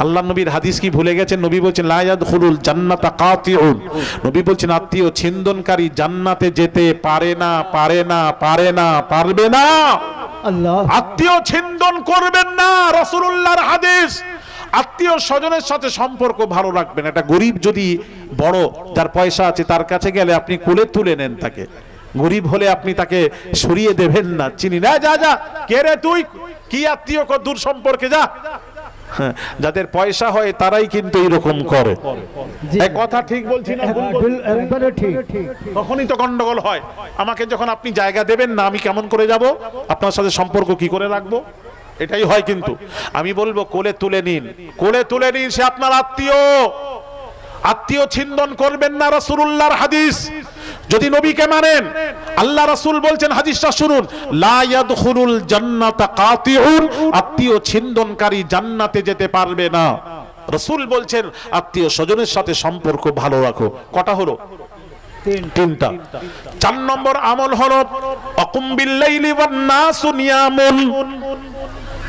আল্লাহ নবীর হাদিস কি ভুলে গেছেন? নবী বলছেন লা ইয়াদখুলুল জান্নাতা কাতিউন, নবী বলছেন আত্মীয় ছিন্দনকারী জান্নাতে যেতে পারে না, পারে না, পারে না, পারবে না। আল্লাহ, আত্মীয় ছিন্দন করবেন না, রাসূলুল্লাহর হাদিস। আত্মীয় স্বজনের সাথে সম্পর্ক ভালো রাখবেন। একটা গরিব যদি বড় যার পয়সা আছে তার কাছে গেলে আপনি কোলে তুলে নেন তাকে। গরিব হলে আপনি তাকে সরিয়ে দেবেন না, চিনি না, যা যা, কে রে তুই, কি আত্মীয়, দূর সম্পর্কে যা। যাদের পয়সা হয় তারাই কিন্তু এরকম করে। এই কথা ঠিক বলছি না? একবারে ঠিক। তখনই তো গন্ডগোল হয়। আমাকে যখন আপনি জায়গা দেবেন না, আমি কেমন করে যাব? আপনার সাথে সম্পর্ক কি করে রাখবো? এটাই হয়। কিন্তু আমি বলবো কোলে তুলে নিন, কোলে তুলে নিন, সে আপনার আত্মীয়। আত্মীয় ছিন্দন করবেন না, রাসূলুল্লাহর হাদিস। যদি নবীকে মানেন, আল্লাহ রাসূল বলছেন, হাদিসটা শুনুন, লা ইয়াদখুলুল জান্নাতা কাতিউন, আত্মীয় ছিন্দনকারী জান্নাতে যেতে পারবে না। রাসূল বলছেন আত্মীয় স্বজনের সাথে সম্পর্ক ভালো রাখো। কটা হলো? 3টা। 4 নম্বর আমল হলো আকুম বিল লাইলি ওয়ান নাসু নিয়ামুন।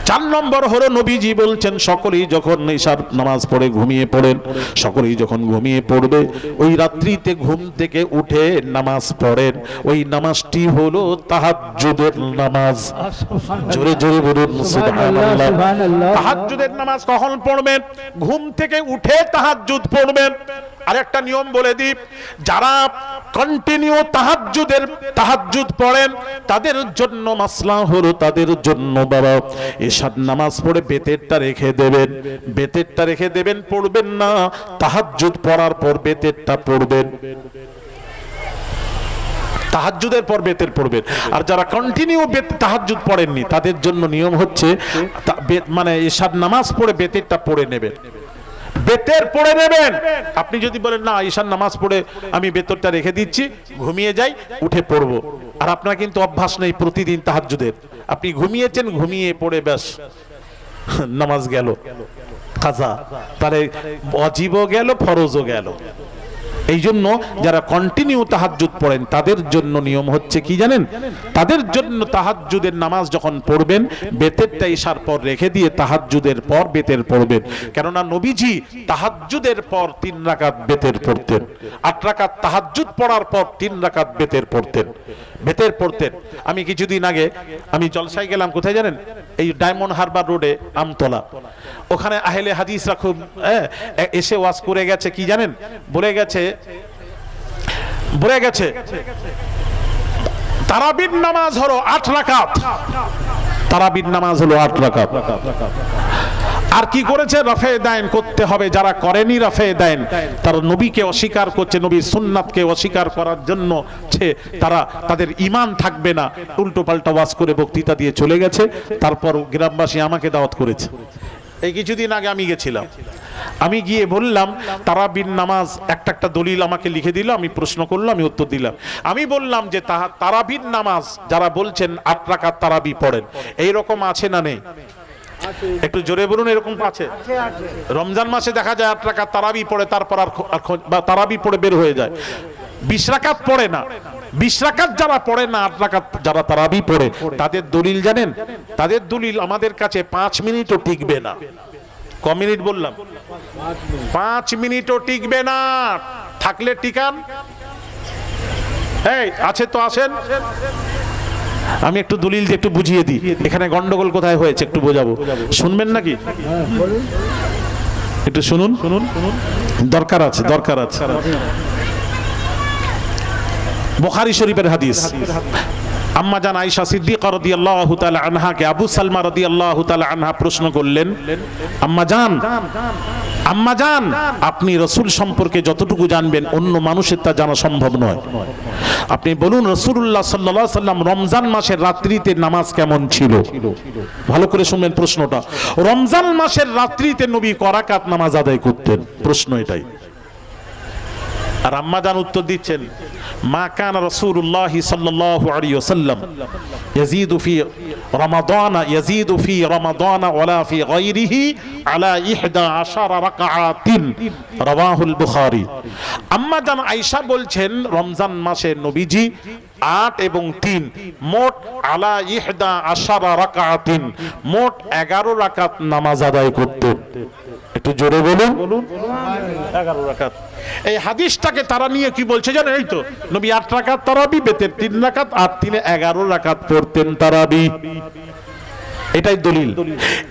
4 নম্বর হলো নবীজি বলছেন সকলেই যখন ইশার নামাজ পড়ে ঘুমিয়ে পড়েন, সকলেই যখন ঘুমিয়ে পড়বে ওই রাত্রিতে ঘুম থেকে উঠে নামাজ পড়েন, ওই নামাজটি হলো তাহাজ্জুদের নামাজ। জোরে জোরে বলুন সুবহানাল্লাহ। তাহাজ্জুদের নামাজ কখন পড়বেন? ঘুম থেকে উঠে তাহাজ্জুদ পড়বেন। আরেকটা নিয়ম বলে দিই, যারা কন্টিনিউ তাহাজ্জুদ পড়েন তাদের জন্য মাসলা হলো, তাদের জন্য বাবা এশার নামাজ পড়ে বেতেরটা রেখে দেবেন, বেতেরটা রেখে দেবেন, পড়বেন না। তাহাজ্জুদ পড়ার পর বেতেরটা পড়বেন, তাহাজ্জুদের পর বেতের পড়বেন। আর যারা কন্টিনিউ তাহাজ্জুদ পড়েননি তাদের জন্য নিয়ম হচ্ছে মানে এশার নামাজ পড়ে বেতেরটা পড়ে নেবেন, বেতের পড়ে নেবেন। আপনি যদি বলেন না ঈশার নামাজ পড়ে আমি বেতরটা রেখে দিচ্ছি, ঘুমিয়ে যাই, উঠে পড়বো, আর আপনার কিন্তু অভ্যাস নেই প্রতিদিন তাহাজ্জুদের, আপনি ঘুমিয়েছেন, ঘুমিয়ে পড়ে ব্যাস নামাজ গেল কাজা, তাহলে ওয়াজিবও গেল, ফরজও গেল। এই জন্য যারা কন্টিনিউ তাহাজ্জুদ পড়েন তাদের জন্য নিয়ম হচ্ছে কি জানেন? তাদের জন্য তাহাজ্জুদের নামাজ যখন পড়বেন বেতেরটা ইশার পর রেখে দিয়ে তাহাজ্জুদের পর বেতের পড়বেন। কেননা নবীজি তাহাজ্জুদের পর 3 রাকাত বেতের পড়তেন, 8 রাকাত তাহাজ্জুদ পড়ার পর 3 রাকাত বেতের পড়তেন। আমি কিছুদিন আগে আমি জলসায় গেলাম, কোথায় জানেন? এই ডায়মন্ড হারবার রোডে আমতলা। ওখানে আহলে হাদিসরা খুব এসে ওয়াজ করে গেছে, কি জানেন, বলে গেছে তারাবির নামাজ হলো 8 রাকাত, তারাবির নামাজ হলো 8 রাকাত। আর কি করেছে, রাফে দাইন করতে হবে, যারা করেনি রাফে দাইন তারা নবীকে অস্বীকার করছে, নবীর সুন্নাতকে অস্বীকার করার জন্য তারা তাদের ঈমান থাকবে না, উল্টো পাল্টা ওয়াজ করে বক্তৃতা দিয়ে চলে গেছে। তারপর গ্রামবাসী আমাকে দাওয়াত করেছে। এই কিছুদিন আগে আমি গেছিলাম, আমি গিয়ে বললাম তারাবির নামাজ একটা দলিল আমাকে লিখে দিল, আমি প্রশ্ন করলাম, আমি উত্তর দিলাম। আমি বললাম যে তারাবির নামাজ যারা বলছেন 8 রাকাত তারাবি পড়েন, এইরকম আছে না নেই? একটু জোরে বলুন, এরকম আছে? রমজান মাসে দেখা যায় 8 রাকাত তারাবি পড়ে, তারপর আর তারাবি পড়ে বের হয়ে যায়। 20 রাকাত পড়ে না, 20 রাকাত যারা পড়ে না, 8 রাকাত যারা তারাবি পড়ে, তাদের দলিল জানেন? তাদের দলিল আমাদের কাছে 5 মিনিটও টিকবে না। ক মিনিট বললাম? 5 মিনিটও টিকবে না। থাকলে টিকান। এই আছে তো আসেন, আমি একটু দলিল দিয়ে একটু বুঝিয়ে দিই, এখানে গন্ডগোল কোথায় হয়েছে একটু বোঝাবো, শুনবেন নাকি? একটু শুনুন, দরকার আছে। বুখারী শরীফের হাদিস, আম্মা জান আয়েশা সিদ্দিকা রাদিয়াল্লাহু তাআলা আনহাকে আবু সালমা রাদিয়াল্লাহু তাআলা আনহা প্রশ্ন করলেন, আম্মা জান আপনি রাসূল সম্পর্কে যতটুকু জানবেন অন্য মানুষের তা জানা সম্ভব নয়, আপনি বলুন রাসূলুল্লাহ সাল্লাল্লাহু আলাইহি ওয়াসাল্লাম রমজান মাসের রাত্রিতে নামাজ কেমন ছিল? ভালো করে শুনবেন প্রশ্নটা। রমজান মাসের রাত্রিতে নবী ক রাকাত নামাজ আদায় করতেন? প্রশ্ন এটাই। আর আম্মা জান উত্তর দিচ্ছেন, মা কানা রাসূলুল্লাহ সাল্লাল্লাহু আলাইহি ওয়াসাল্লাম ইয়াজিদু ফি রমাদান ওয়ালা ফি গায়রিহি আলা 11 রাকাআতিন, রাওয়াহুল বুখারী। আম্মা জান আয়েশা বলছেন রমজান মাসে নবীজি 8 এবং 3 মোট আলা 11 রাকাআতিন, মোট 11 রাকাত নামাজ আদায় করতেন। একটু জোরে বলুন, 11 রাকাত। এই হাদিসটাকে তারা নিয়ে কি বলছে জানেন? এই তো নবী 8 রাকাত তারাবি, বেতের 3 রাকাত, আর 3 11 রাকাত পড়তেন তারাবি। এটাই দলিল।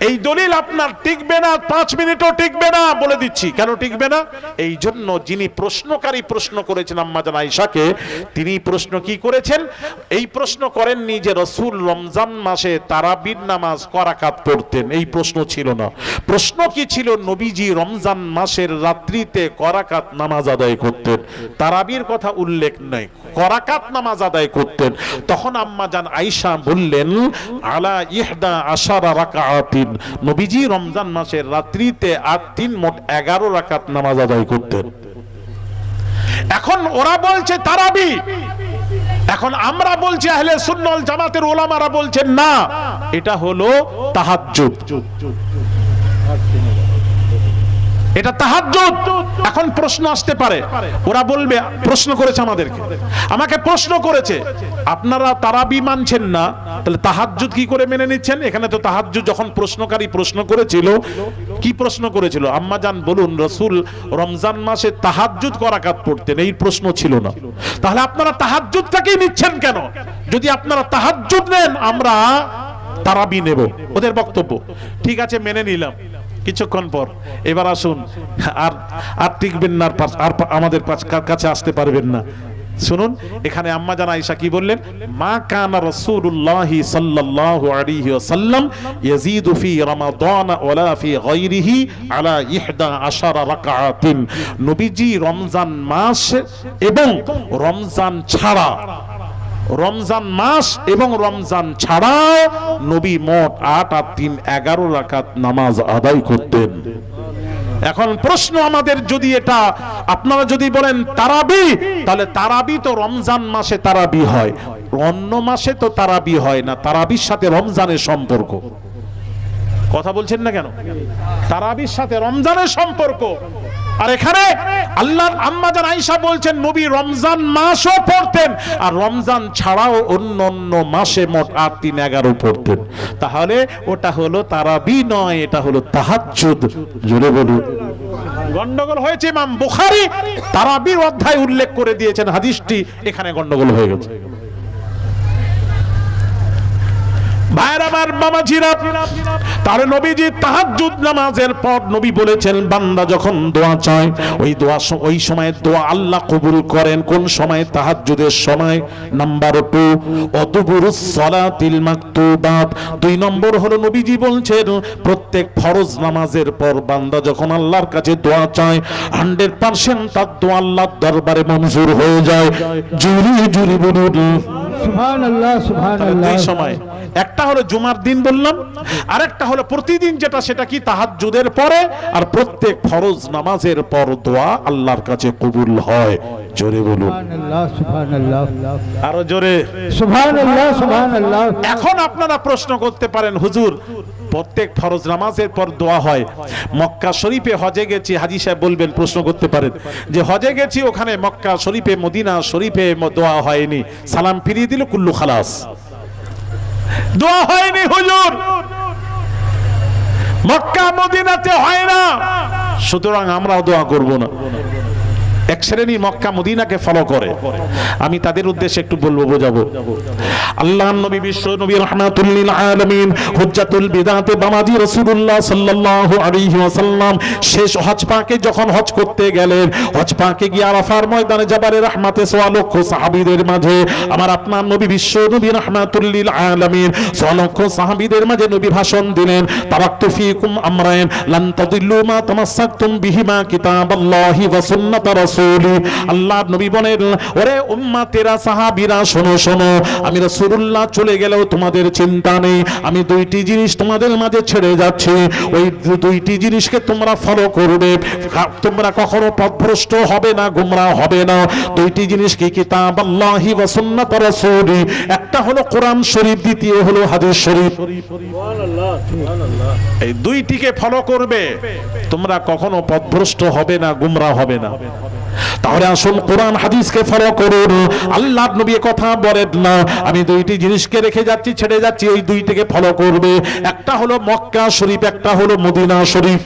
এই দলিল আপনার টিকবে না, 5 মিনিটও টিকবে না, বলে দিচ্ছি কেন টিকবে না। এই জন্য যিনি প্রশ্নকারী প্রশ্ন করেছেন আম্মা জান আয়েশাকে, তিনি প্রশ্ন কি করেছেন? এই প্রশ্ন করেননি যে রাসূল রমজান মাসে তারাবির নামাজ ক রাকাত পড়তেন, এই প্রশ্ন ছিল না। প্রশ্ন কি ছিল? নবীজি রমজান মাসের রাত্রিতে ক রাকাত নামাজ আদায় করতেন, তারাবির কথা উল্লেখ নেই, ক রাকাত নামাজ আদায় করতেন। তখন আম্মা জান আয়েশা বললেন আলা 11 রাকাআতিন, নবীজি রমজান মাসের রাত্রিতে 8 3 মোট 11 রাকাত নামাজ আদায় করতেন। এখন ওরা বলছে তারাবি, এখন আমরা বলছি আহলে সুন্নাহ ওয়াল জামাতের উলামারা বলছেন না, এটা হলো তাহাজ্জুদ, এটা তাহাজ্জুদ। এখন প্রশ্ন আসতে পারে, ওরা বলবে, প্রশ্ন করেছে আমাকে প্রশ্ন করেছে, আপনারা তারাবি মানছেন না, তাহলে তাহাজ্জুদ কি করে মেনে নিচ্ছেন? এখানে তো তাহাজ্জুদ, যখন প্রশ্নকারী প্রশ্ন করেছিল, কি প্রশ্ন করেছিল? আম্মা জান বলুন রাসূল রমজান মাসে তাহাজ্জুদ ক রাকাত পড়তেন, এই প্রশ্ন ছিল না। তাহলে আপনারা তাহাজ্জুদটাকেই নিচ্ছেন কেন? যদি আপনারা তাহাজ্জুদ নেন, আমরা তারাবি নেব, ওদের বক্তব্য। ঠিক আছে, মেনে নিলাম। কিছুক্ষণ পর এবার আসুন, আর টিকবেন না, আর আমাদের কাছে আসতে পারবেন না। শুনুন, এখানে আম্মা জান আয়েশা কি বললেন? মা কানা রাসূলুল্লাহ সাল্লাল্লাহু আলাইহি ওয়াসাল্লাম ইয়াজিদু ফি রমাদান ওয়ালা ফি গায়রিহি আলা 11 রাকাআতিন, নবীজি রমজান মাস এবং রমজান ছাড়া, রমজান মাস এবং রমজান ছাড়াও নবী মোট 8 আর 3 11 রাকাত নামাজ আদায় করতেন। এখন প্রশ্ন আমাদের, যদি এটা আপনারা যদি বলেন তারাবি, তাহলে তারাবি তো রমজান মাসে তারাবি হয়, অন্য মাসে তো তারাবি হয় না, তারাবির সাথে রমজানের সম্পর্ক। কথা বলছেন না কেন? তারাবির সাথে রমজানের সম্পর্ক। আর এখানে আল্লাহর আম্মা জান আয়েশা বলছেন নবী রমজান মাসও পড়তেন, আর রমজান ছাড়াও অন্য অন্য মাসে মোট 8 3 11 পড়তেন। তাহলে ওটা হলো তারাবি নয়, এটা হলো তাহাজ্জুদ। জোরে বলুন। গন্ডগোল হয়েছে, ইমাম বুখারী তারাবির অধ্যায় উল্লেখ করে দিয়েছেন হাদিসটি, এখানে গন্ডগোল হয়ে গেছে। ভাইরা আমার বাবাজিরা, তার নবীজি তাহাজ্জুদ নামাজের পর নবী বলেছেন বান্দা যখন দোয়া চায় ওই সময় দোয়া আল্লাহ কবুল করেন। কোন সময়? তাহাজ্জুদের সময়। নাম্বার 2 অদুবুরুস সালাতিল মাকতুবাত। 2 নম্বর হলো নবীজি বলছেন প্রত্যেক ফরজ নামাজের পর বান্দা যখন আল্লাহর কাছে দোয়া চায় 100% তার দোয়া আল্লাহর দরবারে মঞ্জুর হয়ে যায়। জুরি জুরি বলুন সুবহানাল্লাহ, সুবহানাল্লাহ। এই সময় একটা হলো জুমার দিন বললাম, আর একটা হলো প্রতিদিন যেটা, সেটা কি তাহাজ্জুদের পরে। আর প্রত্যেক ফরজ নামাজের পর দোয়া আল্লাহর কাছে কবুল হয়। জোরে বলুন সুবহানাল্লাহ, সুবহানাল্লাহ, আরো জোরে সুবহানাল্লাহ, সুবহানাল্লাহ। এখন আপনারা প্রশ্ন করতে পারেন, হুজুর প্রত্যেক ফরজ নামাজের পর দোয়া হয়, মক্কা শরীফে হজে গেছি, হাজী সাহেব বলবেন, প্রশ্ন করতে পারেন যে হজে গেছি ওখানে মক্কা শরীফে মদিনা শরীফে দোয়া হয়নি, সালাম ফিরিয়ে দিল কুল্লু খালাস, দোয়া হয়নি হুজুর, মক্কা মদিনাতে হয় না, সুতরাং আমরাও দোয়া করব না। এক শ্রেণী মক্কা মদিনাকে ফলো করে, আমি তাদের উদ্দেশ্যে একটু বলবো, বোঝাবো। আল্লাহর নবী বিশ্ব নবী রাহমাতুল লিল আলামিন হুজ্জাতুল বিদাতে বামাজি রাসূলুল্লাহ সাল্লাল্লাহু আলাইহি ওয়াসাল্লাম শেষ হজ পাকে যখন হজ করতে গেলেন, হজ পাকে গিয়ে আরাফার ময়দানে জাবালে রাহমাতে সোয়া লক্ষ সাহাবীদের মাঝে আমার আপনার নবী বিশ্ব নবী রাহমাতুল লিল আলামিন সোয়া লক্ষ সাহাবীদের মাঝে নবী ভাষণ দিলেন, তারাকতু ফীকুম আমরাইন লান তাদিল্লু মা তামাসসাকতুম বিহিমা কিতাবাল্লাহি ওয়া সুন্নাত আল্লাহ নবী বলেন, ওরে উম্মতেরা সাহাবীরা শোনো শোনো, আমি রাসূলুল্লাহ চলে গেলেও তোমাদের চিন্তা নেই, আমি 2টি জিনিস তোমাদের মাঝে ছেড়ে যাচ্ছি, ওই 2টি জিনিসকে তোমরা ফলো করবে, তোমরা কখনো পথভ্রষ্ট হবে না, গোমরাহ হবে না। 2টি জিনিস কি? কিতাবাল্লাহি ওয়া সুন্নাত রাসূলি, একটা হলো কোরআন শরীফ, দ্বিতীয় হলো হাদিস শরীফ। সুবহানাল্লাহ, সুবহানাল্লাহ। এই 2টিকে ফলো করবে, তোমরা কখনো পথভ্রষ্ট হবে না, গোমরাহ হবে না। তাহলে আসুন কোরআন হাদিসকে ফলো করুন। আল্লাহর নবী কথা বলেন না, আমি 2টি জিনিসকে রেখে যাচ্ছি, ছেড়ে যাচ্ছি, ওই 2টিকে ফলো করবে, একটা হলো মক্কা শরীফ, একটা হলো মদিনা শরীফ।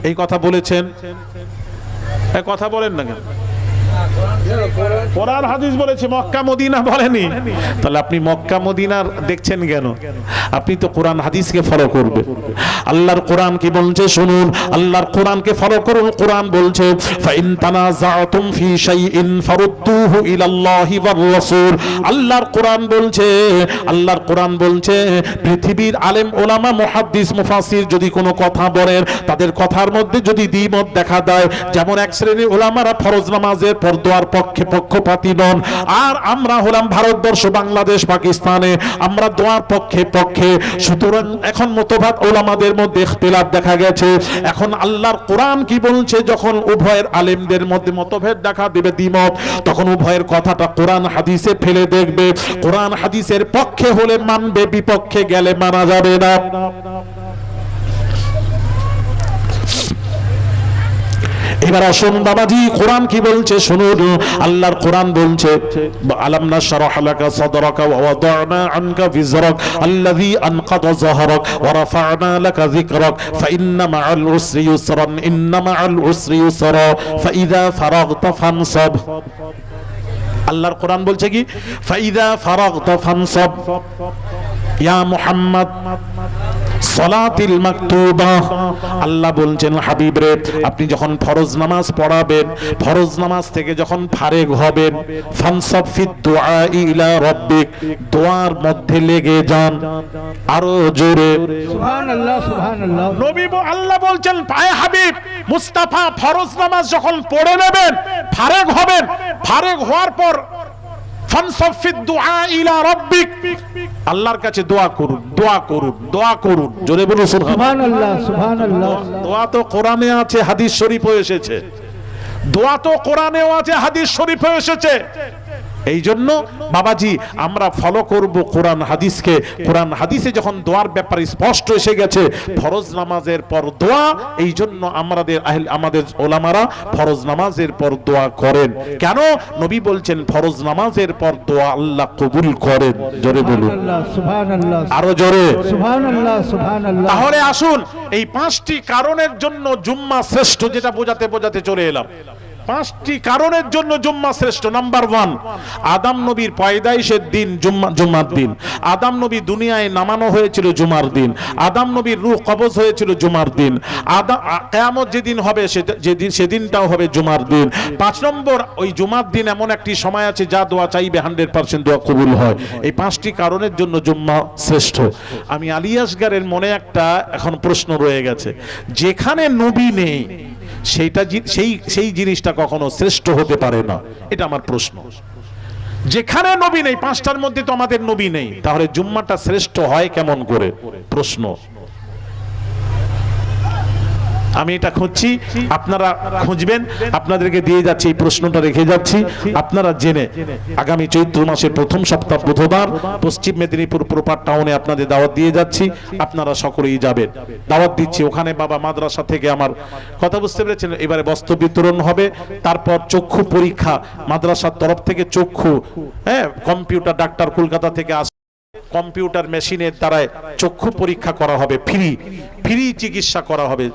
এই কথা বলেছেন, এই কথা বলেন না কেন? কোরআন হাদিস বলেছে, মক্কা মদিনা বলেনি। তাহলে আপনি মক্কা মদিনার দেখছেন কেন? আপনি তো কোরআন হাদিসকে ফলো করবে। আল্লাহর কোরআন কি বলছে শুনুন, আল্লাহর কোরআনকে ফলো করুন। কোরআন বলছে ফাইন তানাযাতুম ফি শাইইন ফারুদ্দুহু ইলাল্লাহি ওয়ার রাসূল। আল্লাহর কোরআন বলছে, আল্লাহর কোরআন বলছে পৃথিবীর আলেম ওলামা মুহাদ্দিস মুফাসসির যদি কোনো কথা বলেন, তাদের কথার মধ্যে যদি দ্বিমত দেখা দেয়, যেমন এক শ্রেণীর ওলামারা ফরজ নামাজের পর দোয়ার পক্ষে পক্ষপাতী নন, আর আমরা হলাম ভারতবর্ষ, বাংলাদেশ, পাকিস্তানে আমরা দোয়ার পক্ষে। সুতরাং এখন মতভেদ ওলামাদের মধ্যে ইখতিলাফ দেখা গেছে। এখন আল্লাহর কোরআন কি বলছে, যখন উভয়ের আলেমদের মধ্যে মতভেদ দেখা দিবে, দ্বিমত, তখন উভয়ের কথাটা কোরআন হাদিসে ফেলে দেখবে। কোরআন হাদিসের পক্ষে হলে মানবে, বিপক্ষে গেলে মানা যাবে না। এবার আসুন বাবাজি, কোরআন কি বলছে শুনুন। আল্লাহর কোরআন বলছে আলাম নাশরাহ লাকা সাদরাকা ওয়া ওয়াদা'না আনকা বিজরাক আল্লাযী আনকাদা যাহরাক ওয়া রাফা'না লাকা যিকরাক ফাইন্না মা'আল উসরি ইউসরান ইন্না মা'আল উসরি ইউসরা ফাইযা ফারাগতা ফানসাব। আল্লাহর কোরআন বলছে কি, ফাইযা ফারাগতা ফানসাব ইয়া মুহাম্মদ সলাতিল মাকতুবা। আল্লাহ বলছেন হাবিব রে, আপনি যখন ফরজ নামাজ পড়াবেন, ফরজ নামাজ থেকে যখন ফারেগ হবেন, ফানসাব ফিদ দুআ ইলা রাব্বিক, দোয়ার মধ্যে লেগে যান। আরো জোরে সুবহানাল্লাহ, সুবহানাল্লাহ। নবী আল্লাহ বলছেন পায়ে হাবিব মুস্তাফা ফরজ নামাজ যখন পড়ে নেবেন, ফারেগ হবেন, ফারেগ হওয়ার পর ফানসাব ফিদ দুআ ইলা রাব্বিক, আল্লাহর কাছে দোয়া করুন, দোয়া করুন, দোয়া করুন। জোরে বলুন সুবহানাল্লাহ, সুবহানাল্লাহ। দোয়া তো কোরআনে আছে, হাদিস শরীফেও এসেছে, দোয়া তো কোরআনেও আছে, হাদিস শরীফেও এসেছে। এই জন্য বাবাজি আমরা ফলো করব কোরআন হাদিসকে। কোরআন হাদিসে যখন দোয়ার ব্যাপারে স্পষ্ট এসে গেছে ফরজ নামাজের পর দোয়া, এই জন্য আমাদের ওলামারা ফরজ নামাজের পর দোয়া করেন। কেন? নবী বলছেন ফরজ নামাজের পর দোয়া আল্লাহ কবুল করেন। জোরে বলুন সুবহানাল্লাহ, আরো জোরে সুবহানাল্লাহ, সুবহানাল্লাহ। তাহলে আসুন এই 5টি কারণের জন্য জুম্মা শ্রেষ্ঠ, যেটা বোঝাতে বোঝাতে চলে এলাম। 5টি কারণের জন্য জুম্মা শ্রেষ্ঠ। নাম্বার 1, আদম নবীর পয়দাইশের দিন জুম্মার দিন। আদম নবী দুনিয়ায় নামানো হয়েছিল জুমার দিন। আদম নবীর রূহ কবজ হয়েছিল জুমার দিন। কিয়ামত যেদিন হবে সেদিনটাও হবে জুমার দিন। 5 নম্বর, ওই জুমার দিন এমন একটি সময় আছে যা দোয়া চাইবে 100% দোয়া কবুল হয়। এই 5টি কারণের জন্য জুম্মা শ্রেষ্ঠ। আমি আলী আসগারের মনে একটা এখন প্রশ্ন রয়ে গেছে, যেখানে নবী নেই সেই জিনিসটা কখনো শ্রেষ্ঠ হতে পারে না, এটা আমার প্রশ্ন। যেখানে নবী নেই, 5টার মধ্যে তো আমাদের নবী নেই, তাহলে জুম্মাটা শ্রেষ্ঠ হয় কেমন করে? প্রশ্ন আমি এটা খুঁজছি, আপনারা খুঁজবেন, আপনাদেরকে দিয়ে যাচ্ছি, এই প্রশ্নটা রেখে যাচ্ছি। আপনারা জেনে আগামী চৈত্র মাসের প্রথম সপ্তাহ বুধবার পশ্চিম মেদিনীপুর প্রপার টাউনে আপনাদের দাওয়াত দিয়ে যাচ্ছি। আপনারা সকলেই যাবেন, দাওয়াত দিচ্ছি। ওখানে বাবা মাদ্রাসা থেকে আমার কথা বুঝতে পেরেছেন, এবারে বস্ত্র বিতরণ হবে, তারপর চক্ষু পরীক্ষা মাদ্রাসার তরফ থেকে, চক্ষু কম্পিউটার, ডাক্তার কলকাতা থেকে আসে, কম্পিউটার মেশিনের দ্বারায় চক্ষু পরীক্ষা করা হবে, ফ্রি চিকিৎসা করা হবে।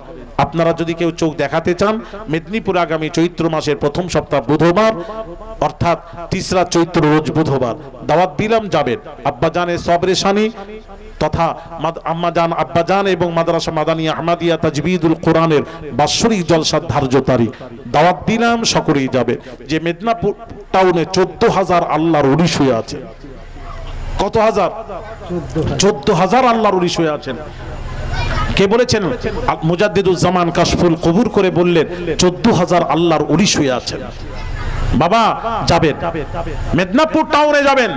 আপনারা যদি কেউ চোখ দেখাতে চান, মেদিনীপুর আগামী চৈত্র মাসের প্রথম সপ্তাহ বুধবার, অর্থাৎ 3রা চৈত্র রোজ বুধবার দাওয়াত দিলাম, যাবেন। আব্বাজানের সবরেশানি তথা আম্মাজান আব্বাজান এবং মাদ্রাসা মাদানিয়া আহমদিয়া তাজবিদুল কোরআনের বাৎসরিক জলসার ধার্য তারিখ দাওয়াত দিলাম, সকলেই যাবে। যে মেদিনীপুর টাউনে 14,000 আল্লাহর ওলি শুয়ে আছে। কত হাজার? 14,000 আল্লাহর ওলি শুয়ে আছেন। কে বলেছেন? মুজাদ্দিদুজ জামান কাশফুল কবুর করে বললেন 14,000 আল্লাহর ওলি শুয়ে আছেন। বাবা যাবেন, মেদিনীপুর টাউনে যাবেন,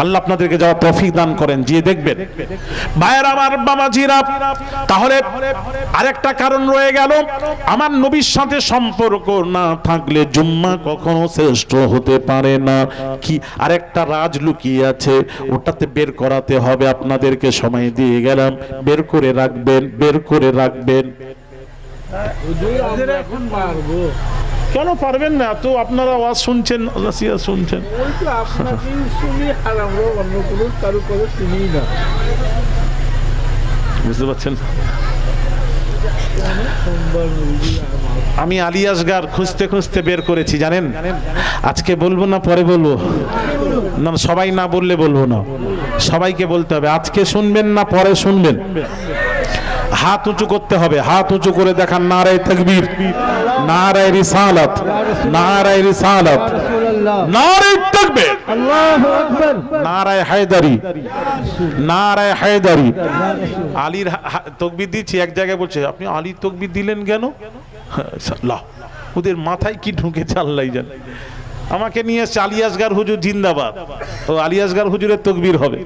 আল্লাহ আপনাদেরকে যাওয়ার তৌফিক দান করেন, গিয়ে দেখবেন। ভাইয়ের আমার, বাবাজিরা, তাহলে আরেকটা কারণ রয়ে গেল, আমার নবীর সাথে সম্পর্ক না থাকলে জুম্মা কখনো শ্রেষ্ঠ হতে পারে না। কি আরেকটা রাজ লুকিয়ে আছে, ওটাতে বের করাতে হবে। আপনাদেরকে সময় দিয়ে গেলাম, বের করে রাখবেন, বের করে রাখবেন। কেন পারবেন না? তো আপনারা আওয়াজ শুনছেন, শুনছেন, বুঝতে পারছেন? আমি আলী আসগার খুঁজতে খুঁজতে বের করেছি, জানেন। আজকে বলবো না পরে বলবো না, সবাই না বললে বলবো না, সবাইকে বলতে হবে। আজকে শুনবেন না পরে শুনবেন? হাত উঁচু করতে হবে, হাত উঁচু করে দেখান নারায়ে তাকবীর, নারায়ে রিসালাত, নারায়ে রিসালাত, নারায়ে তাকবীর, আল্লাহু আকবার, নারায়ে হায়দারি, নারায়ে হায়দারি। আলীর তাকবীর দিচ্ছি, এক জায়গায় বলছে আপনি আলীর তাকবীর দিলেন কেন? আল্লাহ, ওদের মাথায় কি ঢুকেছে আল্লাহই জানে। আমাকে নিয়ে এসছে আলী আসগার হুজুর জিন্দাবাদ, ও আলী আসগার হুজুরের তাকবীর হবে,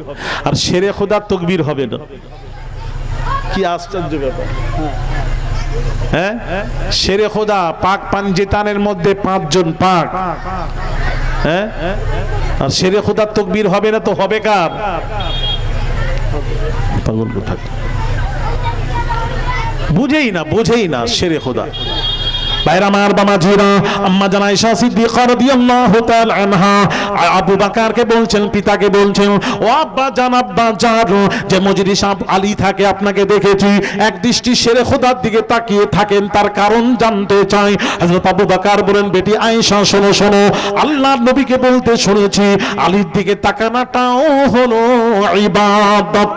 আর শেরে খোদার তাকবীর হবে না। কি আশ্চর্য ব্যাপার! হ্যাঁ, শেরে খোদা পাক পাঞ্জেতানের মধ্যে 5 জন পাক, হ্যাঁ, আর শেরে খোদার তাকবীর হবে না, তো হবে কার? পাগল কথা বুঝেই না শেরে খোদা। ভাইরা আমার, বাবাজিরা, আম্মা জান আয়েশা সিদ্দিকা রাদিয়াল্লাহু তাআলা আনহা আবু বকরকে বলছেন, পিতাকে বলছেন, ও আব্বা জান, যে মজলিস আলী থাকে আপনাকে দেখেছি এক দৃষ্টি শেরে খোদার দিকে তাকিয়ে থাকেন, তার কারণ জানতে চাই। হযরত আবু বকর বলেন, বেটি আয়েশা শোনো শোনো, আল্লাহর নবীকে বলতে শুনেছি আলীর দিকে তাকানোটাও হলো ইবাদত।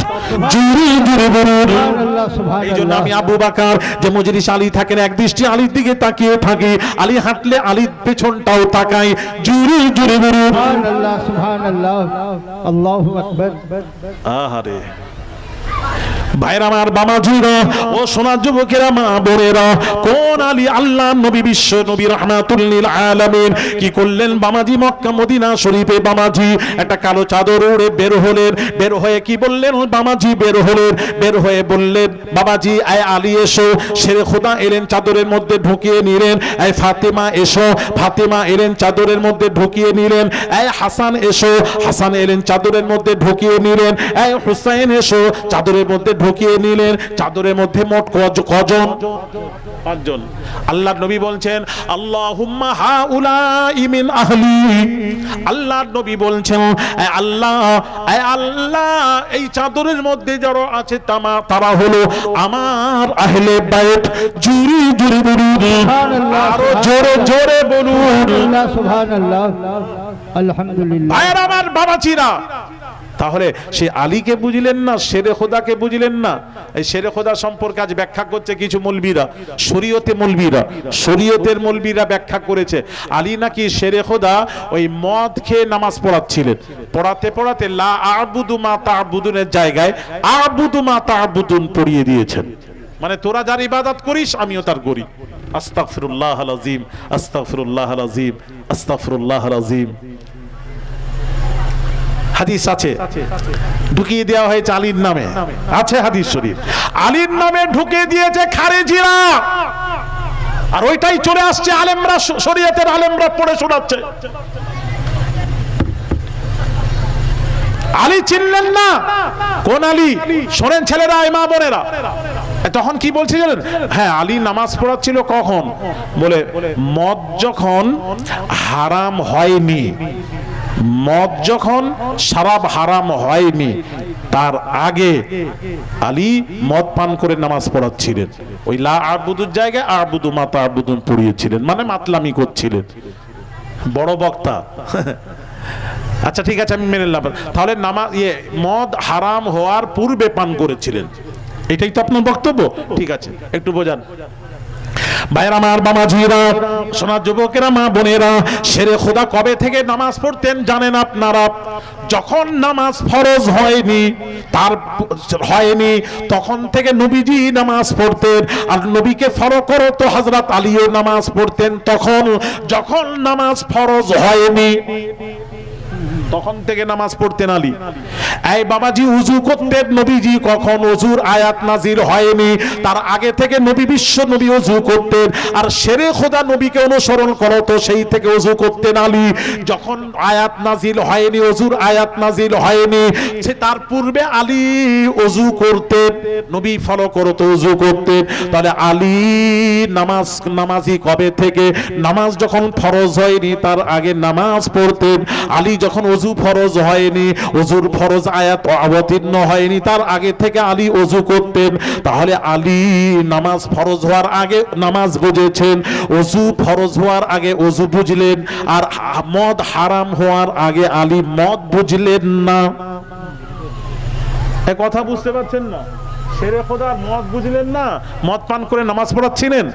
জুরি জুরি বলুন সুবহানাল্লাহ। এইজন্য আমি আবু বকর যে মজলিস আলী থাকেন এক দৃষ্টি আলীর দিকে তাকিয়ে থাকি, আলী হাঁটলে আলীর পেছনটাও তাকাই। জুরি জুরি বলুন সুবহানাল্লাহ, সুবহানাল্লাহ, আল্লাহু আকবার। আহারে ভাইরা আমার, বাবাজিরা, ও সোনার যুবকেরা, মা বোনেরা, কোন আলী? আল্লাহ নবী, বিশ্ব নবী, রাহমাতুল লিল আলামিন। কি করলেন বাবাজি? মক্কা মদিনা শরীফে বাবাজি একটা কালো চাদর উড়ে বের হলেন। বের হয়ে কি বললেন বাবাজি? বের হয়ে বললেন, বাবাজি আয় আলী এসো। শেরে খোদা এলেন, চাদরের মধ্যে ঢুকিয়ে নিলেন। আয় ফাতেমা এসো। ফাতেমা এলেন, চাদরের মধ্যে ঢুকিয়ে নিলেন। আয় হাসান এসো। হাসান এলেন, চাদরের মধ্যে ঢুকিয়ে নিলেন। আয় হুসাইন এসো, চাদরের মধ্যে ঢুকিয়ে নিলেন। চাদরের মধ্যে মোট কজন? 5 জন। আল্লাহর নবী বলছেন আল্লাহুম্মা হাউলাই মিন আহলি। আল্লাহর নবী বলছেন আল্লাহ এই চাদরের মধ্যে যারা আছে তারা হলো আমার আহলে বাইত। জুরি জুরি বলুন, আরো জোরে জোরে বলুন সুবহানাল্লাহ, আলহামদুলিল্লাহ। ভাইরা আমার, বাবাজিরা, তাহলে সে আলীকে বুঝলেন না, শেরে খোদাকে বুঝলেন না। এই শেরে খোদা সম্পর্কে আজ ব্যাখ্যা করছে কিছু মৌলবীরা, শরীয়তের মৌলবীরা ব্যাখ্যা করেছে আলী নাকি শেরে খোদা ওই মদ খেয়ে নামাজ পড়াচ্ছিলেন। পড়াতে পড়াতে লা আ'বুদু মা তা'বুদুনের জায়গায় আ'বুদু মা তা'বুদুন পড়িয়ে দিয়েছেন। মানে তোরা যার ইবাদত করিস আমিও তার করি। আস্তাগফিরুল্লাহাল আযীম, আস্তাগফিরুল্লাহাল আযীম, আস্তাগফিরুল্লাহাল আযীম। হাদিস আছে, ঢুকিয়ে দেওয়া হয়েছে আলীর নামে, আছে হাদিস শরীফ। আলীর নামে ঢুকিয়ে দিয়েছে খারেজিরা, আর ওইটাই চলে আসছে আলেমরা, শরীয়তের আলেমরা পড়ে শোনাচ্ছে। আলী চিনলেন না, কোন আলী? শোনেন ছেলেরা, মা বোনেরা, তখন কি বলছে জানেন? হ্যাঁ, আলী নামাজ পড়াচ্ছিল কখন? বলে মদ যখন হারাম হয়নি, মদ যখন শরাব হারাম হয়নি তার আগে আলী মদ পান করে নামাজ পড়াচ্ছিলেন। ওই লা আ'বুদুর জায়গায় আ'বুদু মা তা'বুদুন পড়িয়েছিলেন, মানে মাতলামি করছিলেন। বড় বক্তা। আচ্ছা ঠিক আছে, আমি মেনে নিলাম। তাহলে নামাজ মদ হারাম হওয়ার পূর্বে পান করেছিলেন, এটাই তো আপনার বক্তব্য? ঠিক আছে, একটু বোঝান। ভাইরা আমার, বাবাজিরা, সোনার যুবকেরা, মা বোনেরা, শেরে খোদা কবে থেকে নামাজ পড়তেন জানেন আপনারা? যখন নামাজ ফরজ হয়নি, তখন থেকে নবীজি নামাজ পড়তেন। আর নবীকে ফলো করো তো হযরত আলীও নামাজ পড়তেন তখন, যখন নামাজ ফরজ হয়নি তখন থেকে নামাজ পড়তেন আলী। এই বাবাজি, উযু করতেন নবীজি কখন? ওযুর আয়াত নাজিল হয়নি তার আগে থেকে বিশ্ব নবী ওযু করতেন। আর শেরে খোদা নবীকে অনুসরণ করো তো সেই থেকে ওযু করতেন আলী। যখন আয়াত নাজিল হয়নি, ওযুর আয়াত নাজিল হয়নি, সে তার পূর্বে আলী ওযু করতেন। নবী ফলো করো তো ওযু করতেন। তাহলে আলী নামাজি কবে থেকে? নামাজ যখন ফরজ হয়নি তার আগে নামাজ পড়তেন। আলী যখন ওযু ফরজ হয়নি, ওযুর ফরজ আয়াত অবতীর্ণ হয়নি তার আগে থেকে আলী ওযু করতেন। তাহলে আলী নামাজ ফরজ হওয়ার আগে নামাজ বুঝেছেন, ওযু ফরজ হওয়ার আগে ওযু বুঝলেন, আর মদ হারাম হওয়ার আগে আলী মদ বুঝলেন না। এই কথা বুঝতে পারছেন না? শেরে খোদা মদ বুঝলেন না, মদ পান করে নামাজ পড়াচ্ছিলেন।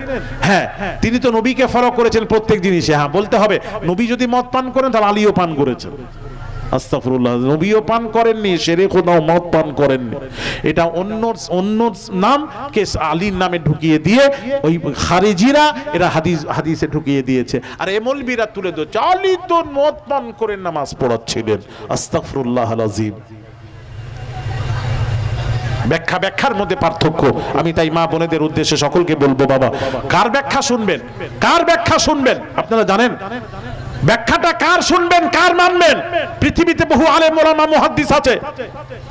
হ্যাঁ, তিনি তো নবীকে ফলো করেছেন প্রত্যেক জিনিসে। হ্যাঁ, বলতে হবে নবী যদি মদ পান করেন তাহলে আলীও পান করেছেন। আস্তাগফিরুল্লাহ, নবীও পান করেননি, শেরে খোদাও মদ পান করেননি। এটা অন্য নাম কে আলীর নামে ঢুকিয়ে দিয়ে ওই খারিজিরা এরা হাদিসে ঢুকিয়ে দিয়েছে। আর মৌলবীরা তুলে দিচ্ছে আলী তো মদ পান করে নামাজ পড়াচ্ছিলেন। আস্তাগফিরুল্লাহাল আযীম। ব্যাখ্যার মধ্যে পার্থক্য। আমি তাই মা বোনেদের উদ্দেশ্যে সকলকে বলবো, বাবা কার ব্যাখ্যা শুনবেন, কার ব্যাখ্যা শুনবেন? আপনারা জানেন ব্যাখ্যাটা কার শুনবেন, কার মানবেন? পৃথিবীতে বহু আলেম ওলামা মুহাদ্দিস আছে,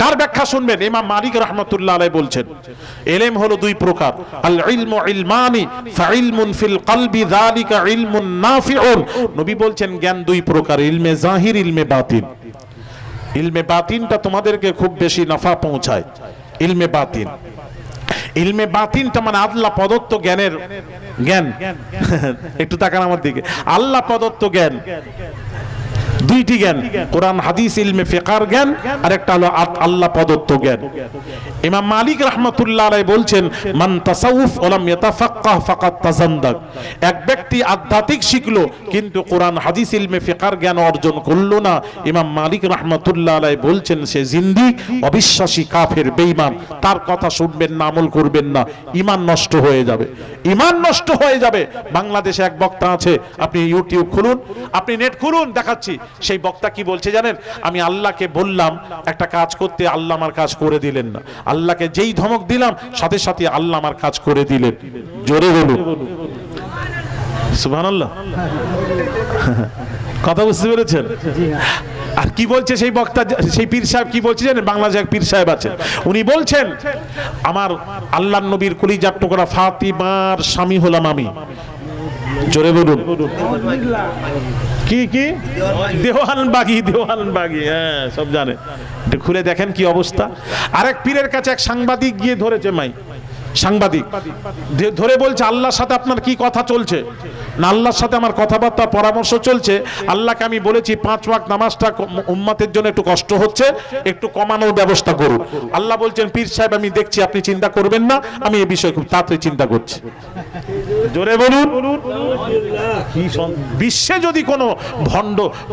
কার ব্যাখ্যা শুনবেন? ইমাম মালিক রাহমাতুল্লাহ আলাইহি বলছেন ইলম হলো দুই প্রকার, আল ইলমু ইলমানি ফাইলমুন ফিল কলবি যালিকা ইলমুন নাফিউন। নবী বলছেন জ্ঞান দুই প্রকার, ইলমে জাহির, ইলমে বাতিন। ইলমে বাতিনটা তোমাদেরকে খুব বেশি নাফা পৌঁছায়। ইলমে বাতিন, ইলমে বাতিনটা মানে আল্লাহ প্রদত্ত জ্ঞানের জ্ঞান। একটু তাকান আমার দিকে। আল্লাহ প্রদত্ত জ্ঞান, দুইটি জ্ঞান, কোরআন হাদিস ইলমে ফিকহের জ্ঞান, আর একটা হলো আল্লাহ প্রদত্ত জ্ঞান। ইমাম মালিক রাহমাতুল্লাহ আলাইহি বলছেন মান তাসাউফ ওয়া লাম ইয়াতাফাক্কাহ ফাকাদ তাজান্দাক। এক ব্যক্তি আধ্যাত্মিক শিখলো কিন্তু কোরআন হাদিস ইলমে ফিকহের জ্ঞান অর্জন করলো না, ইমাম মালিক রাহমাতুল্লাহ আলাইহি বলছেন সে জিন্দিক, অবিশ্বাসী, কাফের, বেঈমান। তার কথা শুনবেন না, আমল করবেন না, ঈমান নষ্ট হয়ে যাবে, ঈমান নষ্ট হয়ে যাবে। বাংলাদেশে এক বক্তা আছে, আপনি ইউটিউব খুলুন, আপনি নেট খুলুন, দেখাচ্ছি। সেই বক্তা কি বলছে জানেন? আমি আল্লাহকে বললাম একটা কাজ করতে, আল্লাহ আমার কাজ করে দিলেন না। আল্লাহকে যেই ধমক দিলাম সাথে সাথে আল্লাহ আমার কাজ করে দিলেন। জোরে বলুন সুবহানাল্লাহ। কথা বুঝতে পেরেছেন? আর কি বলছে সেই বক্তা, সেই পীর সাহেব কি বলছে জানেন? বাংলাদেশে এক পীর সাহেব আছেন, উনি বলছেন আমার আল্লাহর নবীর কলিজার টুকরা ফাতিমার স্বামী হলাম আমি। জোরে বলুন। কি কি দেওয়ানবাগী, দেওয়ানবাগী, হ্যাঁ সব জানে। একটু খুলে দেখেন কি অবস্থা। আরেক পীরের কাছে এক সাংবাদিক গিয়ে ধরেছে মাই, সাংবাদিক ধরে বলছে আল্লাহর সাথে আপনার কি কথা চলছে? না আল্লাহর সাথে আমার কথাবার্তা পরামর্শ চলছে, আল্লাহকে আমি বলেছি 5 ওয়াক্ত নামাজটা উম্মতের জন্য একটু কষ্ট হচ্ছে, একটু কমানোর ব্যবস্থা করুন। আল্লাহ বলছেন পীর সাহেব আমি দেখছি আপনি চিন্তা করবেন না, আমি এই বিষয়ে খুব তাড়াতাড়ি চিন্তা করছি। জোরে বলুন। বিশ্বে যদি কোনো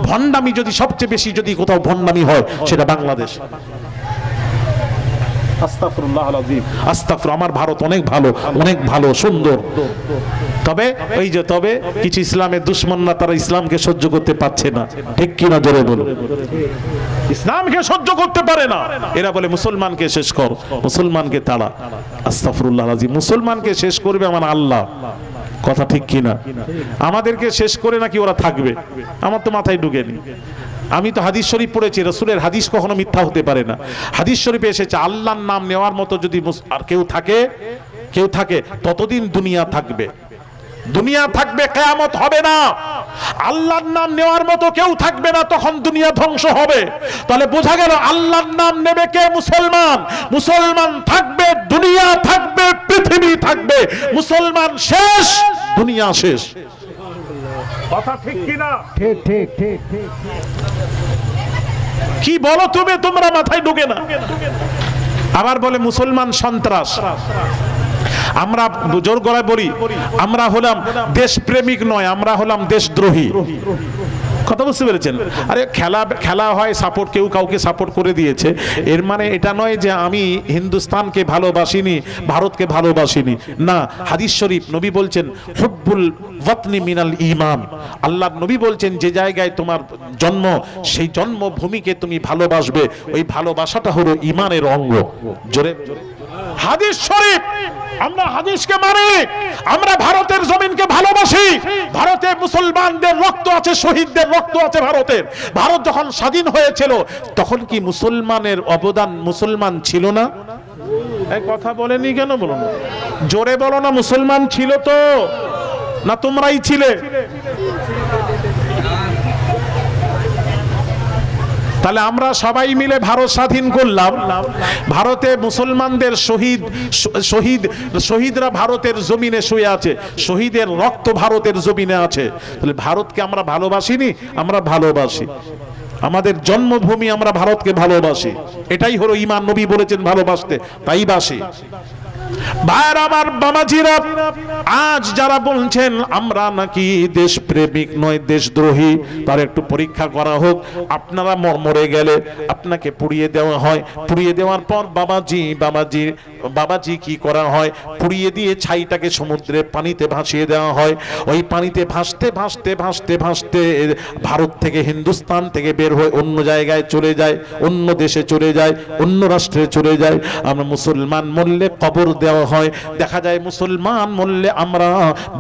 ভণ্ডামি যদি সবচেয়ে বেশি যদি কোথাও ভণ্ডামি হয় সেটা বাংলাদেশ। আস্তাগফিরুল্লাহ আল-আযীম, আস্তাগফির। আমার ভারত অনেক ভালো, অনেক ভালো সুন্দর। তবে ওই যে তবে কিছু ইসলামের দুশমনরা তারা ইসলামকে সহ্য করতে পারছে না, ঠিক কি না? জোরে বলো। ইসলামকে সহ্য করতে পারে না, এরা বলে মুসলমানকে শেষ কর, মুসলমানকে তাড়া। আস্তাগফিরুল্লাহ আল-আযীম। মুসলমানকে শেষ করবে আমার আল্লাহ, কথা ঠিক কি না? আমাদেরকে শেষ করে নাকি ওরা থাকবে, আমার তো মাথায় ঢুকেনি। আমি তো হাদিস শরীফ পড়েছি, রাসূলের হাদিস কখনো মিথ্যা হতে পারে না। হাদিস শরীফে এসেছে আল্লাহর নাম নেওয়ার মতো যদি আর কেউ থাকে ততদিন দুনিয়া থাকবে, দুনিয়া থাকবে, কিয়ামত হবে না। আল্লাহর নাম নেওয়ার মতো কেউ থাকবে না, তখন দুনিয়া ধ্বংস হবে। তাহলে বোঝা গেল আল্লাহর নাম নেবে কে? মুসলমান। মুসলমান থাকবে, দুনিয়া থাকবে, পৃথিবী থাকবে। মুসলমান শেষ, দুনিয়া শেষ। কথা ঠিক কি না? ঠিক ঠিক ঠিক ঠিক। কি বলো তুমি? তোমরা মাথায় ঢুকে না। আবার বলে মুসলমান সন্ত্রাস। আমরা জোর গলায় বলি আমরা হলাম দেশপ্রেমিক নয়, আমরা হলাম দেশদ্রোহী। কথা বুঝতে পেরেছেন? আরে খেলা হয় সাপোর্ট, কেউ কাউকে সাপোর্ট করে দিয়েছে, এর মানে এটা নয় যে আমি হিন্দুস্তানকে ভালোবাসিনি, ভারতকে ভালোবাসিনি। না, হাদিস শরীফ নবী বলছেন হুব্বুল ওয়াতনি মিনাল ঈমান। আল্লাহর নবী বলছেন যে জায়গায় তোমার জন্ম সেই জন্মভূমিকে তুমি ভালোবাসবে, ওই ভালোবাসাটা হলো ঈমানের অঙ্গ। জোরে হাদিস শরীফ। আমরা হাদিসকে মানি, আমরা ভারতের জমিনকে ভালোবাসি। ভারতে মুসলমানদের রক্ত আছে, শহীদদের রক্ত আছে ভারতের। ভারত যখন স্বাধীন হয়েছিল তখন কি মুসলমানের অবদান মুসলমান ছিল না? এই কথা বলেনি কেন? বলো না, জোরে বলো না। মুসলমান ছিল তো, না তোমরাই ছিলে? তাহলে আমরা সবাই মিলে ভারত স্বাধীন করলাম। ভারতে মুসলমানদের শহীদরা ভারতের জমিনে শুয়ে আছে, শহীদের রক্ত ভারতের জমিনে আছে। তাহলে ভারতকে আমরা ভালোবাসিনি? আমরা ভালোবাসি। আমাদের জন্মভূমি, আমরা ভারতকে ভালোবাসি। এটাই হলো ঈমান। নবী বলেছেন ভালোবাসতে, তাই বাসি। ভাইরা আমার, বাবাজিরা, আজ যারা বলছেন আমরা নাকি দেশপ্রেমিক নয় দেশদ্রোহী, তার একটু পরীক্ষা করা হোক। আপনারা মরে গেলে আপনাকে পুড়িয়ে দেওয়া হয়, পুড়িয়ে দেওয়ার পর বাবাজি কি করা হয়? পুড়িয়ে দিয়ে ছাইটাকে সমুদ্রের পানিতে ভাসিয়ে দেওয়া হয়। ওই পানিতে ভাসতে ভাসতে ভাসতে ভাসতে ভারত থেকে, হিন্দুস্তান থেকে বের হয়ে অন্য জায়গায় চলে যায়, অন্য দেশে চলে যায়, অন্য রাষ্ট্রে চলে যায়। আমরা মুসলমান মরলে কবর দেওয়া হয়। দেখা যায় মুসলমান মরলে আমরা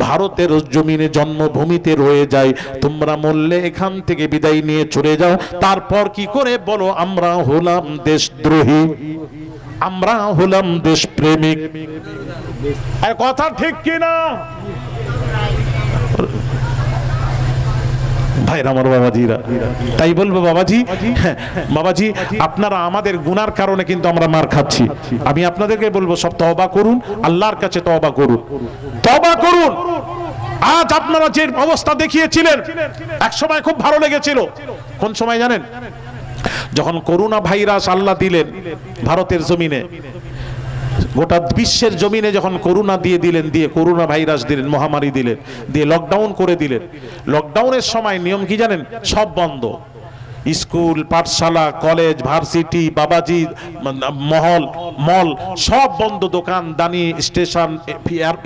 ভারতের জমিনে জন্মভূমিতে রয়ে যাই, তোমরা মরলে এখান থেকে বিদায় নিয়ে চলে যাও। তারপর কি করে বলো আমরা হলাম দেশদ্রোহী, আমরা হলাম দেশপ্রেমিক? কথা ঠিক কিনা ভাইরা আমার, বাবাজিরা? তাই বলবো বাবাজি, বাবাজি আপনারা আমাদের গুনার কারণে কিন্তু আমরা মার খাচ্ছি। আমি আপনাদেরকে বলবো সব তওবা করুন, আল্লাহর কাছে তওবা করুন, তওবা করুন। আজ আপনারা যে অবস্থা দেখিয়েছিলেন এক সময় খুব ভালো লেগেছিল। কোন সময় জানেন? যখন করোনা ভাইরাস আল্লাহ দিলেন ভারতের জমিনে, গোটা বিশ্বের জমিনে যখন করোনা দিয়ে করোনা ভাইরাস দিলেন, মহামারী দিলেন, দিয়ে লকডাউন করে দিলেন। লকডাউনের সময় নিয়ম কি জানেন? সব বন্ধ। স্কুল, পাঠশালা, কলেজ, ভার্সিটি, বাবাজি, মল সব বন্ধ। দোকান দানি, স্টেশন,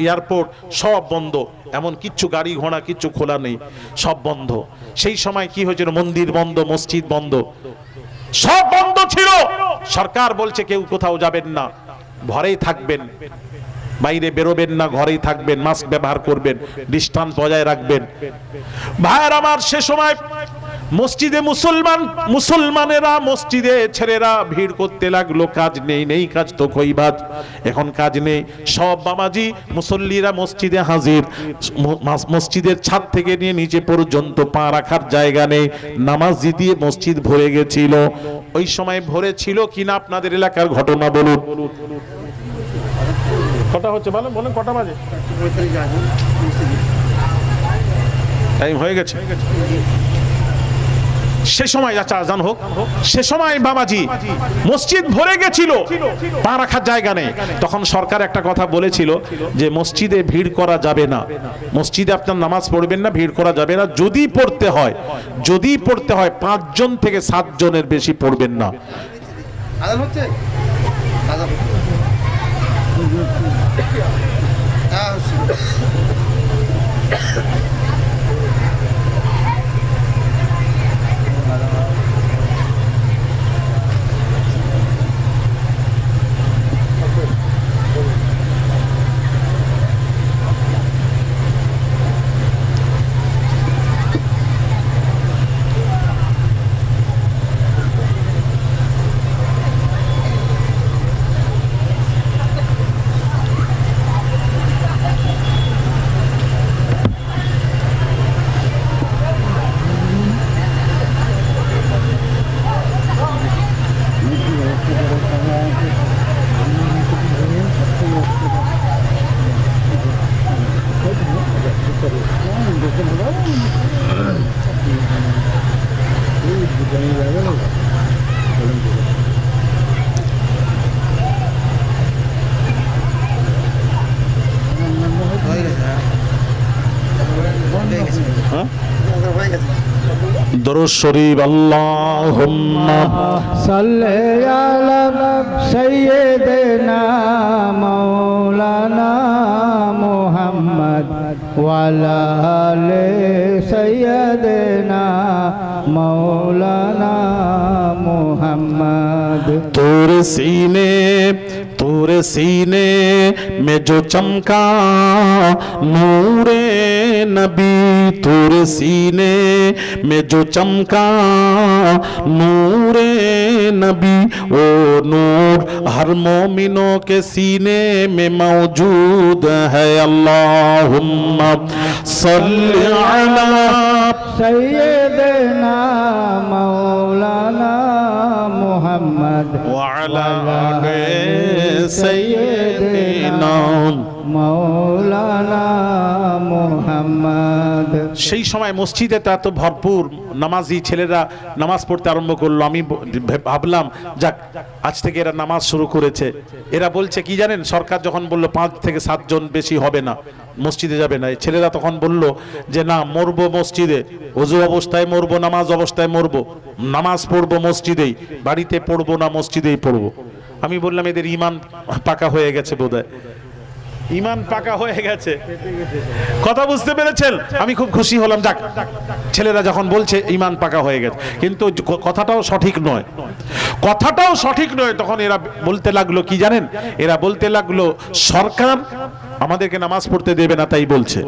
এয়ারপোর্ট সব বন্ধ। এমন কিচ্ছু গাড়ি ঘোড়া কিচ্ছু খোলা নেই, সব বন্ধ। সেই সময় কি হয়েছিল? মন্দির বন্ধ, মসজিদ বন্ধ, সব বন্ধ ছিল। সরকার বলছে কেউ কোথাও যাবেন না, ঘরেই থাকবেন, বাইরে বেরোবেন না, ঘরেই থাকবেন, মাস্ক ব্যবহার করবেন, ডিসটেন্স বজায় রাখবেন। ভাইয়ের আমার, সে সময় মসজিদে মুসলমানেরা মসজিদে ছেলেরা ভিড় করতে লাগলো, কাজ নেই কাজ তো কইবাজ, এখন কাজ নেই, সব বাবাজি মুসল্লিরা মসজিদে হাজির, মসজিদের ছাদ থেকে নিয়ে নিচে পর্যন্ত পা রাখার জায়গা নেই, নামাজি দিয়ে মসজিদ ভরে গেছিল। ওই সময় ভরে ছিল কিনা আপনাদের এলাকার ঘটনা বলুন। কটা হচ্ছে বলেন কটা বাজে? টাইম হয়ে গেছে। সে সময় আজান হোক, সে সময় বাবাজি মসজিদ ভরে গেছিল, পা রাখার জায়গা নেই। তখন সরকার একটা কথা বলেছিল যে মসজিদে ভিড় করা যাবে না, মসজিদে আপনার নামাজ পড়বেন না, ভিড় করা যাবে না, যদি পড়তে হয় 5 জন থেকে 7 জনের বেশি পড়বেন না। আজান হচ্ছে দরুদ শরীফ আল্লাহুম্মা সাল্লি আলা সাইয়্যিদিনা মাওলানা মুহাম্মদ ওয়া আলা আলি সাইয়্যিদিনা মাওলানা মুহাম্মদ। तोरे सीने में जो चमका नूरे नबी, तोरे सीने में जो चमका नूरे नबी, वो नूर हर मोमिनों के सीने में मौजूद है। अल्लाहुम्मा सल्ली अला सय्यदना मौलाना मुहम्मद व अला आले सय्यदिना मौलाना मुहम्मद। সেই সময় মসজিদে তো এত ভরপুর নামাজি ছেলেরা নামাজ পড়তে আরম্ভ করলো। আমি ভাবলাম যাক আজ থেকে এরা নামাজ শুরু করেছে। এরা বলছে কি জানেন, সরকার যখন বলল 5 থেকে 7 জন বেশি হবে না, মসজিদে যাবে না, ছেলেরা তখন বলল যে না, মরবো মসজিদে, ওযু অবস্থায় মরবো, নামাজ অবস্থায় মরবো, নামাজ পড়বো মসজিদেই, বাড়িতে পড়বো না, মসজিদেই পড়বো। আমি বললাম এদের ঈমান পাকা হয়ে গেছে বোধহয়, ঈমান পাকা হয়ে গেছে। কথা বুঝতে পেরেছেন? আমি খুব খুশি হলাম, যাক ছেলেরা যখন বলছে ঈমান পাকা হয়ে গেছে, কিন্তু কথাটাও সঠিক নয়, কথাটাও সঠিক নয়। তখন এরা বলতে লাগলো কি জানেন, এরা বলতে লাগলো সরকার আমাদেরকে নামাজ পড়তে দেবে না তাই বলছে।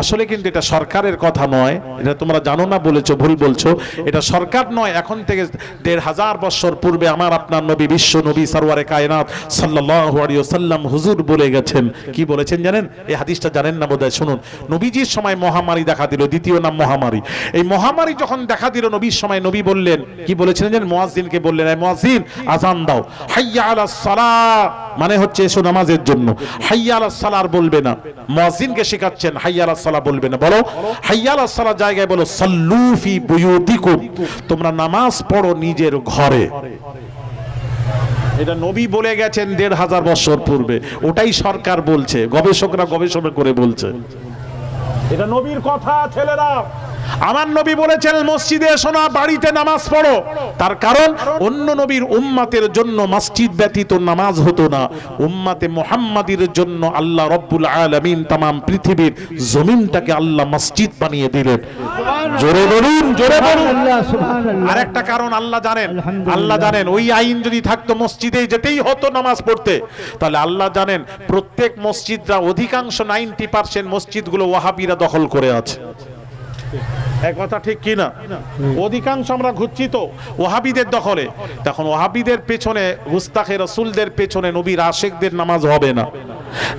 আসলে কিন্তু এটা সরকারের কথা নয়, এটা তোমরা জানো না বলেছো, ভুল বলছো। এটা সরকার নয়, এখন থেকে 1500 বছর পূর্বে আমার আপনার নবী, বিশ্ব নবী সরওয়ারে কায়নাত সাল্লাল্লাহু আলাইহি ওয়াসাল্লাম হুজুর বলে গেছেন। কি বলেছেন জানেন? এই হাদিসটা জানেন না বোধহয়, শুনুন। নবীজির সময় মহামারী দেখা দিল, দ্বিতীয় নাম মহামারী। এই মহামারী যখন দেখা দিল নবীর সময়, নবী বললেন, কি বলেছিলেন জানেন? মুয়াজ্জিনকে বললেন, এই মুয়াজ্জিন আযান দাও, হাইয়া আলাস সালাহ, মানে হচ্ছে এসো নামাজের জন্য। হাইয়া আলাস সালাহ বলবে না, মুয়াজ্জিনকে শেখাচ্ছেন হাইয়া আলাস সালাহ বলবে না, বলো হাইয়া আলাস সালাহ জায়গায় বলো সাল্লু ফি বুয়ুতিকুম, তোমরা নামাজ পড়ো নিজের ঘরে। এটা নবী বলে গেছেন 1500 বছর পূর্বে, ওটাই সরকার বলছে, গবেষকরা গবেষণা করে বলছে। এটা নবীর কথা ছেলেরা। আমার নবী বলেছেন মসজিদে এসো না, বাড়িতে নামাজ পড়ো। তার কারণ অন্য নবীর উম্মতের জন্য মসজিদ ব্যতীত নামাজ হতো না, উম্মতে মুহাম্মাদির জন্য আল্লাহ রব্বুল আলামিন তামাম পৃথিবীর জমিনটাকে আল্লাহ মসজিদ বানিয়ে দিলেন। জোরে বলুন, জোরে বলুন। আর একটা কারণ আল্লাহ জানেন, আল্লাহ জানেন ওই আইন যদি থাকতো মসজিদে যেতেই হতো নামাজ পড়তে, তাহলে আল্লাহ জানেন প্রত্যেক মসজিদরা অধিকাংশ 90% মসজিদগুলো ওয়াহাবিরা দখল করে আছে। এক কথা ঠিক কি না? অধিকাংশ আমরা ঘুরছি তো ওহাবিদের দখলে, তখন ওহাবিদের পেছনে গুস্তাখে রাসূলদের পেছনে নবীর আশিকদের নামাজ হবে না,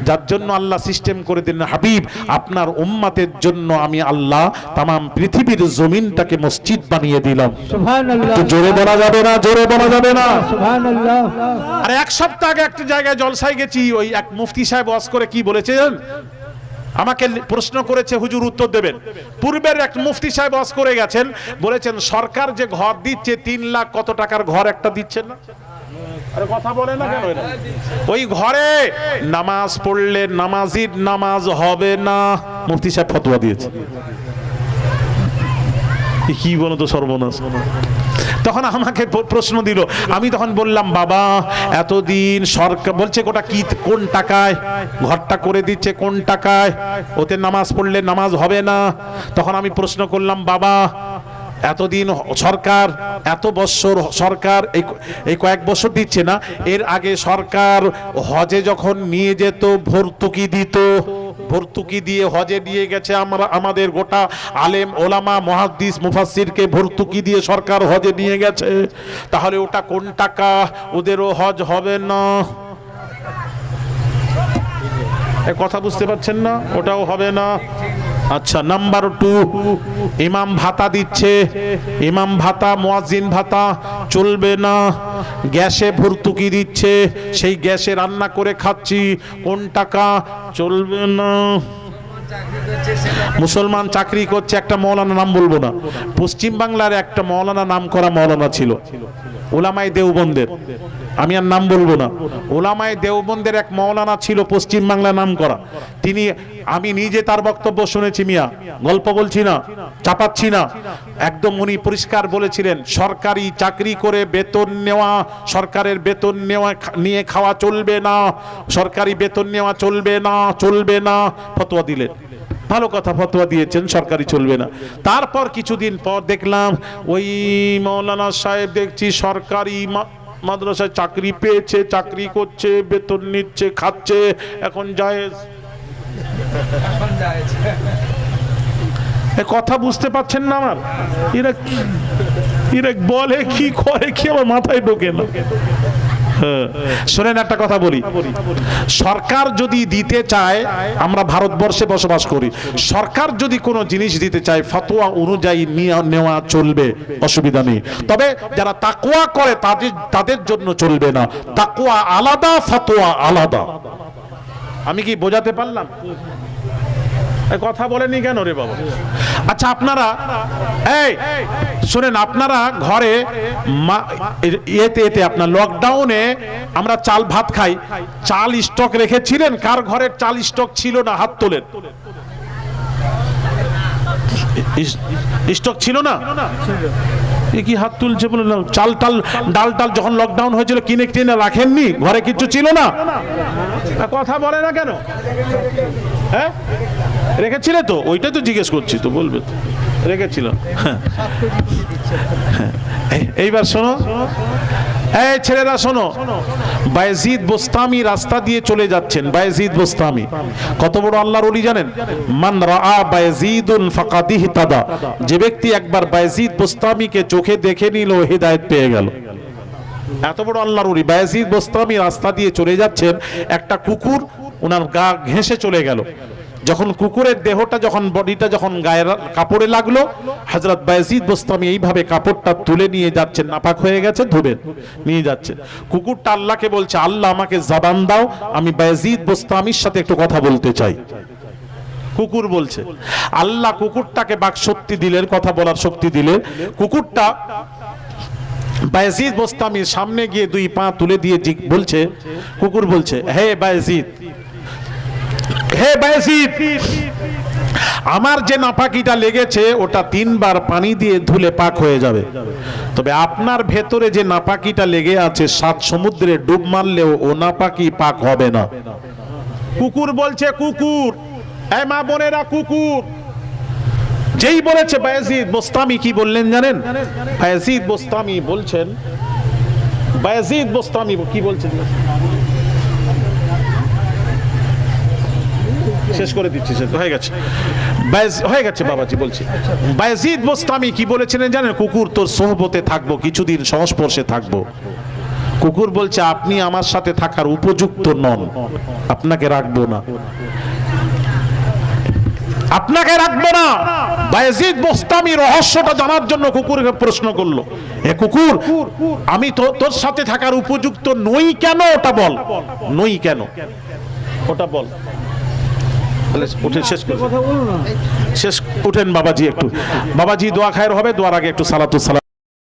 যার জন্য আল্লাহ সিস্টেম করে দিলেন, হাবিব আপনার উম্মতের জন্য আমি আল্লাহ তামাম পৃথিবীর জমিনটাকে মসজিদ বানিয়ে দিলাম। সুবহানাল্লাহ। একটু জোরে বলা যাবে না? জোরে বলা যাবে না? সুবহানাল্লাহ। আর এক সপ্তাহ আগে একটা জায়গায় জলসায় গেছি, ওই এক মুফতি সাহেব ওয়াজ করে কি বলেছেন, আমাকে প্রশ্ন করেছে, হুজুর উত্তর দেবেন। পূর্বের এক মুফতি সাহেব ওয়াজ করে গেছেন, বলেছেন সরকার যে ঘর দিচ্ছে 3 লাখ কত টাকার ঘর একটা দিচ্ছেন না, আরে কথা বলে না কেন? ওই ঘরে নামাজ পড়লে নামাজির নামাজ হবে না, মুফতি সাহেব ফতোয়া দিয়েছে। কি বলো তো সর্বনাশ। তখন আমাকে প্রশ্ন দিল, আমি তখন বললাম বাবা এতদিন সরকার বলছে গোটা কি কোন টাকায় ঘরটা করে দিচ্ছে, কোন টাকায়, ওতে নামাজ পড়লে নামাজ হবে না। তখন আমি প্রশ্ন করলাম বাবা এতদিন সরকার, এত বছর সরকার এই কয়েক বছর দিচ্ছে না, এর আগে সরকার হজে যখন নিয়ে যেত ভর্তুকি দিত, ভর্তুকি দিয়ে হজে নিয়ে গেছে, আমরা আমাদের গোটা আলেম ওলামা মুহাদ্দিস মুফাসসিরকে ভর্তুকি দিয়ে সরকার হজে নিয়ে গেছে, তাহলে ওটা কোন টাকা, ওদেরও হজ হবে না। এ কথা বুঝতে পারছেন না? ওটাও হবে না। আচ্ছা, নাম্বার 2, ইমাম ভাতা দিচ্ছে, ইমাম ভাতা মুয়াজ্জিন ভাতা চলবে না। গ্যাসে ভর্তুকি দিচ্ছে, সেই গ্যাসে রান্না করে খাচ্ছি, কোন টাকা, চলবে না। মুসলমান চাকরি করছে, একটা মৌলানা নাম বলবো না, পশ্চিম বাংলার একটা মৌলানা, নাম করা মৌলানা ছিল, উলামায়ে দেওবন্দের, আমি আর নাম বলবো না, উলামায়ে দেওবন্দের এক মৌলানা ছিল পশ্চিম বাংলা নাম করা। তিনি, আমি নিজে তার বক্তব্য শুনেছি, মিয়া গল্প বলছি না, চাপাচ্ছি না, একদম উনি পরিষ্কার বলেছিলেন সরকারি চাকরি করে বেতন নেওয়া, সরকারের বেতন নেওয়া নিয়ে খাওয়া চলবে না, সরকারি বেতন নেওয়া চলবে না, চলবে না, ফতোয়া দিলেন। ভালো কথা, ফতোয়া দিয়েছেন, সরকারি চলবে না। তারপর কিছুদিন পর দেখলাম ওই মৌলানা সাহেব দেখছি সরকারি মাদ্রাসায় চাকরি পেয়েছে, চাকরি করছে, বেতন নিচ্ছে, খাচ্ছে, এখন জায়েজ। কথা বুঝতে পারছেন না আমার? এরা বলে কি করে কি আমার মাথায় ঢোকে না। শোনেন একটা কথা বলি, সরকার যদি দিতে চায়, আমরা ভারতবর্ষে বসবাস করি, সরকার যদি কোনো জিনিস দিতে চায় ফতোয়া অনুযায়ী নেওয়া চলবে, অসুবিধা নেই। তবে যারা তাকওয়া করে তাদের জন্য চলবে না, তাকওয়া আলাদা, ফতোয়া আলাদা। আমি কি বোঝাতে পারলাম? কথা বলেনি কেন রে বাবা? আচ্ছা আপনারা এই শুনেন, আপনারা ঘরে এতে আপনার লকডাউনে আমরা চাল ভাত খাই, চাল স্টক রেখেছিলেন? কার ঘরের চাল স্টক ছিল না? হাত তোলেন। স্টক ছিল না? কি হাত তুলছে বলে? চাল টাল ডাল টাল যখন লকডাউন হয়েছিল কিনে কিনে রাখেননি? ঘরে কিছু ছিল না? কথা বলে না কেন? হ্যাঁ রেখেছিলে তো, ওইটাই তো জিজ্ঞেস করছি, তো বলবে তো রেখেছিল। এইবার শোনো, এই ছেলেরা শোনো, বায়েজিদ বোস্তামি রাস্তা দিয়ে চলে যাচ্ছেন। বায়েজিদ বোস্তামি কত বড় আল্লাহর ওলি জানেন? মান রাআ বায়েজিদুন ফাকাদ ইহতাদা, যে ব্যক্তি একবার বায়েজিদ বোস্তামিকে চোখে দেখে নিল হেদায়েত পেয়ে গেল। এত বড় আল্লাহর ওলি। বায়েজিদ বোস্তামি রাস্তা দিয়ে চলে যাচ্ছেন, একটা কুকুর ওনার গা ঘেঁষে চলে গেল। যখন কুকুরের দেহটা, যখন বডিটা যখন গায়ের কাপড়ে লাগলো, হযরত বায়েজিদ বোস্তামি এইভাবে কাপড়টা তুলে নিয়ে যাচ্ছেন, নাপাক হয়ে গেছে, ধুবেন, নিয়ে যাচ্ছেন। কুকুরটা আল্লাহকে বলছে, আল্লাহ আমাকে জবান দাও, আমি বায়েজিদ বোস্তামির সাথে একটু কথা বলতে চাই। কুকুর বলছে, আল্লাহ কুকুরটাকে বাক শক্তি দিলেন, কথা বলার শক্তি দিলেন। কুকুরটা বায়েজিদ বোস্তামির সামনে গিয়ে 2 পা তুলে দিয়ে বলছে, কুকুর বলছে, হে বায়েজিদ, হে বায়েজিদ, আমার যে নাপাকিটা লেগেছে ওটা 3 বার পানি দিয়ে ধুলে পাক হয়ে যাবে, তবে আপনার ভেতরে যে নাপাকিটা লেগে আছে 7 সমুদ্রে ডুব মারলেও ও নাপাকি পাক হবে না। কুকুর বলছে, কুকুর, এই মা বোনেরা, কুকুর। যেই বলেছে বায়েজিদ বোস্তামি কি বললেন জানেন? বায়েজিদ বোস্তামি বলছেন, বায়েজিদ বোস্তামি কি বলছেন? শেষ করে দিচ্ছি, শেষ হয়ে গেছে, হয়ে গেছে বাবাজি বলছি। বায়েজিদ বোস্তামি কি বলেছিলেন জানেন? কুকুর তোর সোহবতে থাকবো, কিছুদিন সংস্পর্শে থাকবো। কুকুর বলছে আপনি আমার সাথে থাকার উপযুক্ত নন, আপনাকে রাখবো না, আপনাকে রাখবো না। বায়েজিদ বোস্তামি রহস্যটা জানার জন্য কুকুরকে প্রশ্ন করলো, এ কুকুর আমি তোর সাথে থাকার উপযুক্ত নই কেন? ওটা বল, নই কেন ওটা বল। উঠে শেষ করে কথা বলো না। শেষ উঠেন বাবাজি, একটু বাবাজি দোয়া খায়ের হবে, দোয়ার আগে একটু সালাতু সালাম